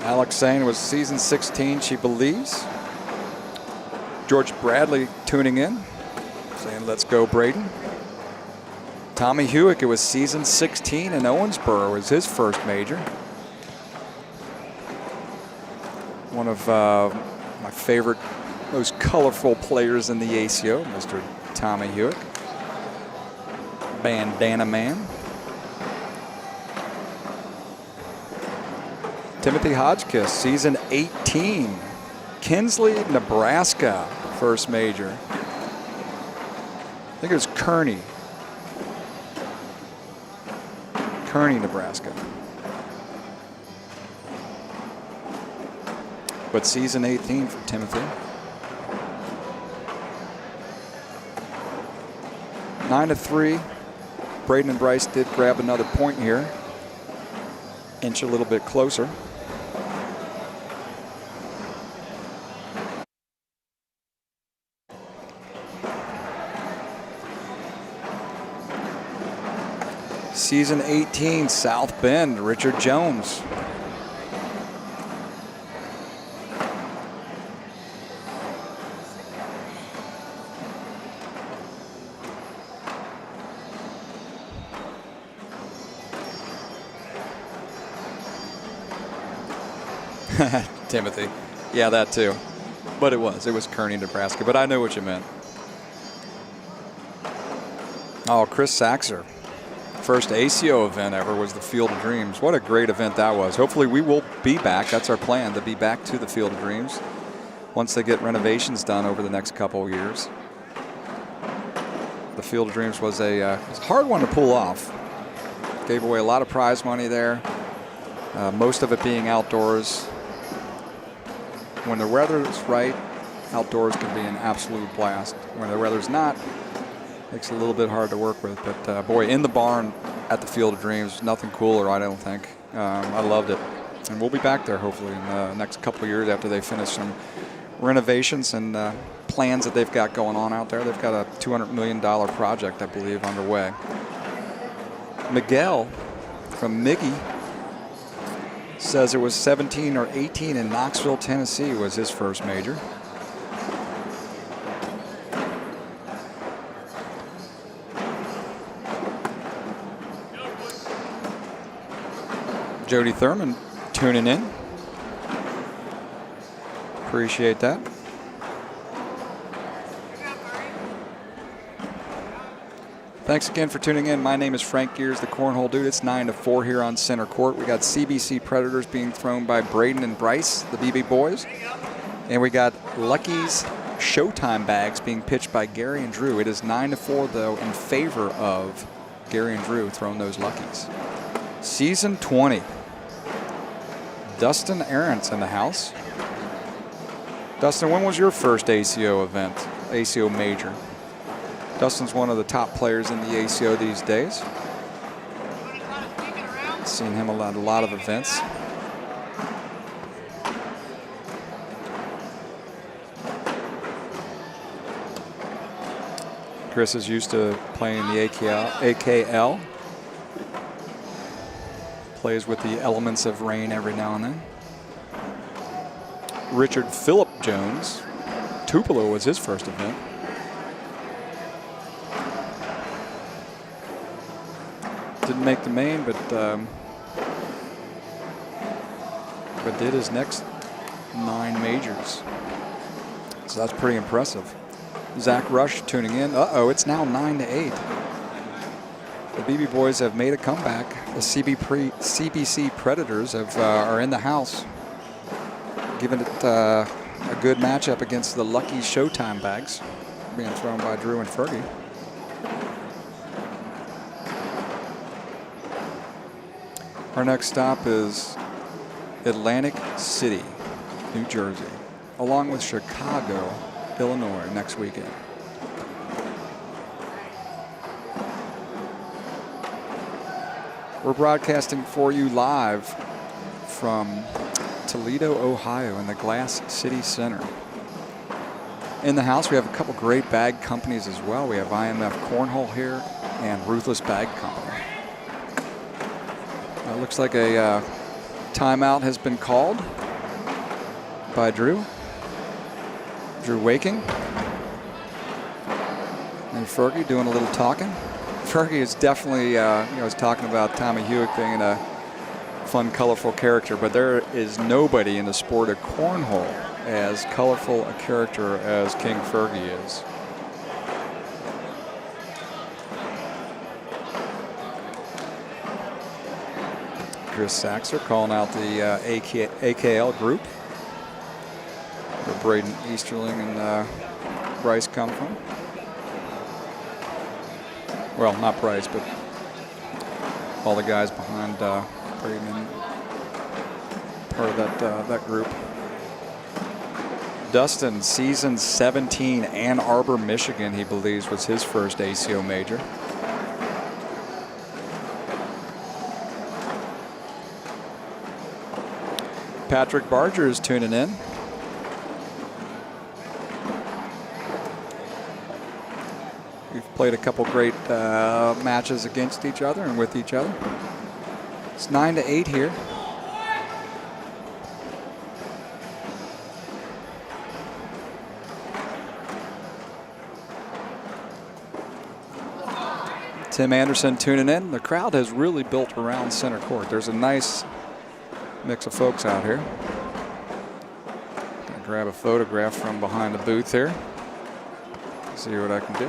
Alex saying it was season 16, she believes. George Bradley tuning in, saying let's go Braden. Tommy Hewitt, it was season 16 in Owensboro, was his first major. One of my favorite, most colorful players in the ACO, Mr. Tommy Hewitt. Bandana Man. Timothy Hodgkiss, season 18. Kinsley, Nebraska, first major. I think it was Kearney. Kearney, Nebraska. But season 18 for Timothy. 9-3. Braden and Bryce did grab another point here. Inch a little bit closer. Season 18, South Bend, Richard Jones. Timothy. Yeah, that too. But it was Kearney, Nebraska. But I know what you meant. Oh, Chris Saxer. First ACO event ever was the Field of Dreams. What a great event that was. Hopefully we will be back. That's our plan, to be back to the Field of Dreams once they get renovations done over the next couple of years. The Field of Dreams was a hard one to pull off. Gave away a lot of prize money there. Most of it being outdoors. When the weather's right, outdoors can be an absolute blast. When the weather's not, makes it a little bit hard to work with. But boy, in the barn at the Field of Dreams, nothing cooler, I don't think. I loved it. And we'll be back there hopefully in the next couple of years after they finish some renovations and plans that they've got going on out there. They've got a $200 million project, I believe, underway. Miguel from Miggy says it was 17 or 18 in Knoxville, Tennessee was his first major. Jody Thurman tuning in. Appreciate that. Thanks again for tuning in. My name is Frank Gears, the Cornhole Dude. It's 9 to 4 here on center court. We got CBC Predators being thrown by Braden and Bryce, the BB boys. And we got Lucky's Showtime bags being pitched by Gary and Drew. It is 9 to 4 though in favor of Gary and Drew throwing those Luckies. Season 20. Dustin Arendt's in the house. Dustin, when was your first ACO event, ACO major? Dustin's one of the top players in the ACO these days. Seen him a lot of events. Chris is used to playing the AKL. Plays with the elements of rain every now and then. Richard Phillip Jones. Tupelo was his first event. Didn't make the main, but did his next 9 majors. So that's pretty impressive. Zach Rush tuning in. Uh-oh, it's now 9 to 8. The BB boys have made a comeback. The CBC Predators are in the house, giving it a good matchup against the Lucky Showtime bags being thrown by Drew and Fergie. Our next stop is Atlantic City, New Jersey, along with Chicago, Illinois next weekend. We're broadcasting for you live from Toledo, Ohio in the Glass City Center. In the house, we have a couple great bag companies as well. We have IMF Cornhole here and Ruthless Bag Company. It looks like a timeout has been called by Drew. Drew waking. And Fergie doing a little talking. Fergie is definitely, was talking about Tommy Hewitt being a fun, colorful character, but there is nobody in the sport of cornhole as colorful a character as King Fergie is. Chris Saxer calling out the AKL group, where Braden Easterling and Bryce come from. Well, not Bryce, but all the guys behind Braden and part of that group. Dustin, season 17, Ann Arbor, Michigan, he believes was his first ACO major. Patrick Barger is tuning in. We've played a couple great matches against each other and with each other. It's 9 to 8 here. Tim Anderson tuning in. The crowd has really built around center court. There's a nice mix of folks out here. Gonna grab a photograph from behind the booth here. See what I can do.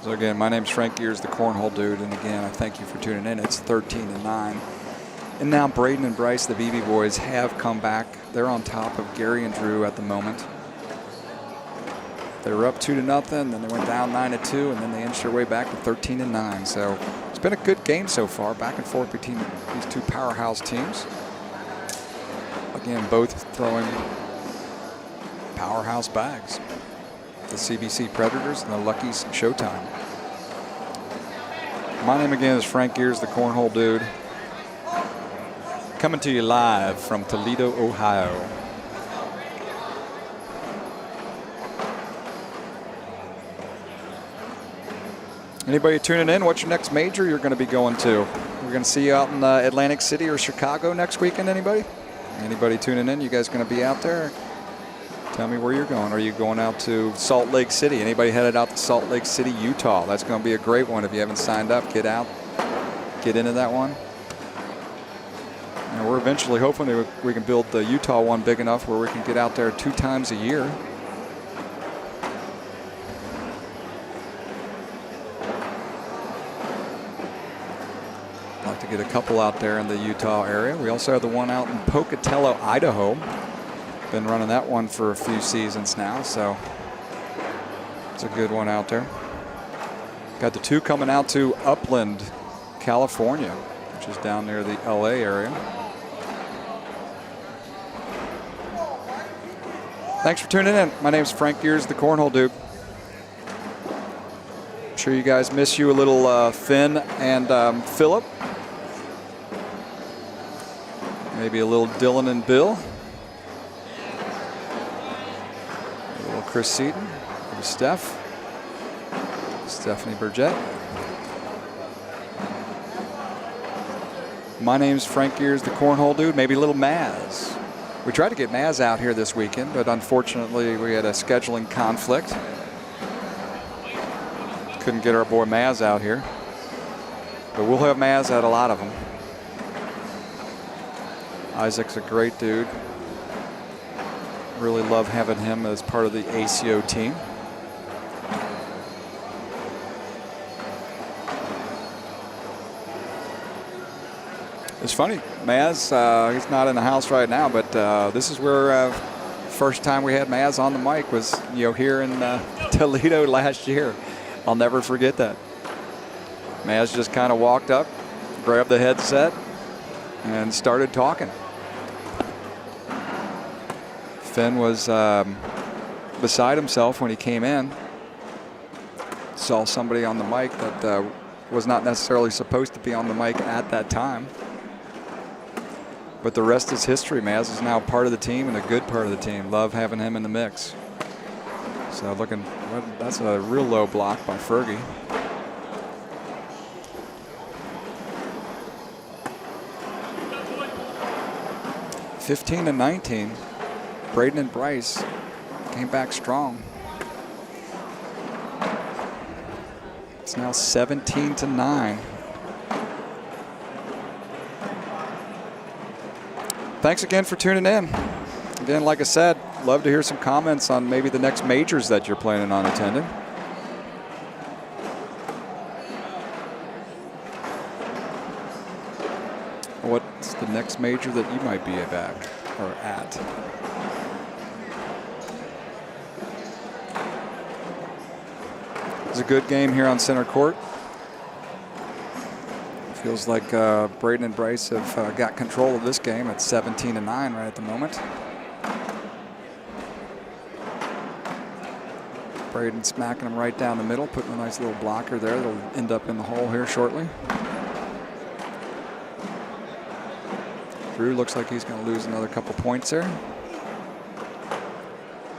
So again, my name's Frank Gears, the Cornhole Dude, and again, I thank you for tuning in. It's 13-9. And now Braden and Bryce, the BB boys, have come back. They're on top of Gary and Drew at the moment. They were up 2-0, then they went down 9-2, and then they inched their way back to 13-9. So it's been a good game so far, back and forth between these two powerhouse teams. Again, both throwing powerhouse bags. The CBC Predators and the Lucky's Showtime. My name again is Frank Gears, the Cornhole Dude. Coming to you live from Toledo, Ohio. Anybody tuning in? What's your next major you're going to be going to? We're going to see you out in Atlantic City or Chicago next weekend, anybody? Anybody tuning in? You guys going to be out there? Tell me where you're going. Are you going out to Salt Lake City? Anybody headed out to Salt Lake City, Utah? That's going to be a great one. If you haven't signed up, get out, get into that one. And we're eventually hoping that we can build the Utah one big enough where we can get out there 2 times a year. I'd like to get a couple out there in the Utah area. We also have the one out in Pocatello, Idaho. Been running that one for a few seasons now, so it's a good one out there. Got the 2 coming out to Upland, California, which is down near the LA area. Thanks for tuning in. My name's Frank Gears, the Cornhole Dude. I'm sure you guys miss you a little Finn and Philip. Maybe a little Dylan and Bill. Chris Seaton, Steph, Stephanie Burgett. My name's Frank Gears, the Cornhole Dude. Maybe a little Maz. We tried to get Maz out here this weekend, but unfortunately we had a scheduling conflict. Couldn't get our boy Maz out here. But we'll have Maz at a lot of them. Isaac's a great dude. Really love having him as part of the ACO team. It's funny, Maz, he's not in the house right now, but this is where first time we had Maz on the mic was, here in Toledo last year. I'll never forget that. Maz just kind of walked up, grabbed the headset, and started talking. Finn was beside himself when he came in. Saw somebody on the mic that was not necessarily supposed to be on the mic at that time. But the rest is history. Maz is now part of the team and a good part of the team. Love having him in the mix. So that's a real low block by Fergie. (15-19). Braden and Bryce came back strong. It's now 17-9. Thanks again for tuning in. Again, like I said, love to hear some comments on maybe the next majors that you're planning on attending. What's the next major that you might be at? It's a good game here on center court. Feels like Braden and Bryce have got control of this game at 17-9 right at the moment. Braden smacking them right down the middle, putting a nice little blocker there that'll end up in the hole here shortly. Drew looks like he's going to lose another couple points there.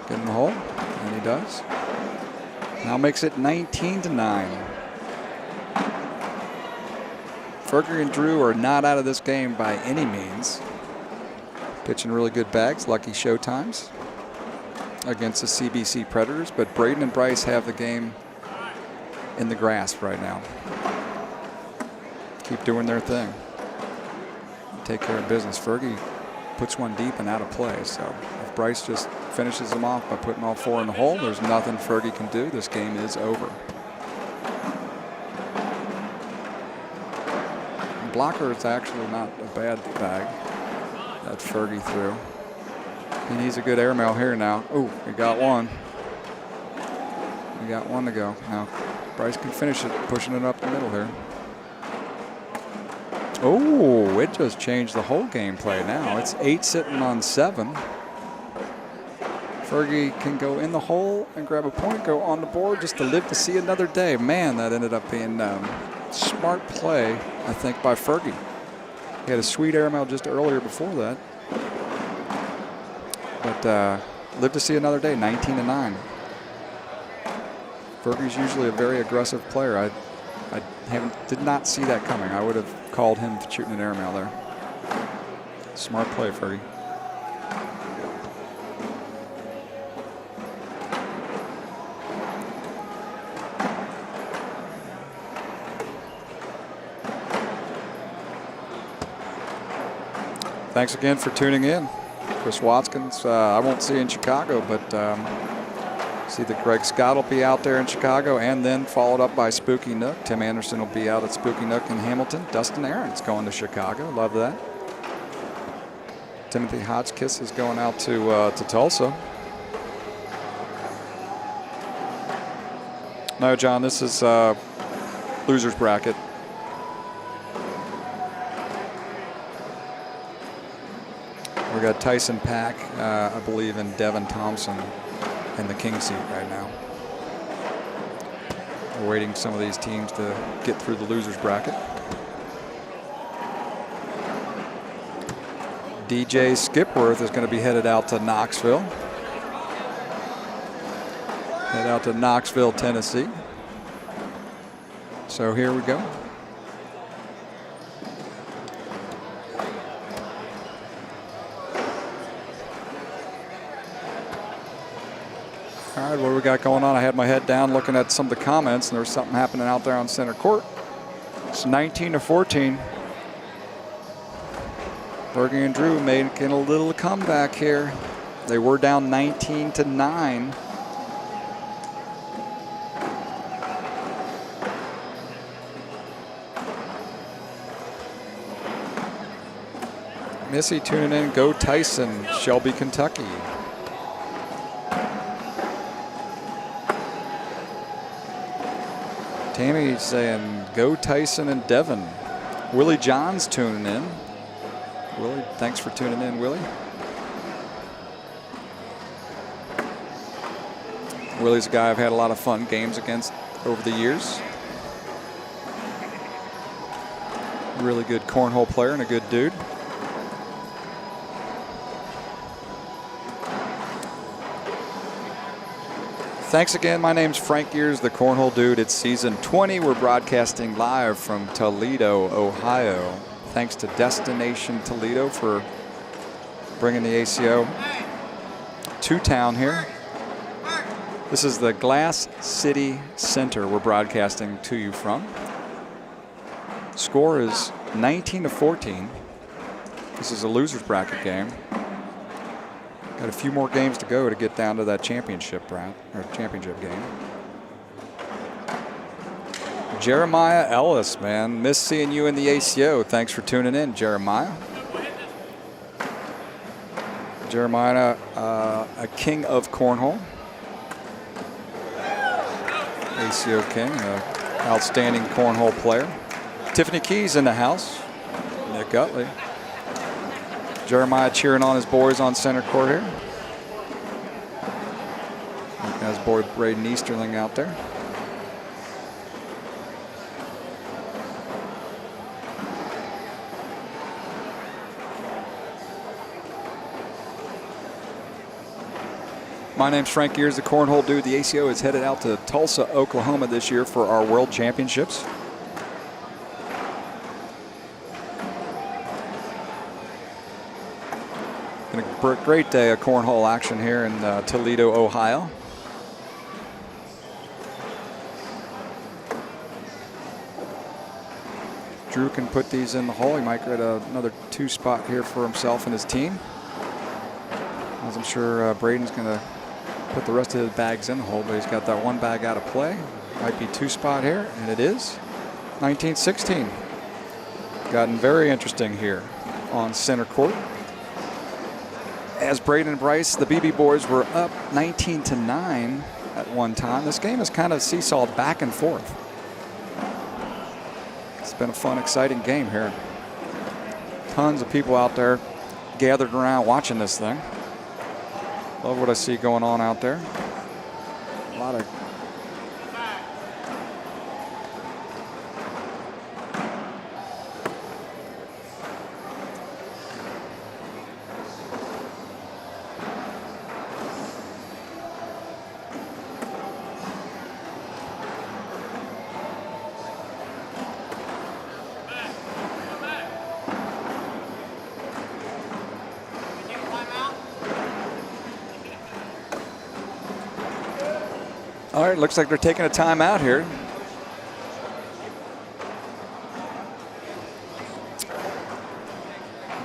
Get in the hole, and he does. Now makes it 19-9. Fergie and Drew are not out of this game by any means. Pitching really good bags, lucky showtimes against the CBC Predators, but Braden and Bryce have the game in the grasp right now. Keep doing their thing. Take care of business. Fergie puts one deep and out of play, so if Bryce just finishes them off by putting all 4 in the hole, there's nothing Fergie can do. This game is over. blocker is actually not a bad bag that Fergie threw. He needs a good airmail here now. Oh, he got one. We got one to go. Now, Bryce can finish it, pushing it up the middle here. Oh, it just changed the whole gameplay now. It's 8 sitting on 7. Fergie can go in the hole and grab a point, go on the board just to live to see another day. Man, that ended up being smart play, I think, by Fergie. He had a sweet airmail just earlier before that. But live to see another day, 19-9. Fergie's usually a very aggressive player. I did not see that coming. I would have called him shooting an airmail there. Smart play, Fergie. Thanks again for tuning in. Chris Watkins, I won't see in Chicago, but see that Greg Scott will be out there in Chicago, and then followed up by Spooky Nook. Tim Anderson will be out at Spooky Nook in Hamilton. Dustin Aaron's going to Chicago. Love that. Timothy Hotchkiss is going out to Tulsa. No, John, this is loser's bracket. We got Tyson Pack, I believe, and Devin Thompson in the king seat right now. We're waiting some of these teams to get through the losers bracket. DJ Skipworth is going to be headed out to Knoxville. Head out to Knoxville, Tennessee. So here we go. All right, what do we got going on? I had my head down looking at some of the comments, and there was something happening out there on center court. It's 19-14. Fergie and Drew making a little comeback here. They were down 19-9. Missy tuning in. Go Tyson, Shelby, Kentucky. Tammy's saying go Tyson and Devin. Willie John's tuning in. Willie, thanks for tuning in, Willie. Willie's a guy I've had a lot of fun games against over the years. Really good cornhole player and a good dude. Thanks again. My name's Frank Gears, the Cornhole Dude. It's season 20. We're broadcasting live from Toledo, Ohio. Thanks to Destination Toledo for bringing the ACO to town here. This is the Glass City Center we're broadcasting to you from. Score is 19-14. This is a loser's bracket game. Got a few more games to go to get down to that championship round or championship game. Jeremiah Ellis, man, miss seeing you in the ACO. Thanks for tuning in, Jeremiah. Jeremiah, a king of cornhole. ACO king, outstanding cornhole player. Tiffany Keys in the house. Nick Utley. Jeremiah cheering on his boys on center court here. Got his boy Braden Easterling out there. My name's Frank Gears, the Cornhole Dude. The ACO is headed out to Tulsa, Oklahoma this year for our World Championships. A great day of cornhole action here in Toledo, Ohio. Drew can put these in the hole. He might get another 2 spot here for himself and his team. As I'm sure Braden's going to put the rest of his bags in the hole, but he's got that 1 bag out of play. Might be 2 spot here, and it is 19-16. gotten very interesting here on center court. As Braden and Bryce, the BB boys, were up 19-9 at one time. This game has kind of seesawed back and forth. It's been a fun, exciting game here. Tons of people out there gathered around watching this thing. Love what I see going on out there. A lot of All right, looks like they're taking a timeout here.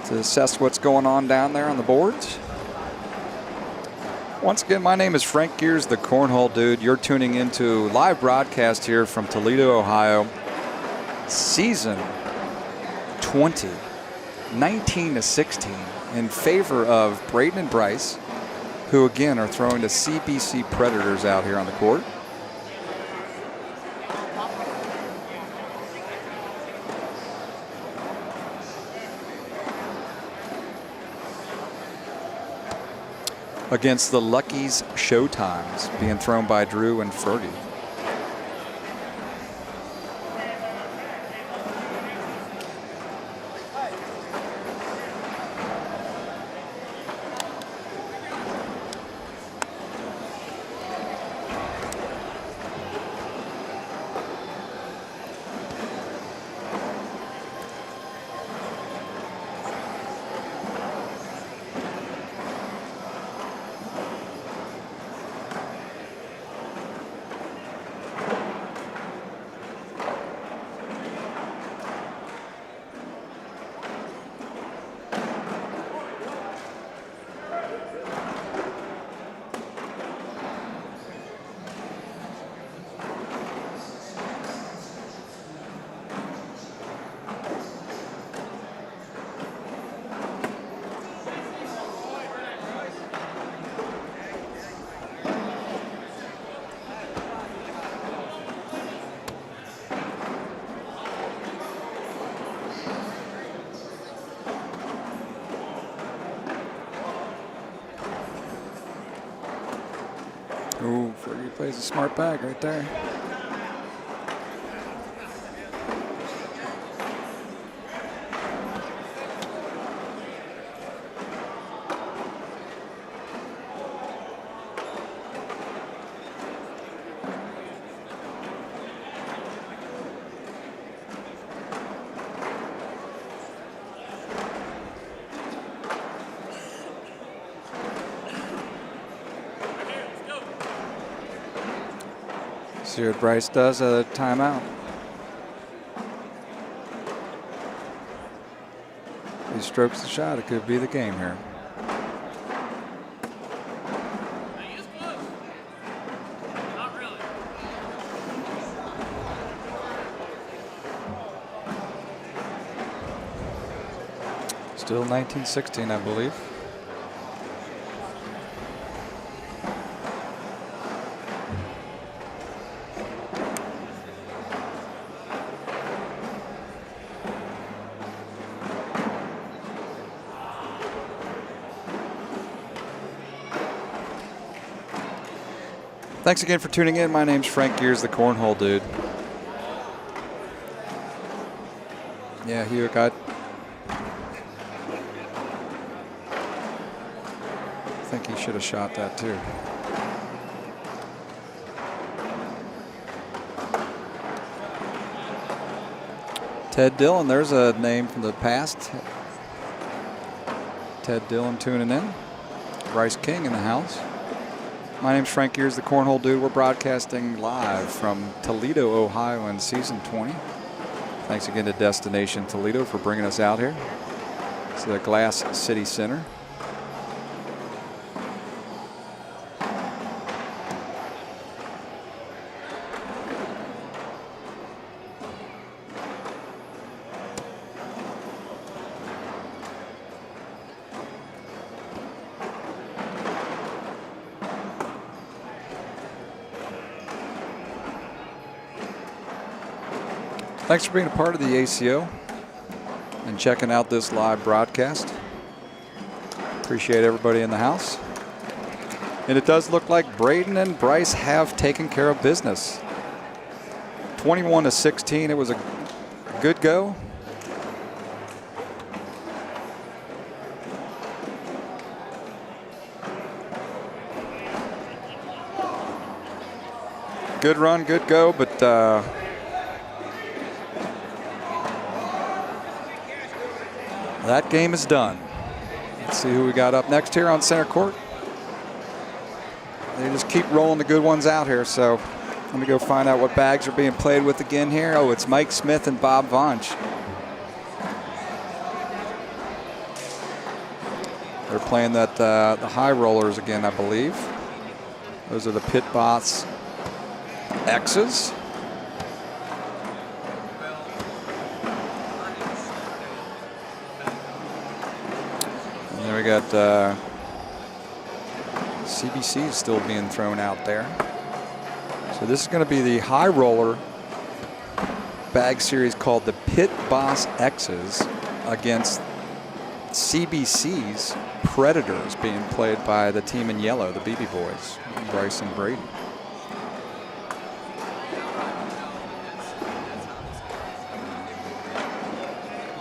To assess what's going on down there on the boards. Once again, my name is Frank Gears, the Cornhole Dude. You're tuning into live broadcast here from Toledo, Ohio. Season 20, 19-16 in favor of Braden and Bryce, who again are throwing the CBC Predators out here on the court. Against the Lucky's Showtimes, being thrown by Drew and Fergie. Ooh, Fergie plays a smart bag right there. See what Bryce does at a timeout. He strokes the shot. It could be the game here. Still 19-16, I believe. Thanks again for tuning in. My name's Frank Gears, the Cornhole Dude. Yeah, Hugh got. I think he should have shot that too. Ted Dillon, there's a name from the past. Ted Dillon tuning in. Bryce King in the house. My name's Frank Gears, the Cornhole Dude. We're broadcasting live from Toledo, Ohio in season 20. Thanks again to Destination Toledo for bringing us out here. It's the Glass City Center. Thanks for being a part of the ACO and checking out this live broadcast. Appreciate everybody in the house. And it does look like Braden and Bryce have taken care of business. 21-16, it was a good go. Good run, good go, but that game is done. Let's see who we got up next here on center court. They just keep rolling the good ones out here, so let me go find out what bags are being played with again here. Oh, it's Mike Smith and Bob Vonch. They're playing that the high rollers again, I believe. Those are the Pit Boss X's. And then we got CBC still being thrown out there. So this is going to be the high roller bag series called the Pit Boss X's against CBC's Predators, being played by the team in yellow, the BB Boys, Bryce and Braden.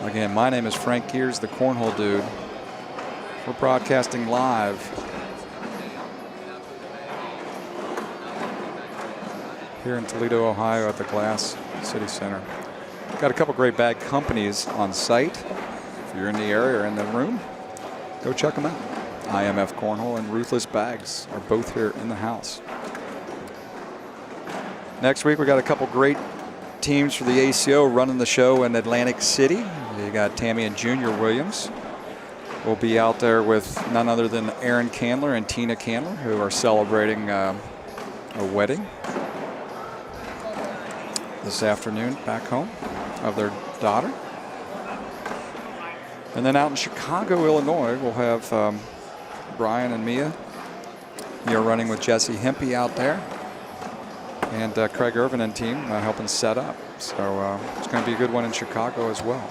Again, my name is Frank Gears, the Cornhole Dude. We're broadcasting live here in Toledo, Ohio at the Glass City Center. Got a couple great bag companies on site. If you're in the area or in the room, go check them out. IMF Cornhole and Ruthless Bags are both here in the house. Next week, we got a couple great teams for the ACO running the show in Atlantic City. You got Tammy and Junior Williams. We'll be out there with none other than Aaron Candler and Tina Candler, who are celebrating a wedding this afternoon back home of their daughter. And then out in Chicago, Illinois, we'll have Brian and Mia. You're running with Jesse Hempy out there. And Craig Irvin and team helping set up. So it's going to be a good one in Chicago as well.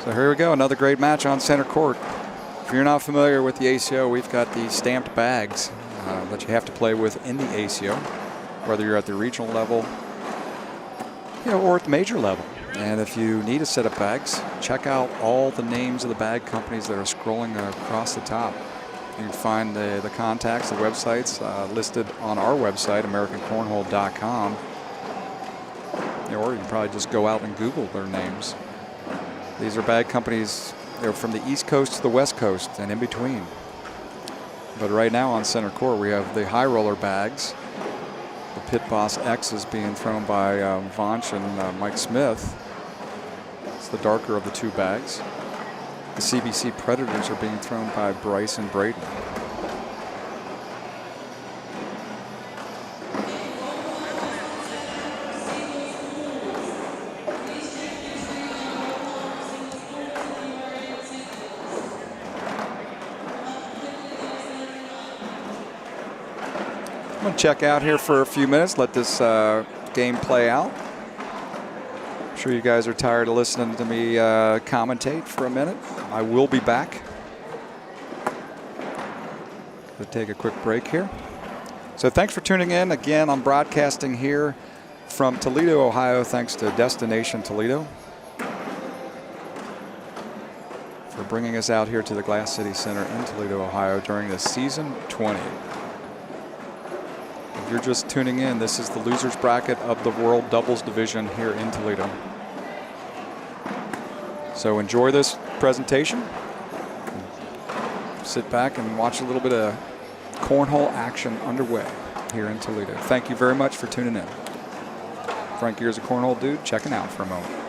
So here we go, another great match on center court. If you're not familiar with the ACO, we've got the stamped bags that you have to play with in the ACO, whether you're at the regional level, or at the major level. And if you need a set of bags, check out all the names of the bag companies that are scrolling across the top. You can find the contacts, the websites listed on our website, AmericanCornhole.com. Or you can probably just go out and Google their names. These are bag companies. They're from the East Coast to the West Coast and in between. But right now on center court, we have the high roller bags. The Pit Boss X is being thrown by Vonch and Mike Smith. It's the darker of the two bags. The CBC Predators are being thrown by Bryce and Braden. I'm going to check out here for a few minutes, let this game play out. I'm sure you guys are tired of listening to me commentate for a minute. I will be back. We'll take a quick break here. So thanks for tuning in. Again, I'm broadcasting here from Toledo, Ohio, thanks to Destination Toledo for bringing us out here to the Glass City Center in Toledo, Ohio during the season 20. If you're just tuning in, this is the losers bracket of the World Doubles Division here in Toledo. So enjoy this presentation. Sit back and watch a little bit of cornhole action underway here in Toledo. Thank you very much for tuning in. Frank Gears, a Cornhole Dude, checking out for a moment.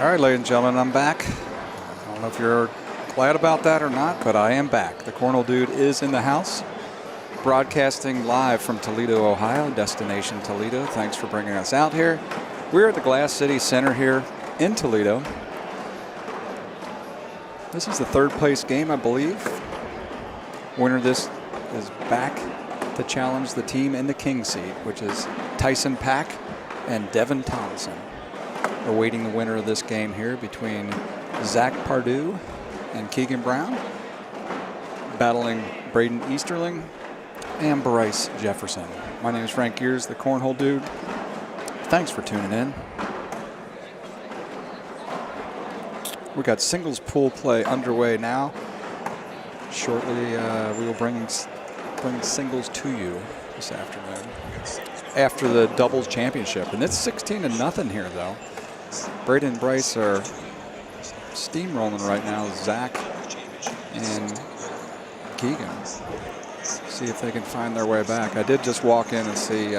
All right, ladies and gentlemen, I'm back. I don't know if you're glad about that or not, but I am back. The Cornhole Dude is in the house, broadcasting live from Toledo, Ohio, destination Toledo. Thanks for bringing us out here. We're at the Glass City Center here in Toledo. This is the third place game, I believe. Winner of this is back to challenge the team in the king seat, which is Tyson Pack and Devin Thompson. Awaiting the winner of this game here between Zach Pardue and Keegan Brown, battling Braden Easterling and Bryce Jefferson. My name is Frank Gears, the Cornhole Dude. Thanks for tuning in. We got singles pool play underway now. Shortly, we will bring singles to you this afternoon after the doubles championship, and it's 16-0 here though. Braden and Bryce are steamrolling right now. Zach and Keegan. See if they can find their way back. I did just walk in and see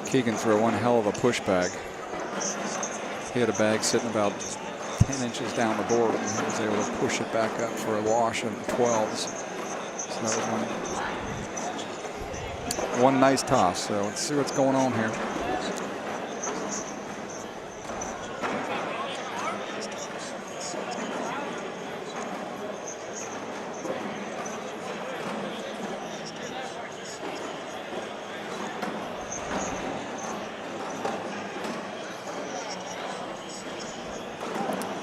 Keegan throw one hell of a push bag. He had a bag sitting about 10 inches down the board, and he was able to push it back up for a wash in the 12s. So that was one nice toss. So let's see what's going on here.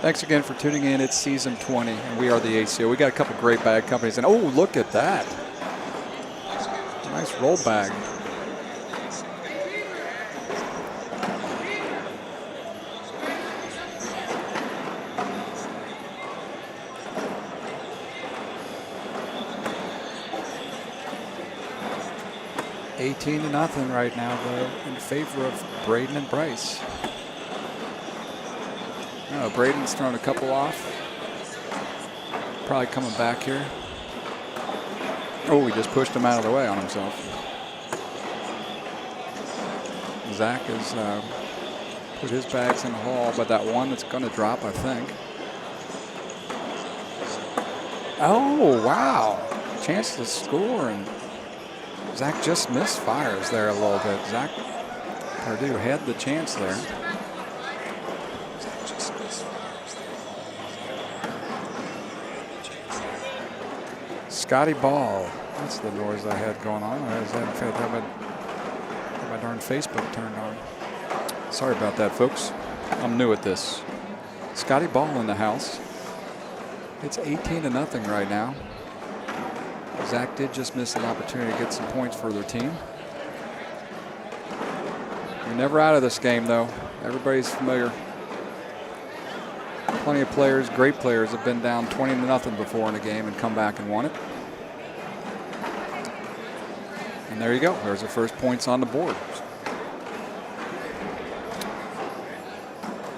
Thanks again for tuning in. It's season 20, and we are the ACO. We got a couple great bag companies, and oh, look at that. Nice roll bag. $18-0 right now, though, in favor of Braden and Bryce. Oh, Braden's thrown a couple off. Probably coming back here. Oh, he just pushed him out of the way on himself. Zach has put his bags in the hall, but that one that's going to drop, I think. Oh, wow. Chance to score, and Zach just misfires there a little bit. Zach Pardue had the chance there. Scotty Ball. That's the noise I had going on. I hadn't had my darn Facebook turned on. Sorry about that, folks. I'm new at this. Scotty Ball in the house. It's 18-0 right now. Zach did just miss an opportunity to get some points for their team. You're never out of this game, though. Everybody's familiar. Plenty of players, great players, have been down 20-0 before in a game and come back and won it. And there you go. There's the first points on the board.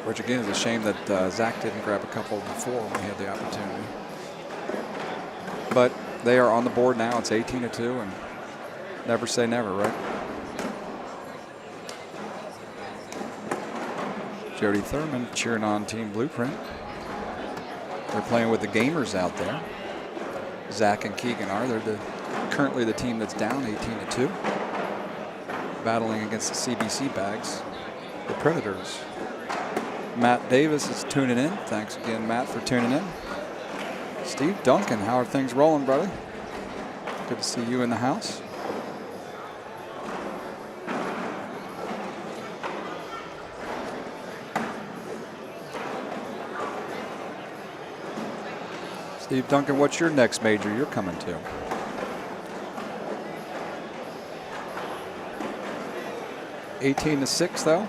Which again is a shame that Zach didn't grab a couple before when he had the opportunity. But they are on the board now. It's 18-2, and never say never, right? Jody Thurman cheering on Team Blueprint. They're playing with the gamers out there. Zach and Keegan are. They're currently the team that's down 18-2. Battling against the CBC bags, the Predators. Matt Davis is tuning in. Thanks again, Matt, for tuning in. Steve Duncan, how are things rolling, brother? Good to see you in the house. Steve Duncan, what's your next major you're coming to? $18-6 though.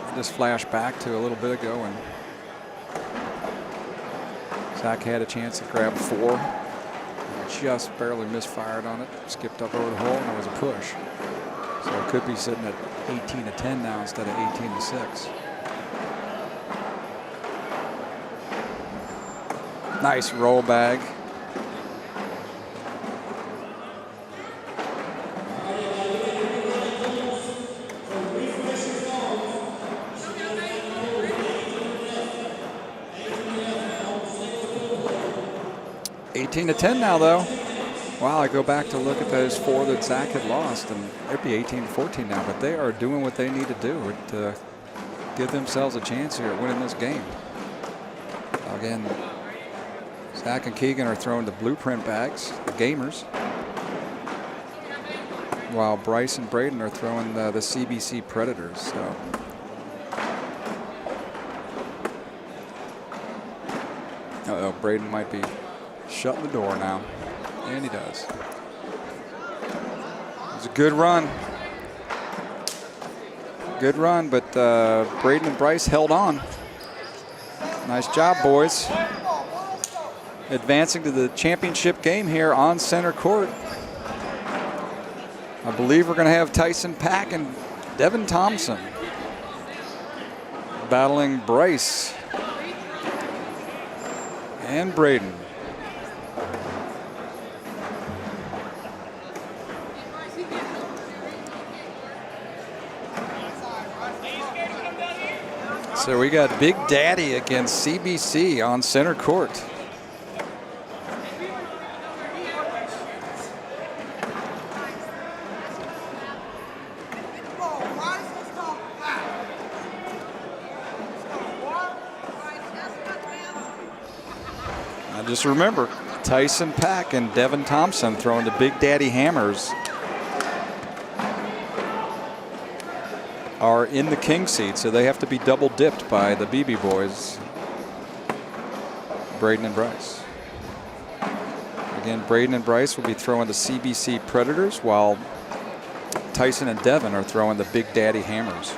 I just flashed back to a little bit ago and Zach had a chance to grab 4. Just barely misfired on it. Skipped up over the hole and it was a push. So it could be sitting at 18-10 now instead of 18-6. Nice roll bag. 18-10 now, though. Wow, I go back to look at those 4 that Zach had lost, and it'd be 18-14 now, but they are doing what they need to do to give themselves a chance here at winning this game. Again, Zach and Keegan are throwing the blueprint bags, the gamers, while Bryce and Braden are throwing the CBC Predators. So. Uh-oh, Braden might be shutting the door now. And he does. It was a good run. Good run, but Braden and Bryce held on. Nice job, boys. Advancing to the championship game here on center court. I believe we're going to have Tyson Pack and Devin Thompson battling Bryce and Braden. So we got Big Daddy against CBC on center court. I just remember Tyson Pack and Devin Thompson throwing the Big Daddy hammers are in the king seat, so they have to be double dipped by the BB boys, Braden and Bryce. Again, Braden and Bryce will be throwing the CBC Predators, while Tyson and Devin are throwing the Big Daddy hammers.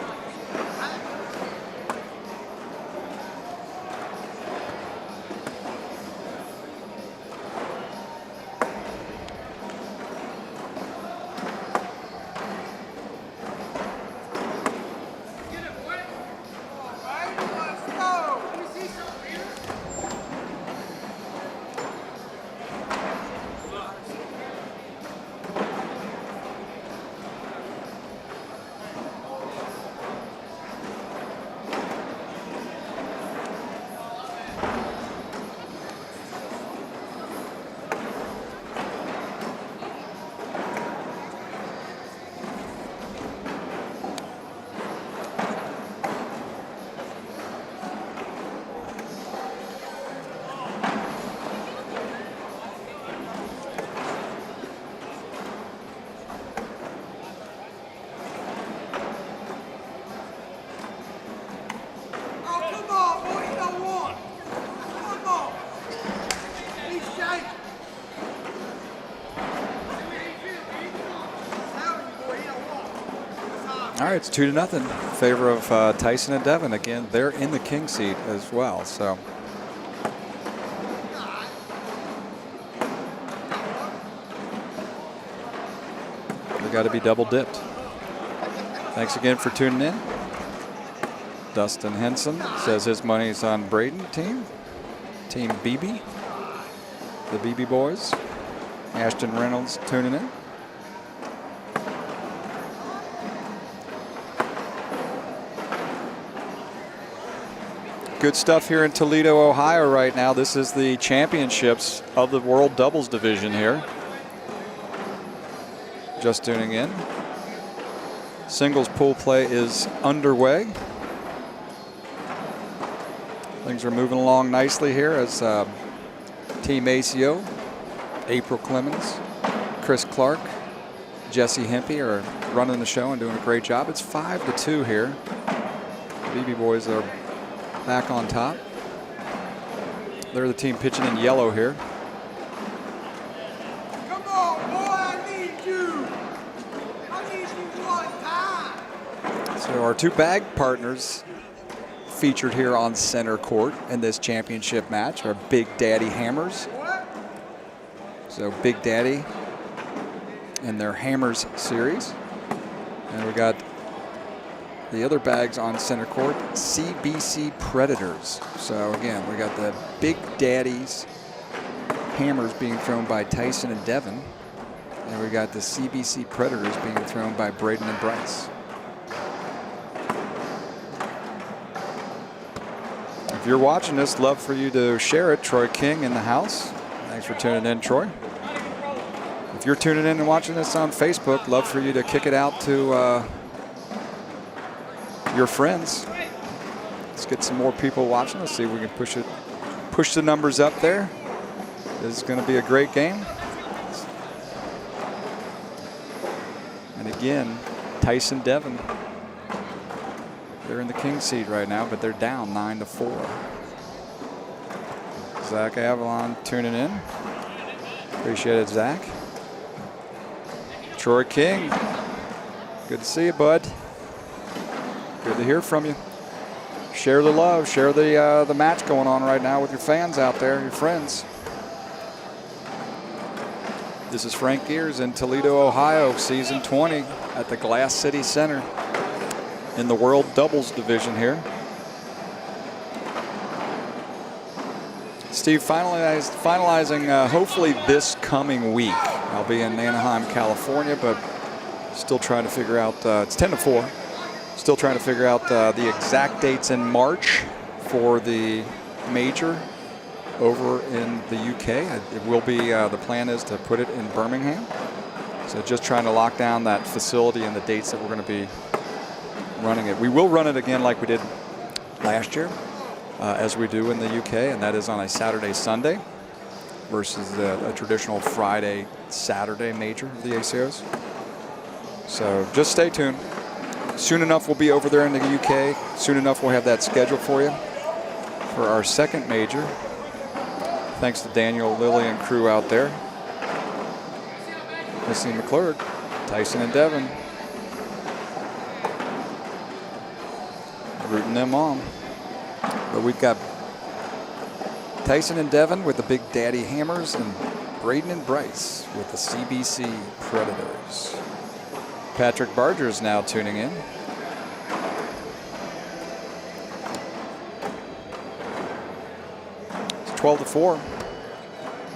All right, it's 2-0 in favor of Tyson and Devin. Again, they're in the king seat as well. So we got to be double dipped. Thanks again for tuning in. Dustin Henson says his money's on Braden team BB, the BB boys. Ashton Reynolds tuning in. Good stuff here in Toledo, Ohio right now. This is the championships of the World Doubles Division here. Just tuning in. Singles pool play is underway. Things are moving along nicely here as Team ACO, April Clemens, Chris Clark, Jesse Hempy are running the show and doing a great job. It's 5-2 here. BB boys are back on top. They're the team pitching in yellow here. Come on, boy, I need you. I need you one time. So our two bag partners featured here on center court in this championship match are Big Daddy Hammers. So Big Daddy in their Hammers series. And we got the other bags on center court, CBC Predators. So again, we got the Big Daddies hammers being thrown by Tyson and Devin. And we got the CBC Predators being thrown by Braden and Bryce. If you're watching this, love for you to share it. Troy King in the house. Thanks for tuning in, Troy. If you're tuning in and watching this on Facebook, love for you to kick it out to your friends. Let's get some more people watching. Let's see if we can push the numbers up there. This is going to be a great game. And again, Tyson Devon. They're in the king seat right now, but they're down 9-4. Zach Avalon tuning in. Appreciate it, Zach. Troy King. Good to see you, bud. Good to hear from you. Share the love. Share the match going on right now with your fans out there, your friends. This is Frank Gears in Toledo, Ohio, Season 20 at the Glass City Center in the World Doubles Division here. Steve, finalizing hopefully this coming week. I'll be in Anaheim, California, but still trying to figure out, it's 10-4. Still trying to figure out the exact dates in March for the major over in the UK. It will be, the plan is to put it in Birmingham. So just trying to lock down that facility and the dates that we're going to be running it. We will run it again like we did last year, as we do in the UK, and that is on a Saturday, Sunday versus a traditional Friday, Saturday major of the ACOs. So just stay tuned. Soon enough, we'll be over there in the UK. Soon enough, we'll have that scheduled for you for our second major. Thanks to Daniel, Lilly, and crew out there. Missy McClurg, Tyson and Devon. Rooting them on. But we've got Tyson and Devon with the Big Daddy Hammers and Braden and Bryce with the CBC Predators. Patrick Barger is now tuning in. It's 12-4.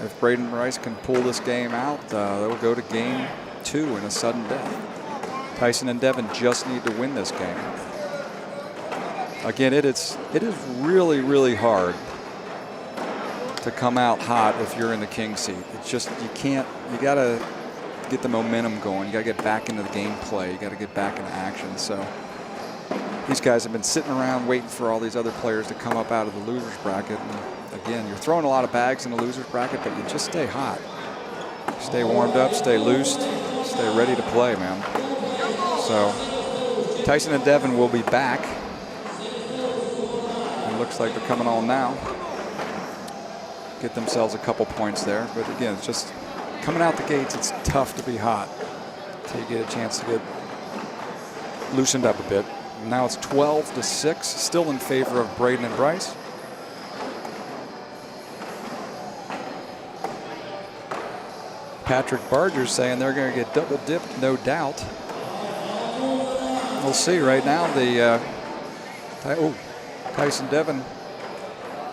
If Braden and Bryce can pull this game out, they'll go to game 2 in a sudden death. Tyson and Devon just need to win this game. Again, it is really, really hard to come out hot if you're in the king seat. It's just, you got to get the momentum going. You got to get back into the game play. You got to get back into action. So these guys have been sitting around waiting for all these other players to come up out of the losers bracket. And again, you're throwing a lot of bags in the losers bracket, but you just stay hot. Stay warmed up, stay loosed, stay ready to play, man. So Tyson and Devon will be back. It looks like they're coming on now. Get themselves a couple points there. But again, it's just coming out the gates, it's tough to be hot until you get a chance to get loosened up a bit. Now it's 12-6, still in favor of Braden and Bryce. Patrick Barger saying they're going to get double dipped, no doubt. We'll see right now. The Tyson Devon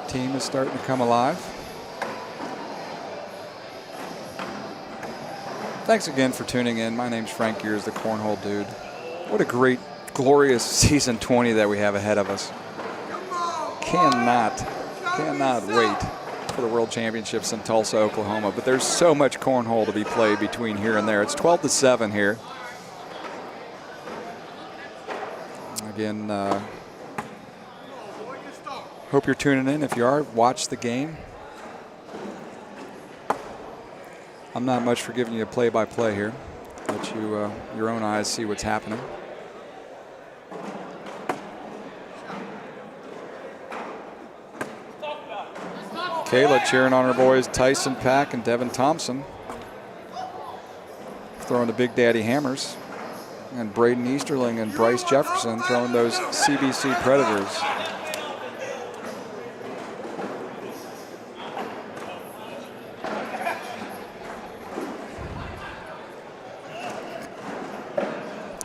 team is starting to come alive. Thanks again for tuning in. My name's Frank Gears, the Cornhole Dude. What a great, glorious season 20 that we have ahead of us. Cannot wait for the World Championships in Tulsa, Oklahoma. But there's so much cornhole to be played between here and there. It's 12-7 here. Again, hope you're tuning in. If you are, watch the game. I'm not much for giving you a play-by-play here. Let you, your own eyes see what's happening. Kayla cheering on her boys Tyson Pack and Devin Thompson. Throwing the Big Daddy Hammers. And Braden Easterling and Bryce Jefferson throwing those CBC Predators.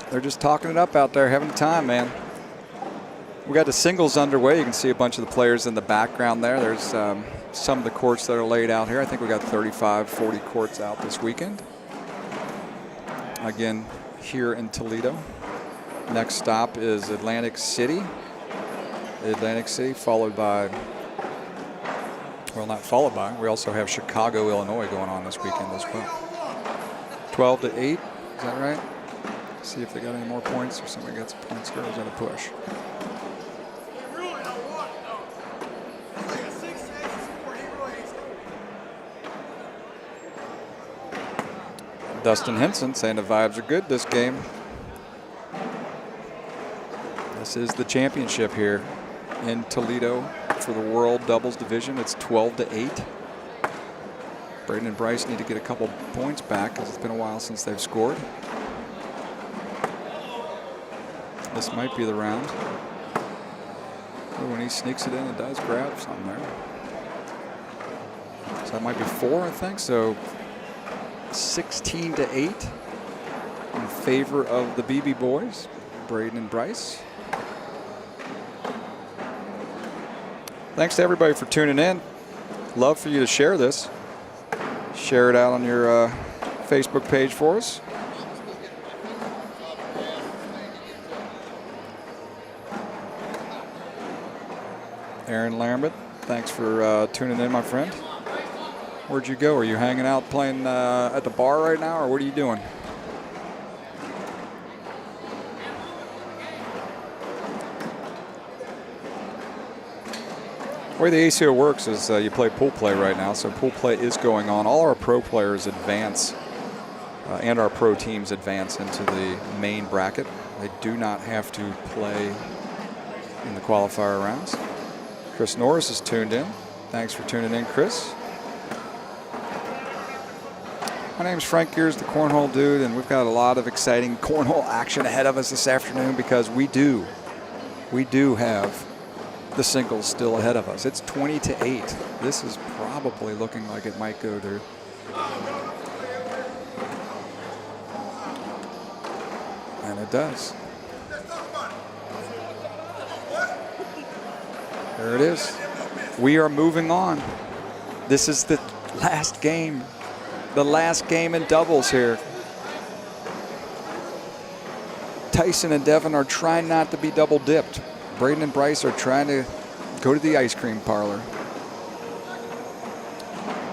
They're just talking it up out there, having a time, man. We got the singles underway. You can see a bunch of the players in the background there. There's some of the courts that are laid out here. I think we got 35, 40 courts out this weekend. Again, here in Toledo. Next stop is Atlantic City. Atlantic City, followed by Well, not followed by. We also have Chicago, Illinois going on this weekend as well. 12-8, is that right? See if they got any more points or somebody got some points here. Or is that a push? Dustin Henson saying the vibes are good this game. This is the championship here in Toledo for the World Doubles Division. It's 12-8. Braden and Bryce need to get a couple points back because it's been a while since they've scored. This might be the round. Oh, when he sneaks it in, it does grab something there. So that might be 4, I think. So 16-8 in favor of the BB boys, Braden and Bryce. Thanks to everybody for tuning in. Love for you to share this. Share it out on your Facebook page for us. Aaron Lambert, thanks for tuning in, my friend. Where'd you go? Are you hanging out playing at the bar right now, or what are you doing? The way the ACO works is you play pool play right now, so pool play is going on. All our pro players advance and our pro teams advance into the main bracket. They do not have to play in the qualifier rounds. Chris Norris is tuned in. Thanks for tuning in, Chris. My name is Frank Gears, the Cornhole Dude, and we've got a lot of exciting cornhole action ahead of us this afternoon because we do have the singles still ahead of us. It's 20-8. This is probably looking like it might go to and it does. There it is. We are moving on. This is the last game. The last game in doubles here. Tyson and Devin are trying not to be double dipped. Braden and Bryce are trying to go to the ice cream parlor.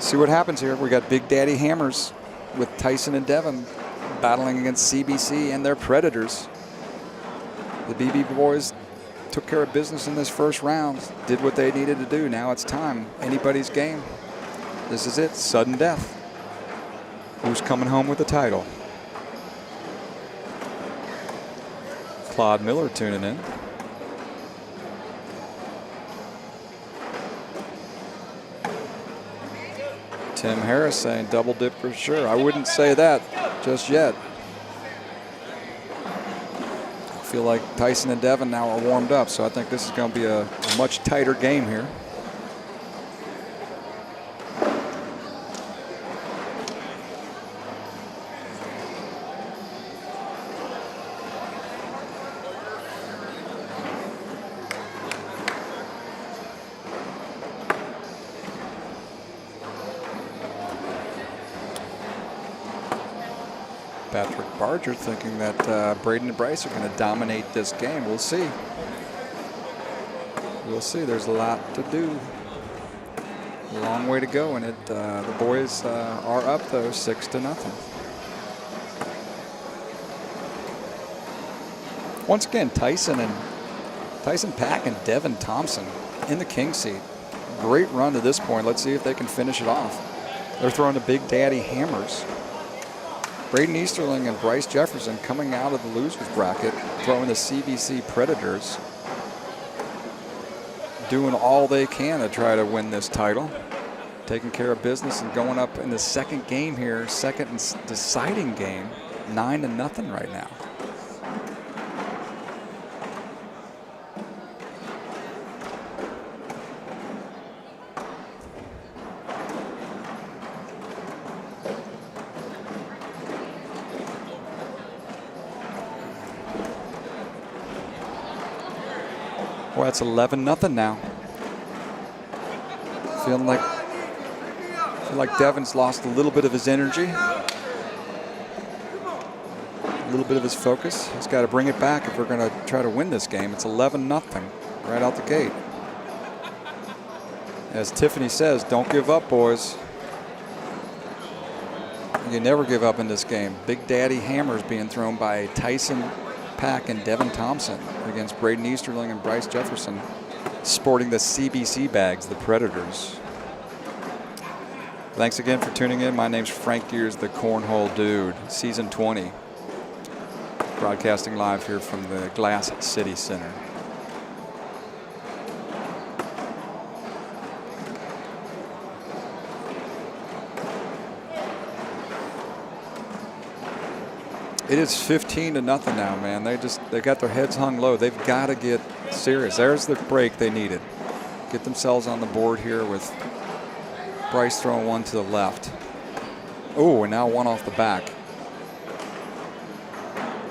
See what happens here. We got Big Daddy Hammers with Tyson and Devin battling against CBC and their Predators. The BB boys took care of business in this first round, did what they needed to do. Now it's time. Anybody's game. This is it. Sudden death. Who's coming home with the title? Claude Miller tuning in. Tim Harris saying double dip for sure. I wouldn't say that just yet. I feel like Tyson and Devin now are warmed up, so I think this is going to be a much tighter game here. Patrick Barger thinking that Braden and Bryce are going to dominate this game. We'll see. We'll see. There's a lot to do. A long way to go, and the boys are up though, 6-0. Once again, Tyson Pack and Devin Thompson in the king seat. Great run to this point. Let's see if they can finish it off. They're throwing the Big Daddy Hammers. Braden Easterling and Bryce Jefferson coming out of the losers bracket, throwing the CBC Predators, doing all they can to try to win this title, taking care of business and going up in the second game here, second and deciding game, 9-0 right now. Well, it's 11-0 now. I feel like Devin's lost a little bit of his energy, a little bit of his focus. He's got to bring it back if we're going to try to win this game. It's 11-0 right out the gate. As Tiffany says, don't give up, boys. You never give up in this game. Big Daddy hammers being thrown by Tyson Pack and Devin Thompson against Braden Easterling and Bryce Jefferson, sporting the CBC bags, the Predators. Thanks again for tuning in. My name's Frank Gears, the Cornhole Dude, Season 20. Broadcasting live here from the Glass City Center. It is 15-0 now, man. They got their heads hung low. They've got to get serious. There's the break they needed. Get themselves on the board here with Bryce throwing one to the left. Oh, and now one off the back.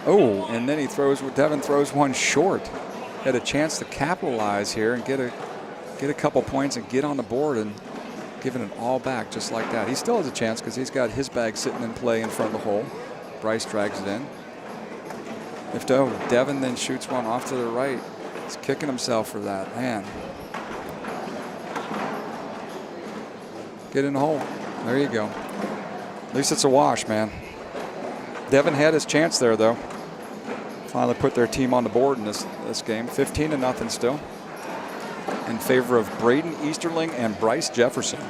Oh, and then Devin throws one short. Had a chance to capitalize here and get a couple points and get on the board and giving it all back just like that. He still has a chance because he's got his bag sitting in play in front of the hole. Bryce drags it in. If Devin then shoots one off to the right, he's kicking himself for that. Man. Get in the hole. There you go. At least it's a wash, man. Devin had his chance there, though. Finally put their team on the board in this game. 15-0 still. In favor of Braden Easterling and Bryce Jefferson.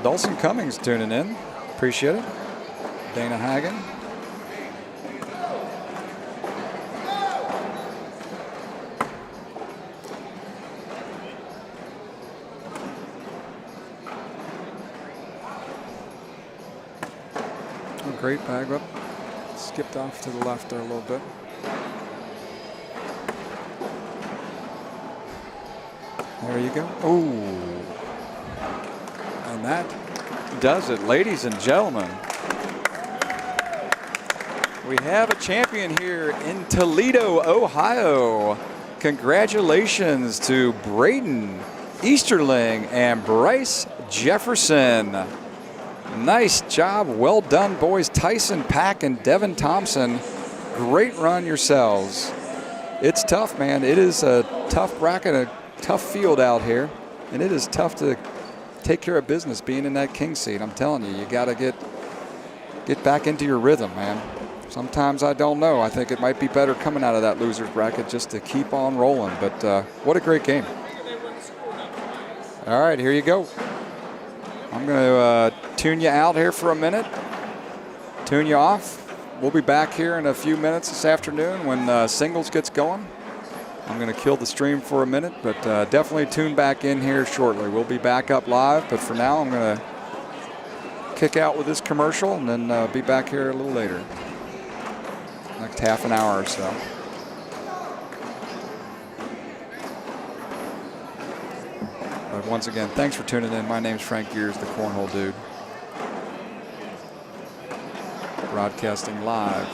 Dawson Cummings tuning in. Appreciate it. Dana Hagen. Oh, great bag up. Skipped off to the left there a little bit. There you go. Oh. And that does it, ladies and gentlemen. We have a champion here in Toledo, Ohio. Congratulations to Braden Easterling and Bryce Jefferson. Nice job. Well done, boys. Tyson Pack and Devin Thompson. Great run yourselves. It's tough, man. It is a tough bracket, a tough field out here, and it is tough to take care of business being in that king seat. I'm telling you, you got to get back into your rhythm, man. Sometimes I don't know. I think it might be better coming out of that loser's bracket just to keep on rolling. But what a great game. All right, here you go. I'm going to tune you out here for a minute, tune you off. We'll be back here in a few minutes this afternoon when singles gets going. I'm going to kill the stream for a minute, but definitely tune back in here shortly. We'll be back up live, but for now I'm going to kick out with this commercial and then be back here a little later. Next half an hour or so. But once again, thanks for tuning in. My name's Frank Gears, the Cornhole Dude. Broadcasting live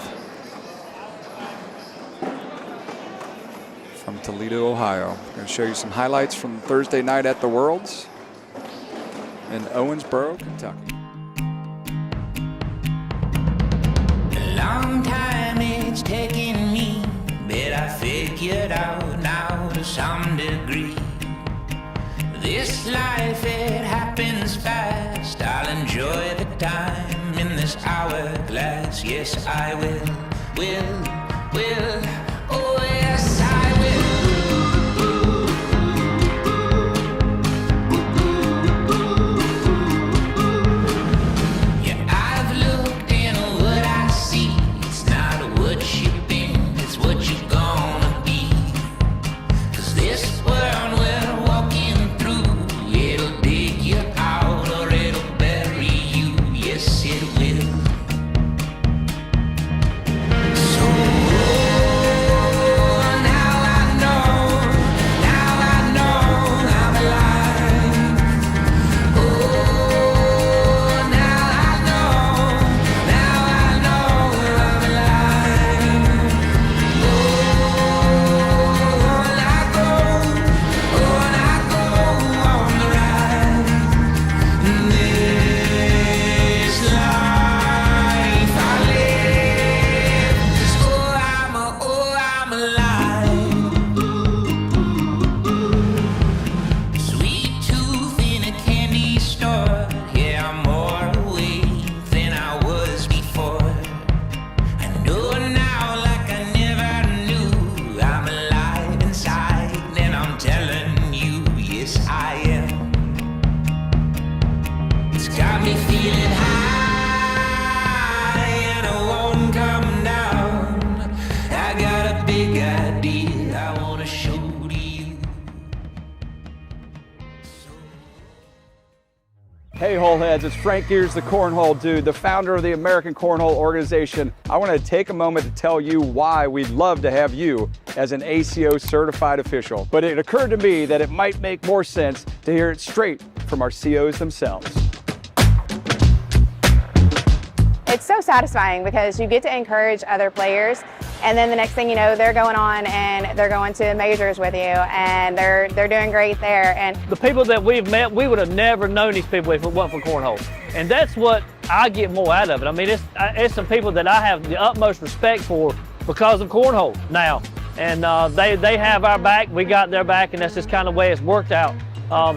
from Toledo, Ohio. I'm going to show you some highlights from Thursday night at the Worlds in Owensboro, Kentucky. A long time it's taken me, but I figured out now to some degree. This life, it happens fast. I'll enjoy the time in this hourglass. Yes, I will, oh yes, I will. Yeah, I've looked and what I see, it's not what you've been, it's what you're gonna be. 'Cause this world we're walking through, it'll dig you out or it'll bury you, yes it will. So guys, it's Frank Gears, the Cornhole Dude, the founder of the American Cornhole Organization. I want to take a moment to tell you why we'd love to have you as an ACO certified official. But it occurred to me that it might make more sense to hear it straight from our COs themselves. It's so satisfying because you get to encourage other players, and then the next thing you know, they're going on and they're going to majors with you, and they're doing great there. And The people that we've met, we would have never known these people if it wasn't for Cornhole. And that's what I get more out of it. I mean, it's some people that I have the utmost respect for because of Cornhole now. And they have our back, we got their back, and that's just kind of the way it's worked out.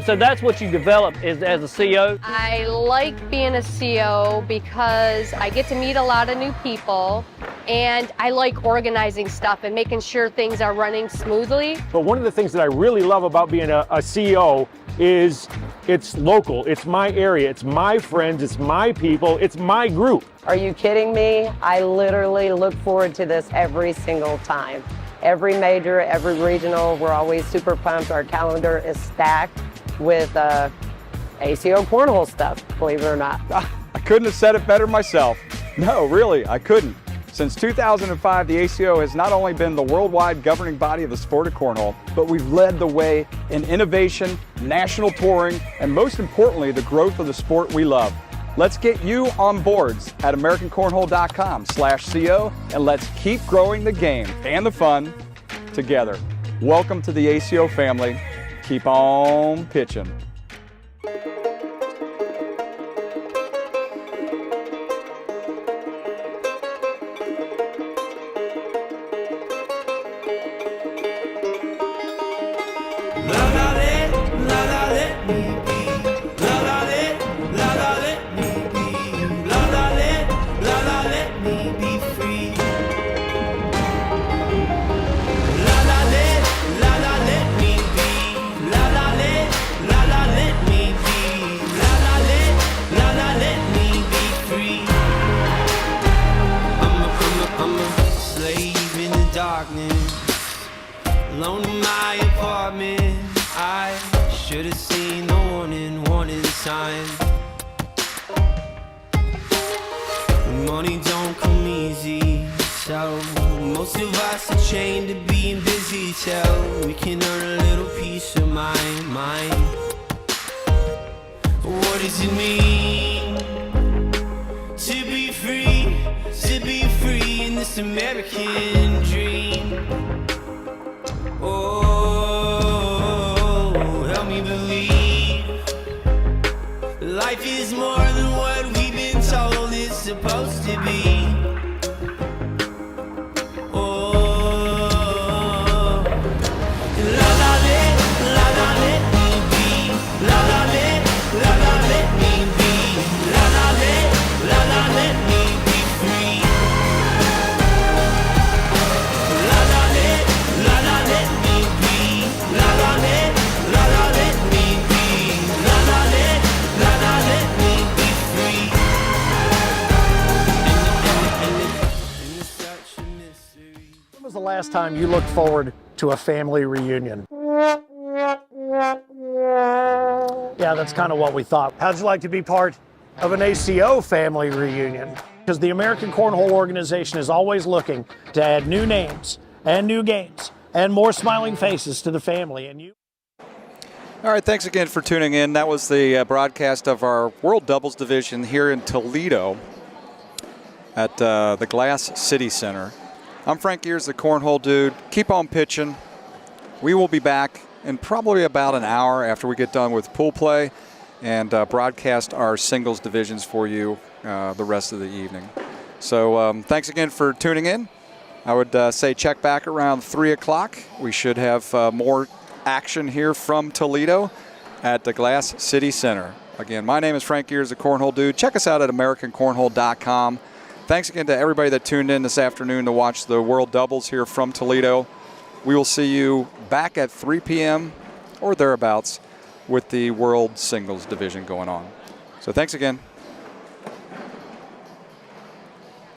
So that's what you develop as a CO. I like being a CO because I get to meet a lot of new people, and I like organizing stuff and making sure things are running smoothly. But one of the things that I really love about being a CEO is it's local, it's my area, it's my friends, it's my people, it's my group. Are you kidding me? I literally look forward to this every single time. Every major, every regional, we're always super pumped. Our calendar is stacked with ACO Cornhole stuff, believe it or not. I couldn't have said it better myself. No, really, I couldn't. Since 2005, the ACO has not only been the worldwide governing body of the sport of cornhole, but we've led the way in innovation, national touring, and most importantly, the growth of the sport we love. Let's get you on boards at AmericanCornhole.com/CO, and let's keep growing the game and the fun together. Welcome to the ACO family. Keep on pitching. Alone in my apartment, I should have seen the warning sign. Money don't come easy, so most of us are chained to being busy till we can earn a little piece of my mind. What does it mean to be free, in this American dream? Oh, help me believe life is more than what we've been told it's supposed to be. Oh, la la let me be. La la let me be. La la let me be free. La la let me be. La la let me be. La la let me be free. And it's such a mystery. When was the last time you looked forward to a family reunion? Yeah, that's kind of what we thought. How'd you like to be part of an ACO family reunion? Because the American Cornhole Organization is always looking to add new names and new games and more smiling faces to the family. And you. All right, thanks again for tuning in. That was the broadcast of our World Doubles Division here in Toledo at the Glass City Center. I'm Frank Gears, the Cornhole Dude. Keep on pitching. We will be back in probably about an hour after we get done with pool play and broadcast our singles divisions for you the rest of the evening. So thanks again for tuning in. I would say check back around 3 o'clock. We should have more action here from Toledo at the Glass City Center. Again, my name is Frank Gears, the Cornhole Dude. Check us out at AmericanCornhole.com. Thanks again to everybody that tuned in this afternoon to watch the World Doubles here from Toledo. We will see you back at 3 p.m. or thereabouts with the World Singles Division going on. So thanks again.